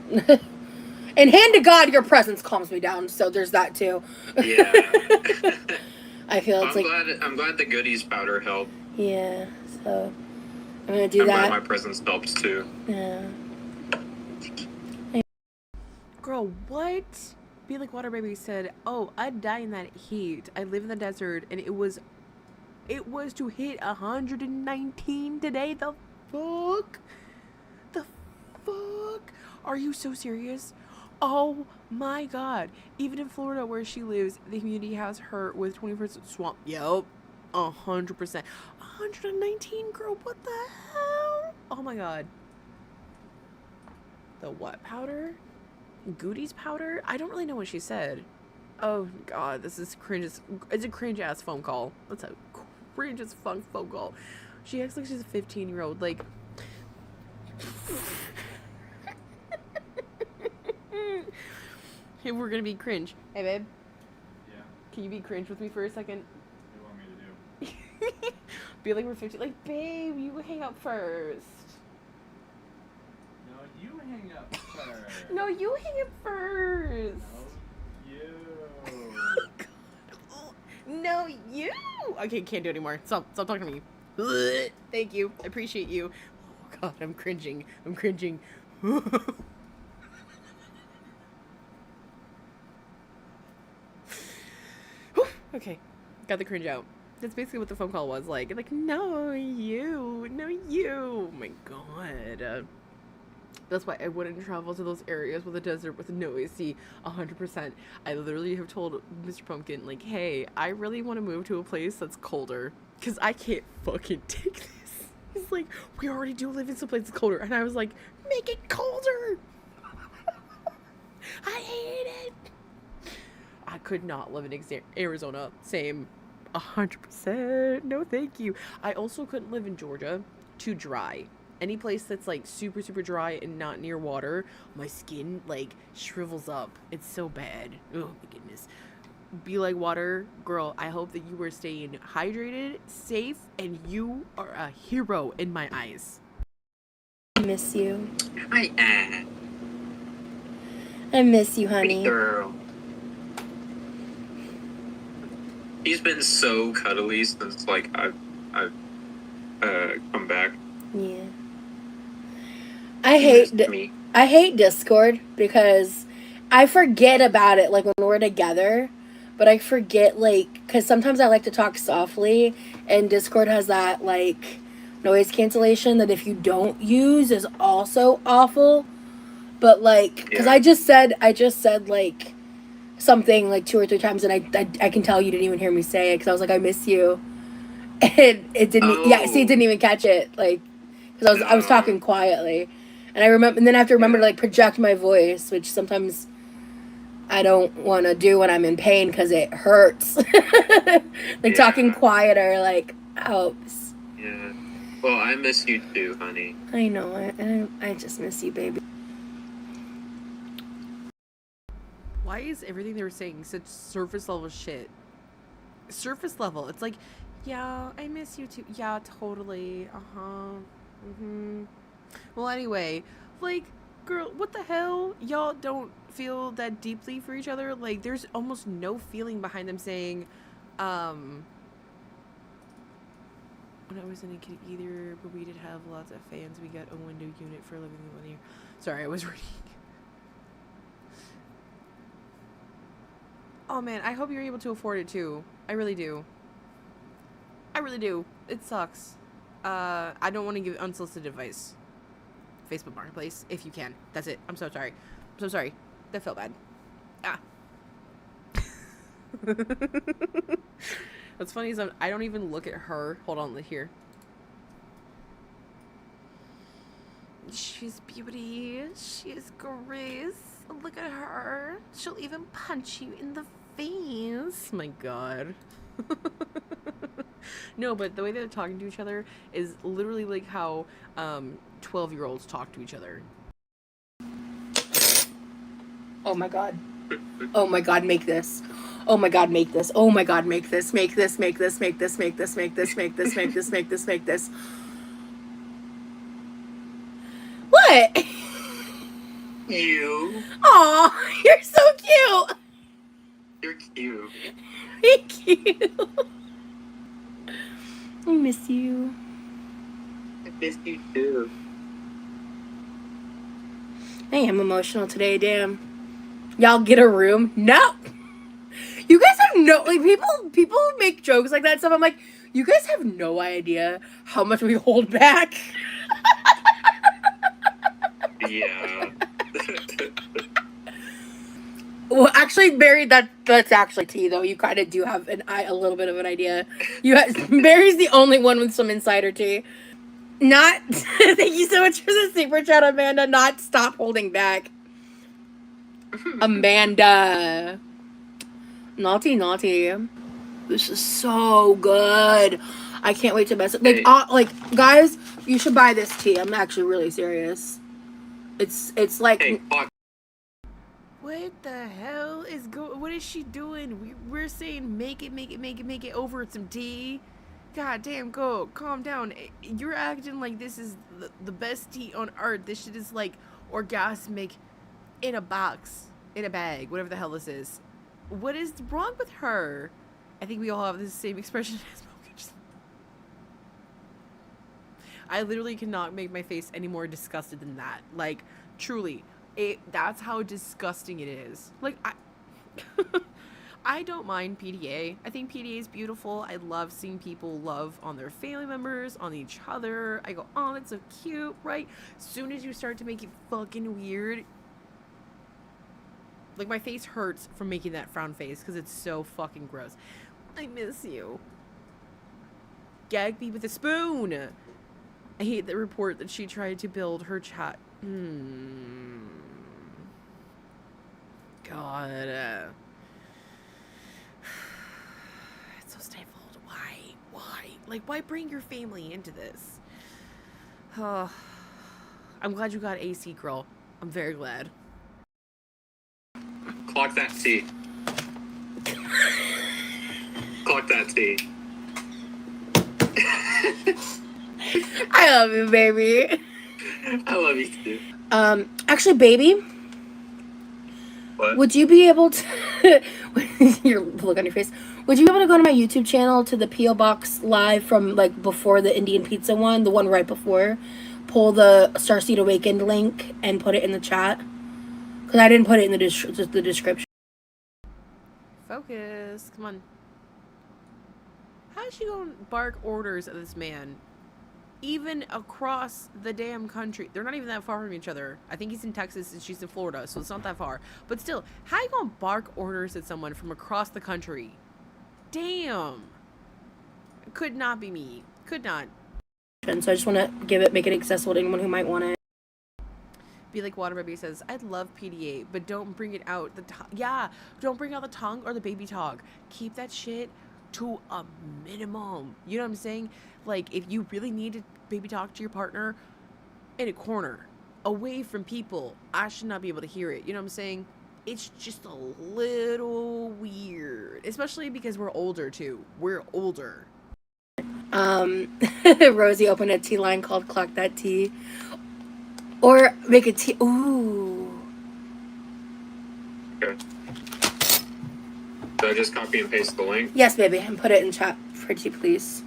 And hand to God, your presence calms me down. So there's that too. Yeah. I feel it's I'm glad the Goodies powder helped. Yeah. So I'm gonna do that. I'm glad my presence helps too. Yeah. Girl, what? Be Like Water Baby said, "Oh, I'd die in that heat. I live in the desert, and it was to hit 119 today. The fuck? The fuck? Are you so serious? Oh my god. Even in Florida where she lives, the community has her with 20% swamp. Yup. 100%. 119, girl, what the hell? Oh my god. The what powder? Goodies powder? I don't really know what she said. Oh god, this is cringe. It's a cringe ass phone call. That's a cringe as phone call. She acts like she's a 15-year-old. Like, hey, we're gonna be cringe. Hey, babe. Yeah. Can you be cringe with me for a second? What do you want me to do? Be like we're 15. Like, babe, you hang up first. No, you hang up first. No, you hang up first. No, you. No, you. Okay, can't do it anymore. Stop talking to me. Thank you. I appreciate you. Oh God, I'm cringing. I'm cringing. Okay, got the cringe out. That's basically what the phone call was like. Like, no, you. Oh my God. That's why I wouldn't travel to those areas with a desert with no AC 100%. I literally have told Mr. Pumpkin, like, hey, I really want to move to a place that's colder. Because I can't fucking take this. He's like, we already do live in some place that's colder. And I was like, make it colder. I hate it. I could not live in Arizona. Same. 100%. No, thank you. I also couldn't live in Georgia. Too dry. Any place that's like super dry and not near water, my skin like shrivels up. It's so bad. Oh my goodness. Be like water, girl. I hope that you are staying hydrated, safe, and you are a hero in my eyes. I miss you. Hi, I miss you, Hey, honey. girl. He's been so cuddly since like I've come back. Yeah. I Me. hate Discord because I forget about it like when we're together, but I forget like because sometimes I like to talk softly, and Discord has that like noise cancellation that if you don't use is also awful. But like, because Yeah. I just said like something like 2 or 3 times, and I can tell you didn't even hear me say it because I was like I miss you, and it didn't. Yeah, see, it didn't even catch it like because I was talking quietly. And I remember, and then I have to remember to like project my voice, which sometimes I don't want to do when I'm in pain because it hurts. Like talking quieter, like helps. Yeah. Well, I miss you too, honey. I know, I just miss you, baby. Why is everything they were saying such surface level shit? Surface level. It's like, yeah, I miss you too. Yeah, totally. Well, anyway, like, girl, what the hell? Y'all don't feel that deeply for each other? Like, there's almost no feeling behind them saying, when I was in a kid either, but we did have lots of fans. We got a window unit for living in 1 year. Sorry, I was reading. Oh man, I hope you're able to afford it too. I really do. It sucks. I don't want to give unsolicited advice. Facebook Marketplace, if you can. That's it. I'm so sorry. That felt bad. Ah. What's funny is I don't even look at her. Hold on, here. She's beauty. She is grace. Look at her. She'll even punch you in the face. My God. No, but the way they're talking to each other is literally like how 12-year-olds talk to each other. Oh my God. Oh my God, make this. Oh my God, make this. Oh my God, make this. Make this. Make this. Make this. Make this. Make this. Make this. Make this. Make this. Make this. What? You. Aw, you're so cute. You're cute. Thank you. I miss you. I miss you too. I am emotional today, damn. Y'all get a room? No. You guys have no, like, people make jokes like that and stuff. I'm like, you guys have no idea how much we hold back. Yeah. Well, actually, Barry, that's actually tea, though. You kind of do have a little bit of an idea. Barry's the only one with some insider tea. Not, thank you so much for the super chat, Amanda. Not stop holding back. Amanda. Naughty. This is so good. I can't wait to mess it. Like, guys, you should buy this tea. I'm actually really serious. It's like. Hey, fuck. What the hell is what is she doing? We're saying make it over some tea. God damn, go calm down. You're acting like this is the best tea on earth. This shit is like orgasmic in a box, in a bag, whatever the hell this is. What is wrong with her? I think we all have the same expression as I literally cannot make my face any more disgusted than that. Like, truly, that's how disgusting it is. Like, I don't mind PDA. I think PDA is beautiful. I love seeing people love on their family members, on each other. I go, oh, that's so cute, right? As soon as you start to make it fucking weird, like, my face hurts from making that frown face because it's so fucking gross. I miss you. Gag me with a spoon. I hate the report that she tried to build her chat. God. It's so stifled. Why? Like, why bring your family into this? I'm glad you got AC, girl. I'm very glad. Clock that T. Clock that T. I love you, baby. I love you too. Actually, baby, What? would you be able to, your look on your face, would you be able to go to my YouTube channel, to the P.O. Box live from, like, before the Indian Pizza one, the one right before, pull the Starseed Awakened link and put it in the chat? Because I didn't put it in the description. Focus. Come on. How's she going to bark orders at this man? Even across the damn country. They're not even that far from each other. I think he's in Texas and she's in Florida, so it's not that far. But still, how you gonna bark orders at someone from across the country? Damn. Could not be me. Could not. So I just want to make it accessible to anyone who might want it. Be like Water Baby says, I'd love PDA, but don't bring it out. Don't bring out the tongue or the baby talk. Keep that shit to a minimum. You know what I'm saying? Like, if you really need to baby talk to your partner, in a corner, away from people, I should not be able to hear it. You know what I'm saying? It's just a little weird, especially because we're older too. We're older. Rosie opened a tea line called Clock That Tea. Or make a tea. Ooh. Okay. So I just copy and paste the link? Yes, baby. And put it in chat, pretty please.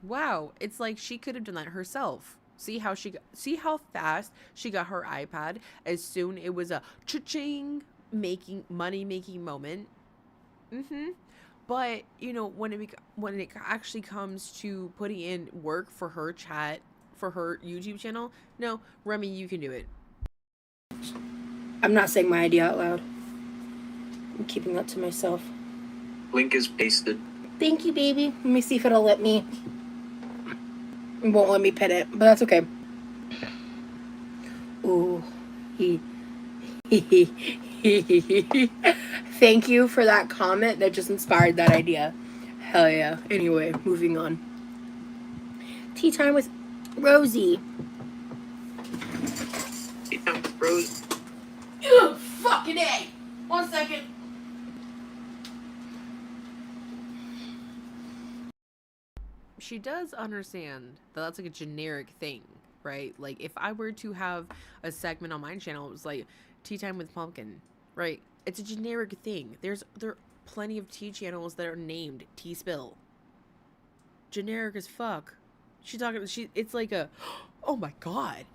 Wow, it's like she could have done that herself. See how fast she got her iPad as soon it was a cha-ching money-making moment. But, you know, when it actually comes to putting in work for her chat, for her YouTube channel, no, Remy, you can do it. I'm not saying my idea out loud. I'm keeping that to myself. Link is pasted. Thank you, baby. Let me see if it'll let me. It won't let me pin it, but that's okay. Ooh. Thank you for that comment that just inspired that idea. Hell yeah. Anyway, moving on. Tea time with Rosie. Tea time with Rosie. Ugh, fucking A. 1 second. She does understand that that's like a generic thing, right? Like, if I were to have a segment on my channel, it was like Tea Time with Pumpkin, right? It's a generic thing. There are plenty of tea channels that are named Tea Spill. Generic as fuck. It's like a, oh my god,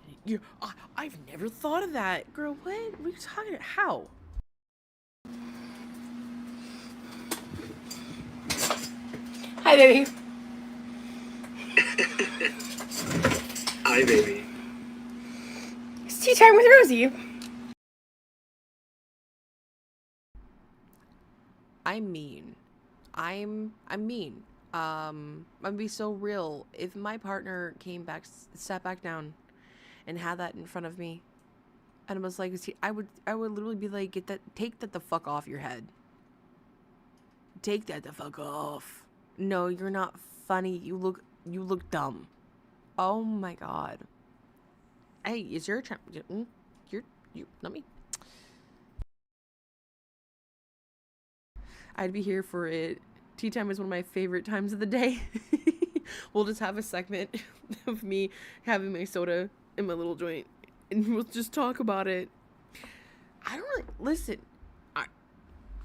I've never thought of that. Girl, what are you talking about? How? Hi, baby. Hi, baby. It's tea time with Rosie. I'm mean. I'm mean. I'm gonna be so real. If my partner sat back down and had that in front of me and was like, I would literally be like, take that the fuck off your head. Take that the fuck off. No, you're not funny. You look dumb. Oh my god. Hey, is your let me. I'd be here for it. Tea time is one of my favorite times of the day. We'll just have a segment of me having my soda in my little joint, and we'll just talk about it. I don't really listen.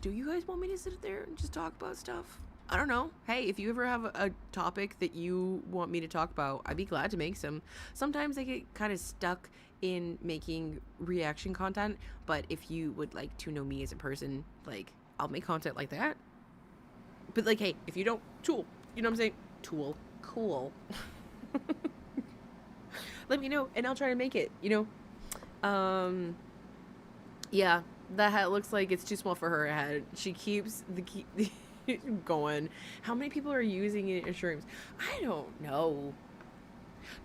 Do you guys want me to sit there and just talk about stuff? I don't know. Hey, if you ever have a topic that you want me to talk about, I'd be glad to make some. Sometimes I get kind of stuck in making reaction content, but if you would like to know me as a person, like, I'll make content like that. But, like, hey, if you don't, tool. You know what I'm saying? Tool. Cool. Let me know, and I'll try to make it, you know? Yeah, that hat looks like it's too small for her head. She keeps the going. How many people are using it in shrooms? I don't know.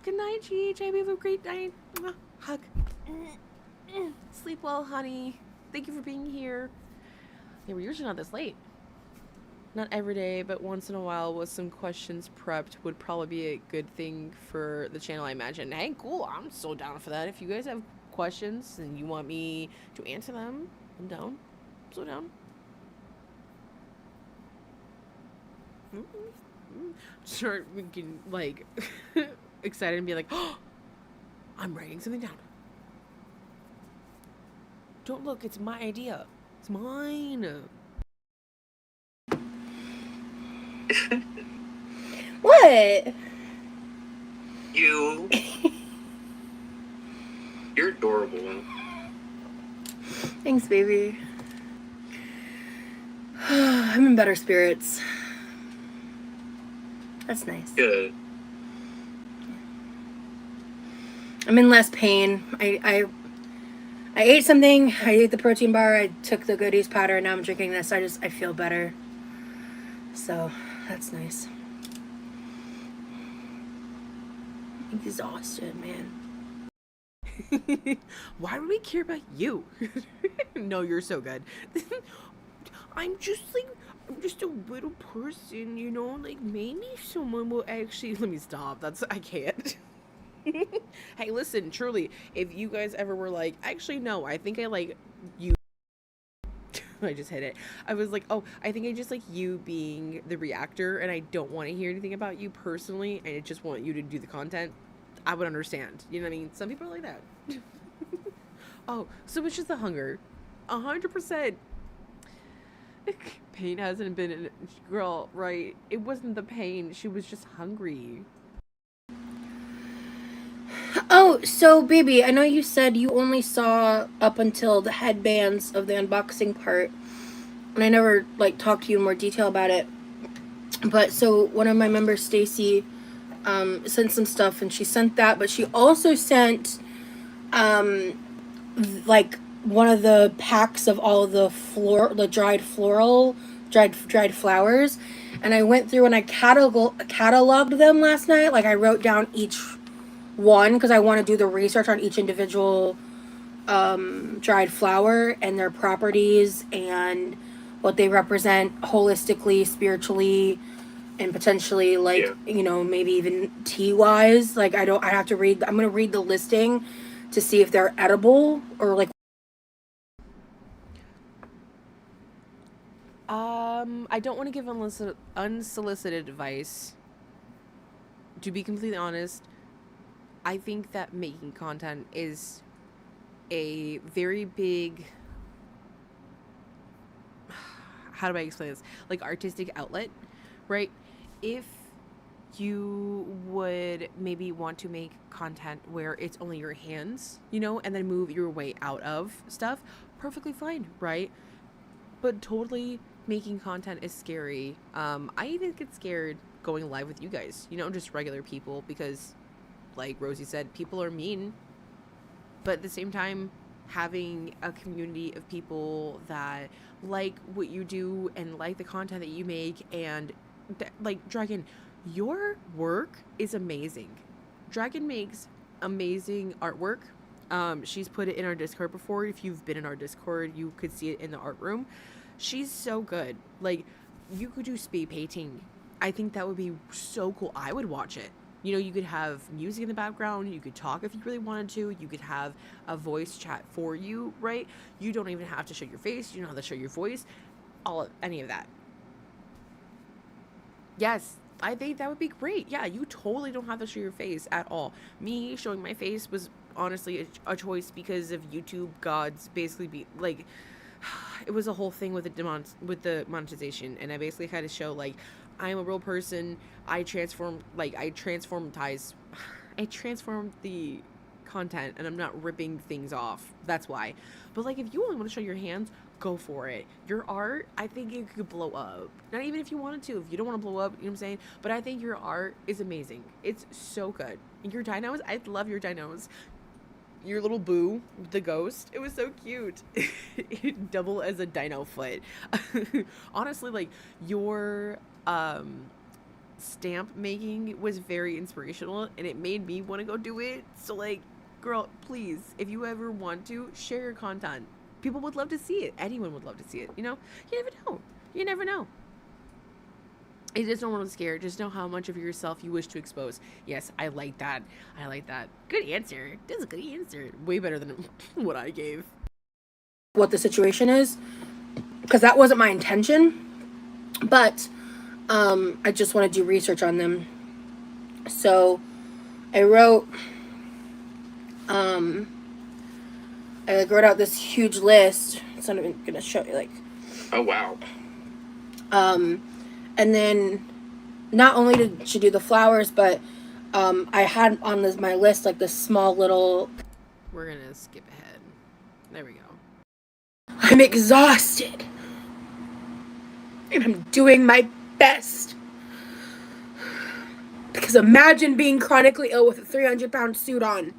Good night, Cheech. I hope you have a great night. Mwah. Hug. Sleep well, honey. Thank you for being here. Yeah, we're usually not this late. Not every day, but once in a while with some questions prepped would probably be a good thing for the channel, I imagine. Hey, cool. I'm so down for that. If you guys have questions and you want me to answer them, I'm down. I'm so down. Start getting, like, excited and be like, oh, I'm writing something down. Don't look, it's my idea. It's mine. What? You're adorable. Thanks, baby. I'm in better spirits. That's nice. Good. I'm in less pain. I ate something. I ate the protein bar. I took the goodies powder, and now I'm drinking this. I feel better. So that's nice. I'm exhausted, man. Why do we care about you? No, you're so good. I'm just a little person, you know, like maybe someone will actually, let me stop. I can't. Hey, listen, truly, if you guys ever were like, actually, no, I think I like you. I just hit it. I was like, oh, I think I just like you being the reactor and I don't want to hear anything about you personally. I just want you to do the content. I would understand. You know what I mean? Some people are like that. Oh, so it's just the hunger. 100%. Pain hasn't been in girl, right? It wasn't the pain. She was just hungry. Oh, so baby, I know you said you only saw up until the headbands of the unboxing part, and I never like talked to you in more detail about it. But so one of my members, Stacy, sent some stuff, and she sent that, but she also sent like one of the packs of all of the dried flowers, and I went through and I cataloged them last night. Like I wrote down each one because I want to do the research on each individual dried flower and their properties and what they represent holistically, spiritually, and potentially like, you know, maybe even tea wise. Like I'm gonna read the listing to see if they're edible or like. I don't want to give unsolicited advice. To be completely honest, I think that making content is a very big, how do I explain this? Like artistic outlet, right? If you would maybe want to make content where it's only your hands, you know, and then move your way out of stuff, perfectly fine, right? But totally making content is scary. I even get scared going live with you guys, you know, just regular people, because like Rosie said, people are mean, but at the same time, having a community of people that like what you do and like the content that you make, and like Dragon, your work is amazing. Dragon makes amazing artwork. She's put it in our Discord before. If you've been in our Discord, you could see it in the art room. She's so good. Like, you could do speed painting. I think that would be so cool. I would watch it. You know, you could have music in the background. You could talk if you really wanted to. You could have a voice chat for you, right? You don't even have to show your face. You don't have to show your voice. Any of that. Yes, I think that would be great. Yeah, you totally don't have to show your face at all. Me showing my face was honestly a choice because of YouTube gods basically be like, it was a whole thing with the monetization, and I basically had to show like I'm a real person. I transformed the content, and I'm not ripping things off. That's why. But like, if you only want to show your hands, go for it. Your art, I think it could blow up. Not even if you wanted to. If you don't want to blow up, you know what I'm saying? But I think your art is amazing. It's so good. Your dinos, I love your dinos. Your little boo, the ghost, it was so cute. Double as a dino foot. Honestly, like, your stamp making was very inspirational, and it made me want to go do it. So like, girl, please, if you ever want to, share your content. People would love to see it. Anyone would love to see it. You know, you never know. You never know. You just don't want to scare. Just know how much of yourself you wish to expose. Yes, I like that. I like that. Good answer. This is a good answer. Way better than what I gave. What the situation is, because that wasn't my intention, but I just want to do research on them. So I wrote out this huge list. It's not even gonna show you, like, Oh wow. and then not only did she do the flowers, but I had on my list like this small little. We're gonna skip ahead. There we go. I'm exhausted, and I'm doing my best. Because imagine being chronically ill with a 300-pound suit on.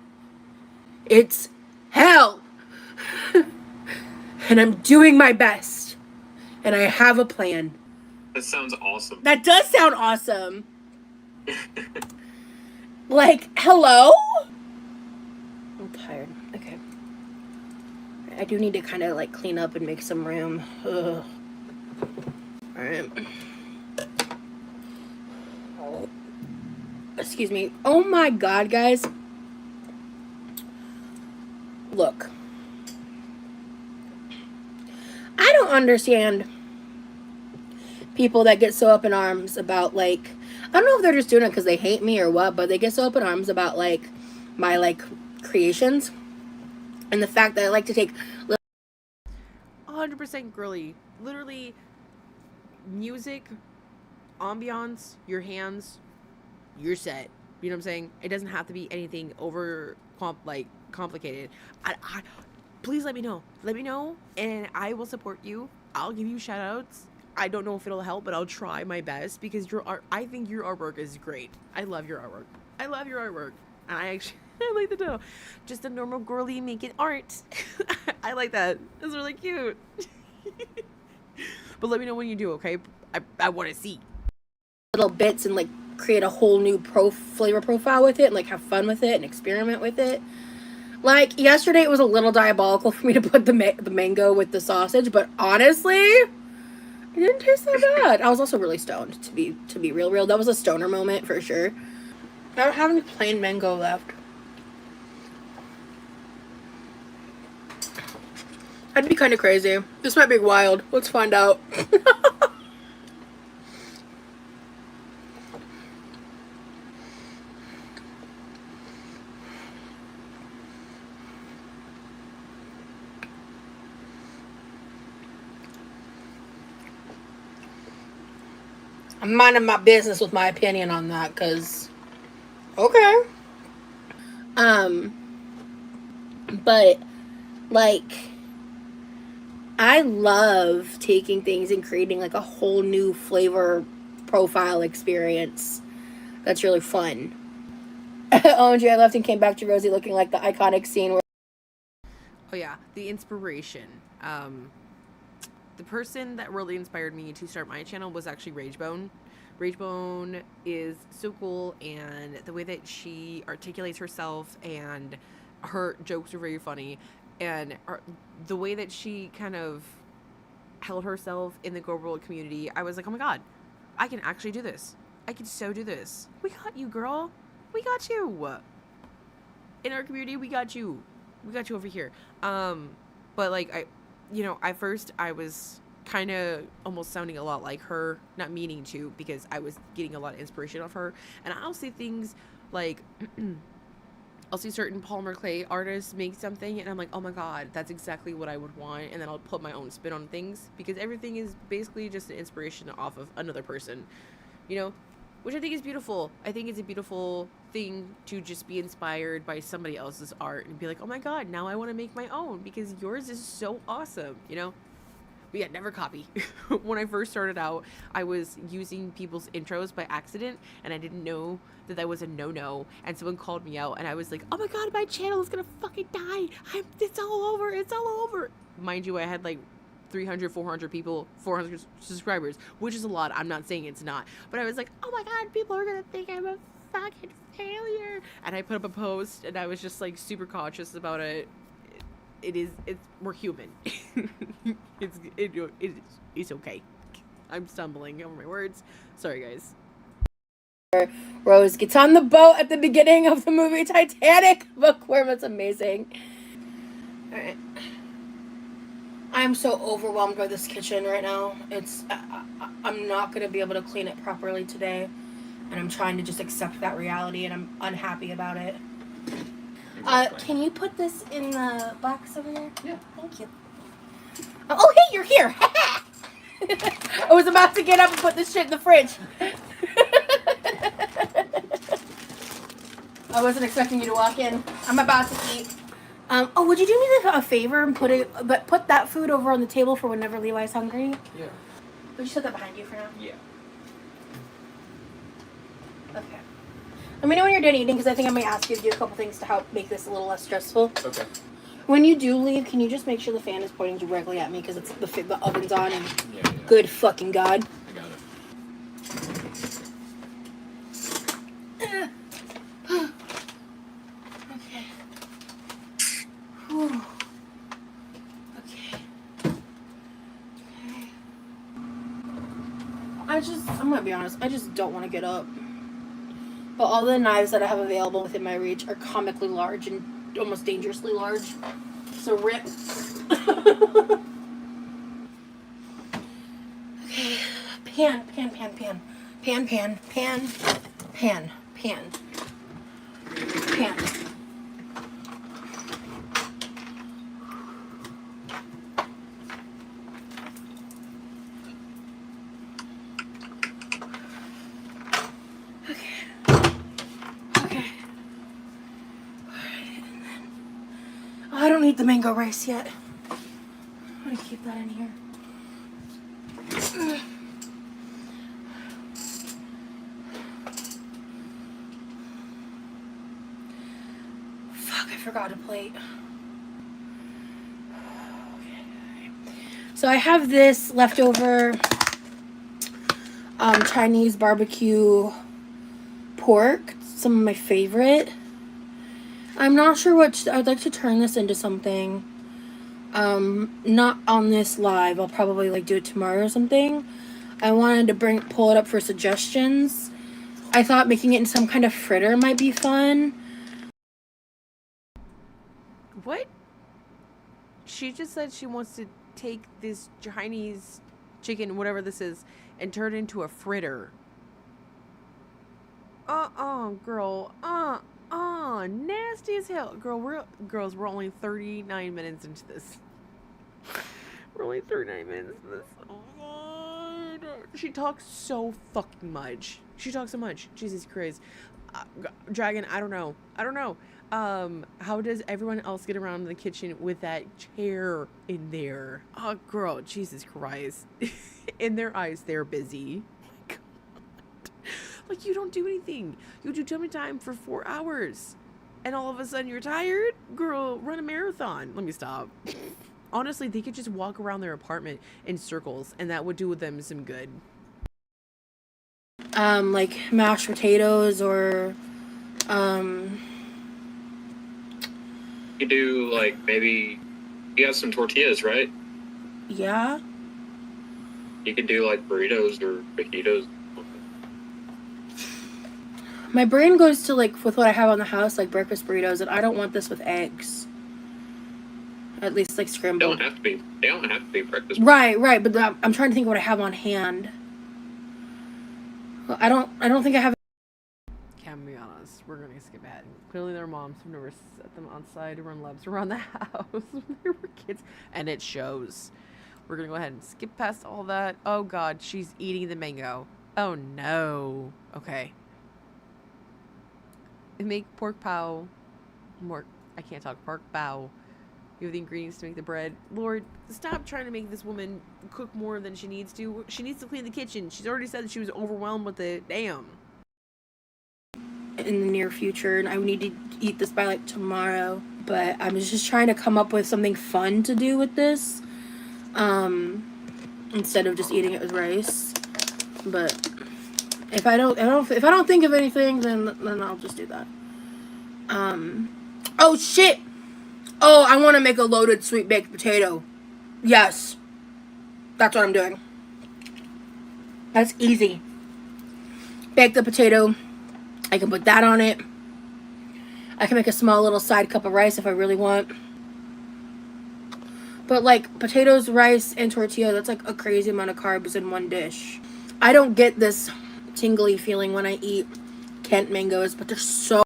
It's hell. And I'm doing my best. And I have a plan. That sounds awesome. That does sound awesome. Like, hello? I'm tired. Okay. I do need to kind of like clean up and make some room. Ugh. Alright. Excuse me. Oh my god, guys. Look. I don't understand people that get so up in arms about, like, I don't know if they're just doing it because they hate me or what, but they get so up in arms about, like, my, like, creations. And the fact that I like to take 100% girly. Literally, music, ambiance, your hands, you're set. You know what I'm saying? It doesn't have to be anything complicated. Please let me know. Let me know, and I will support you. I'll give you shout outs. I don't know if it'll help, but I'll try my best because I think your artwork is great. I love your artwork. I love your artwork. And I like the dough. Just a normal girly making art. I like that. It's really cute. But let me know when you do, okay? I want to see. little bits and like create a whole new flavor profile with it and like have fun with it and experiment with it. Like yesterday it was a little diabolical for me to put the mango with the sausage, but honestly it didn't taste that bad. I was also really stoned, to be real. That was a stoner moment for sure. I don't have any plain mango left. I'd be kind of crazy. This might be wild. Let's find out. I'm minding my business with my opinion on that, cause okay. But like I love taking things and creating like a whole new flavor profile experience. That's really fun. OMG, I left and came back to Rosie looking like the iconic scene where oh yeah, the inspiration. The person that really inspired me to start my channel was actually Ragebone. Ragebone is so cool, and the way that she articulates herself and her jokes are very funny, and the way that she kind of held herself in the Go World community, I was like, oh my god, I can actually do this. I can so do this. We got you, girl. We got you. In our community, we got you. We got you over here. But like at first I was kind of almost sounding a lot like her, not meaning to, because I was getting a lot of inspiration off her. And I'll say things like, I'll see certain polymer clay artists make something, and I'm like, oh my god, that's exactly what I would want. And then I'll put my own spin on things, because everything is basically just an inspiration off of another person, you know, which I think is beautiful. I think it's a beautiful thing to just be inspired by somebody else's art and be like, oh my god, now I want to make my own because yours is so awesome, you know. But yeah, never copy. When I first started out, I was using people's intros by accident, and I didn't know that that was a no-no, and someone called me out, and I was like, oh my god, my channel is gonna fucking die. It's all over. It's all over. Mind you, I had like 300, 400 people, 400 subscribers, which is a lot. I'm not saying it's not. But I was like, oh my god, people are gonna think I'm a fucking failure. And I put up a post, and I was just like super cautious about it. We're human. It's okay. I'm stumbling over my words. Sorry, guys. Rose gets on the boat at the beginning of the movie Titanic. Bookworm, it's amazing. Alright. I'm so overwhelmed by this kitchen right now. I'm not going to be able to clean it properly today. And I'm trying to just accept that reality, and I'm unhappy about it. Can you put this in the box over there? Yeah. Thank you. Oh, hey, you're here. I was about to get up and put this shit in the fridge. I wasn't expecting you to walk in. I'm about to eat. Would you do me a favor and put that food over on the table for whenever Levi's hungry? Yeah. Would you set that behind you for now? Yeah. Okay. Let me know when you're done eating, because I think I might ask you to do a couple things to help make this a little less stressful. Okay. When you do leave, can you just make sure the fan is pointing directly at me, because it's the oven's on, and Yeah. good fucking God. I got it. Okay. Whew. Okay. I'm gonna be honest, I just don't want to get up. But all the knives that I have available within my reach are comically large and almost dangerously large. So rip. Okay. Pan. I don't need the mango rice yet. I'm gonna keep that in here. Fuck, I forgot a plate. So I have this leftover Chinese barbecue pork. Some of my favorite. I'm not sure I'd like to turn this into something. Not on this live. I'll probably like do it tomorrow or something. I wanted to pull it up for suggestions. I thought making it in some kind of fritter might be fun. What? She just said she wants to take this Chinese chicken, whatever this is, and turn it into a fritter. Girl. Nasty as hell. We're only 39 minutes into this. We're only 39 minutes into this. Oh my God. She talks so fucking much. She talks so much. Jesus Christ. Dragon, I don't know. How does everyone else get around in the kitchen with that chair in there? Oh, girl, Jesus Christ. In their eyes, they're busy. Like, you don't do anything. You do tummy time for 4 hours. And all of a sudden you're tired? Girl, run a marathon. Let me stop. Honestly, they could just walk around their apartment in circles, and that would do them some good. Like mashed potatoes or, You do, like, maybe... You have some tortillas, right? yeah. You could do, like, burritos or fajitas. My brain goes to, like, with what I have on the house, like breakfast burritos, and I don't want this with eggs. At least, like, They scrambled. don't have to be breakfast. Right, but I'm trying to think of what I have on hand. Well, I don't think I have... Can be honest. we're gonna skip ahead. Clearly their moms have never set them outside to run laps around the house when they were kids. And it shows. We're gonna go ahead and skip past all that. Oh god, she's eating the mango. Oh no. Okay. And make pork pow more. I can't talk. Pork bow. You have the ingredients to make the bread. Lord, stop trying to make this woman cook more than she needs to. She needs to clean the kitchen. She's already said that she was overwhelmed with the damn. In the near future, and I need to eat this by like tomorrow. But I'm just trying to come up with something fun to do with this, instead of just eating it with rice. But if I don't think of anything, then I'll just do that. Oh shit! Oh, I want to make a loaded sweet baked potato. Yes, that's what I'm doing. That's easy. Bake the potato. I can put that on it. I can make a small little side cup of rice if I really want. But like potatoes, rice, and tortilla, that's like a crazy amount of carbs in one dish. I don't get this tingly feeling when I eat Kent mangoes, but they're so...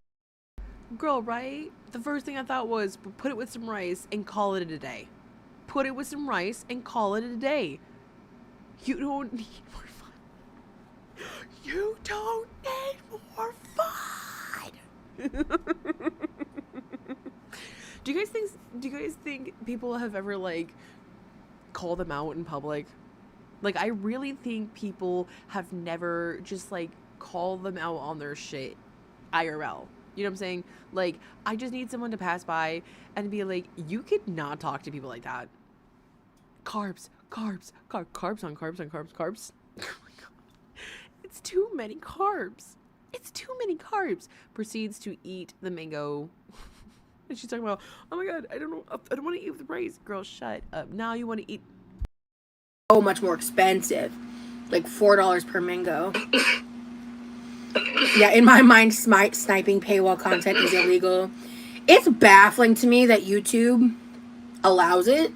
Girl, right? The first thing I thought was put it with some rice and call it a day. Put it with some rice and call it a day. You don't need more fun. You don't need more fun. Do you guys think people have ever like called them out in public? Like, I really think people have never just like called them out on their shit IRL. You know what I'm saying? Like, I just need someone to pass by and be like, you could not talk to people like that. Carbs. Carbs on carbs on carbs. Oh my god. It's too many carbs. It's too many carbs. Proceeds to eat the mango. And she's talking about, oh my god, I don't want to eat with rice. Girl, shut up. Now you want to eat. So much more expensive. Like $4 per mango. Yeah, in my mind, sniping paywall content is illegal. It's baffling to me that YouTube allows it.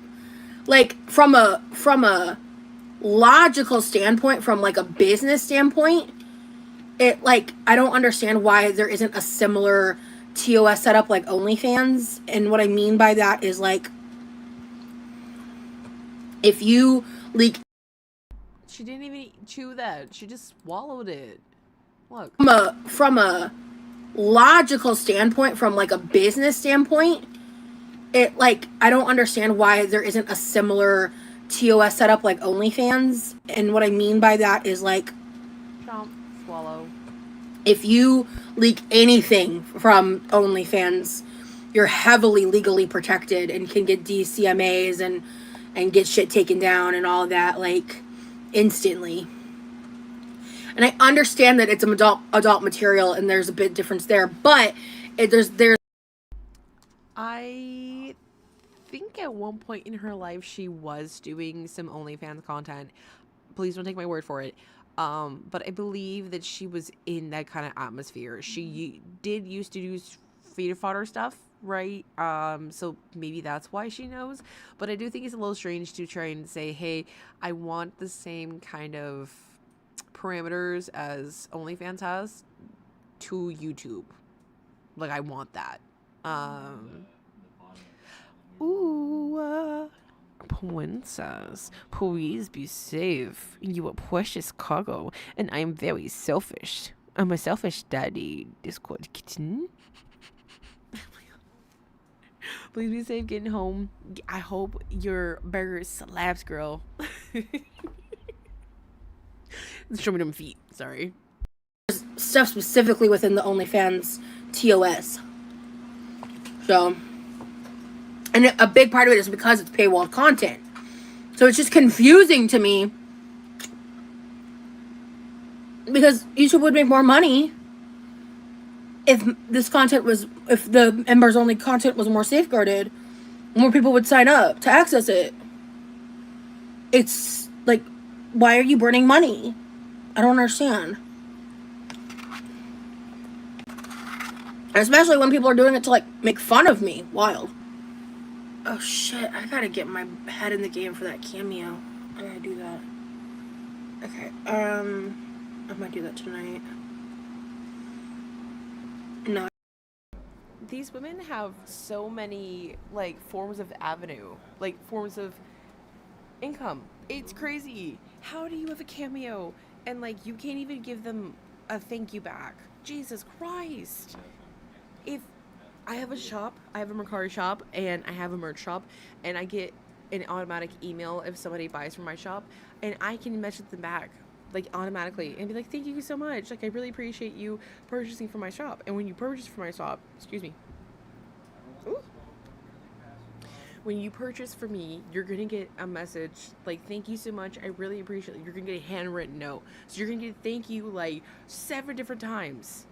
Like, from a logical standpoint, from like a business standpoint, it like, I don't understand why there isn't a similar TOS setup like OnlyFans. And what I mean by that is like, if you leak... She didn't even chew that. She just swallowed it. Look. From a logical standpoint, from like a business standpoint, it like, I don't understand why there isn't a similar TOS setup like OnlyFans. And what I mean by that is like, Chomp, swallow. If you leak anything from OnlyFans, you're heavily legally protected and can get DCMAs and get shit taken down and all that, like, instantly. And I understand that it's adult material and there's a bit difference there, but there's I think at one point in her life she was doing some OnlyFans content. Please don't take my word for it. But I believe that she was in that kind of atmosphere. She did used to do feeder fodder stuff, right? So maybe that's why she knows. But I do think it's a little strange to try and say, hey, I want the same kind of parameters as OnlyFans has to YouTube. Like, I want that. Princess, please be safe. You are precious cargo, and I am very selfish. I'm a selfish daddy, Discord kitten. Please be safe getting home. I hope your burger slaps, girl. Show me them feet. Sorry. stuff specifically within the OnlyFans TOS. So, and a big part of it is because it's paywall content. So it's just confusing to me. Because YouTube would make more money if this content was, if the members only content was more safeguarded. More people would sign up to access it. It's like, why are you burning money? I don't understand. Especially when people are doing it to like make fun of me. Wild. Oh shit, I gotta get my head in the game for that cameo. I gotta do that. Okay, I might do that tonight. No, these women have so many, like, forms of avenue, like, forms of income. It's crazy. How do you have a cameo and, like, you can't even give them a thank you back? Jesus Christ. If I have a shop, I have a Mercari shop, and I have a merch shop, and I get an automatic email if somebody buys from my shop, and I can message them back, like, automatically, and be like, thank you so much, like, I really appreciate you purchasing from my shop. And when you purchase from my shop, excuse me, ooh, when you purchase from me, you're gonna get a message like, thank you so much, I really appreciate it. You're gonna get a handwritten note, so you're gonna get thank you like 7 different times.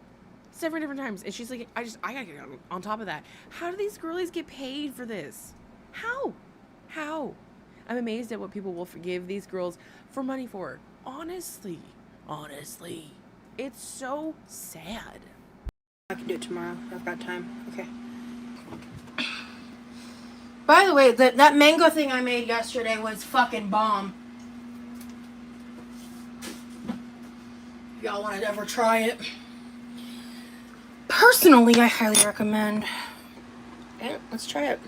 And she's like, I gotta get on top of that. How do these girlies get paid for this? How? I'm amazed at what people will forgive these girls for money for. Honestly. It's so sad. I can do it tomorrow. I've got time. Okay. By the way, that mango thing I made yesterday was fucking bomb. If y'all want to ever try it. Personally, I highly recommend. Okay, let's try it.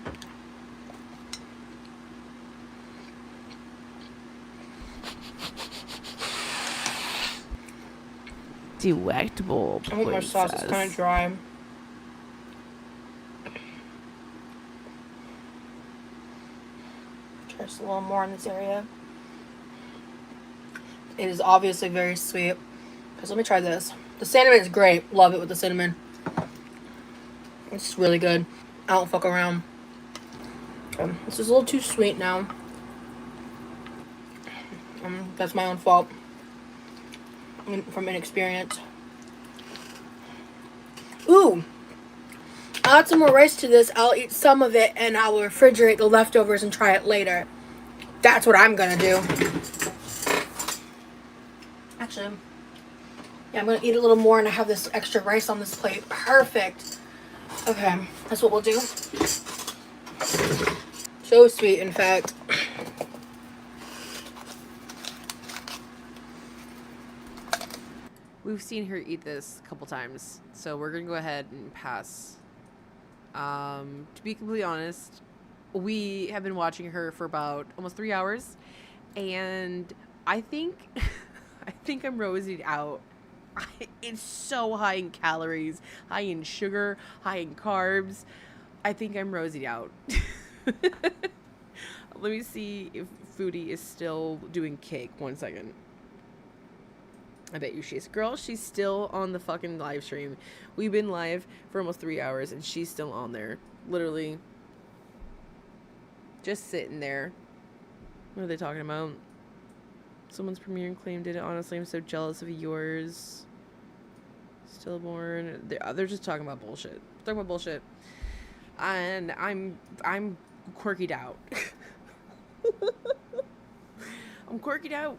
Delectable. I hope my sauce is kind of dry. Try just a little more in this area. It is obviously very sweet. So let me try this. The cinnamon is great. Love it with the cinnamon. It's really good. I don't fuck around. Okay, this is a little too sweet now. That's my own fault. From inexperience. Ooh! I'll add some more rice to this. I'll eat some of it and I'll refrigerate the leftovers and try it later. That's what I'm gonna do. Actually, yeah, I'm gonna eat a little more and I have this extra rice on this plate. Perfect. Okay, that's what we'll do. So sweet, in fact. We've seen her eat this a couple times, so we're gonna go ahead and pass. To be completely honest, we have been watching her for about almost 3 hours, and I think I'm rosied out. It's so high in calories, high in sugar, high in carbs. I think I'm rosied out. Let me see if Foodie is still doing cake. 1 second. I bet you she is. Girl, she's still on the fucking live stream. We've been live for almost 3 hours and she's still on there. Literally. Just sitting there. What are they talking about? Someone's premiere claim did it. Honestly, I'm so jealous of yours. Stillborn. They're just talking about bullshit. Talking about bullshit. And I'm quirkied out. I'm quirkied out.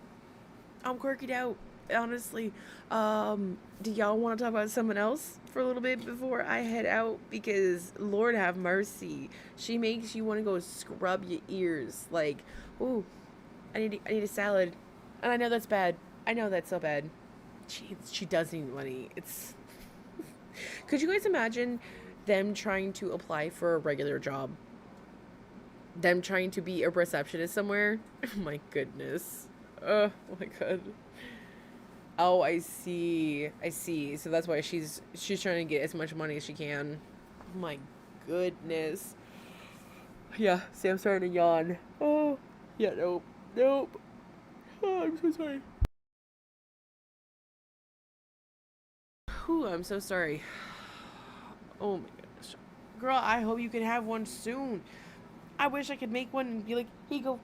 Honestly, do y'all want to talk about someone else for a little bit before I head out? Because Lord have mercy, she makes you want to go scrub your ears. Like, ooh, I need a salad, and I know that's bad. I know that's so bad. She does need money. It's. Could you guys imagine them trying to apply for a regular job? Them trying to be a receptionist somewhere? Oh my goodness. Oh my god. Oh, I see. So that's why she's trying to get as much money as she can. Oh my goodness. Yeah, see, I'm starting to yawn. Oh, yeah, nope. Oh, I'm so sorry. Whew, I'm so sorry. Oh my goodness. Girl, I hope you can have one soon. I wish I could make one and be like, here you go.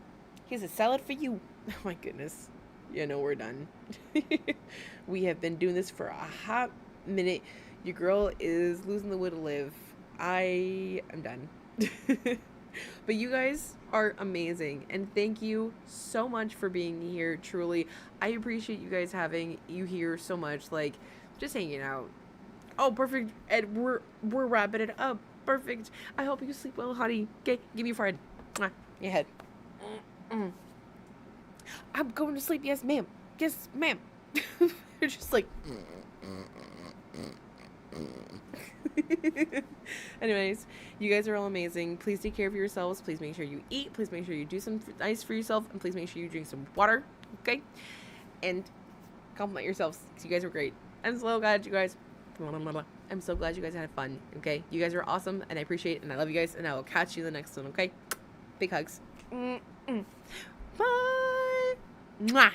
Here's a salad for you. Oh my goodness. Yeah, no, we're done. We have been doing this for a hot minute. Your girl is losing the will to live. I am done. But you guys are amazing, and thank you so much for being here. Truly, I appreciate you guys having you here so much. Like, just hanging out. Oh, perfect. And we're wrapping it up. Perfect. I hope you sleep well, honey. Okay, give me a friend. Mwah. Your head. I'm going to sleep. Yes, ma'am. Yes, ma'am. You're just like. Anyways, you guys are all amazing. Please take care of yourselves. Please make sure you eat. Please make sure you do some nice for yourself. And please make sure you drink some water. Okay? And compliment yourselves. 'Cause you guys are great. I'm so glad you guys... I'm so glad you guys had fun. Okay? You guys are awesome. And I appreciate it. And I love you guys. And I will catch you in the next one. Okay? Big hugs. Bye. Mwah.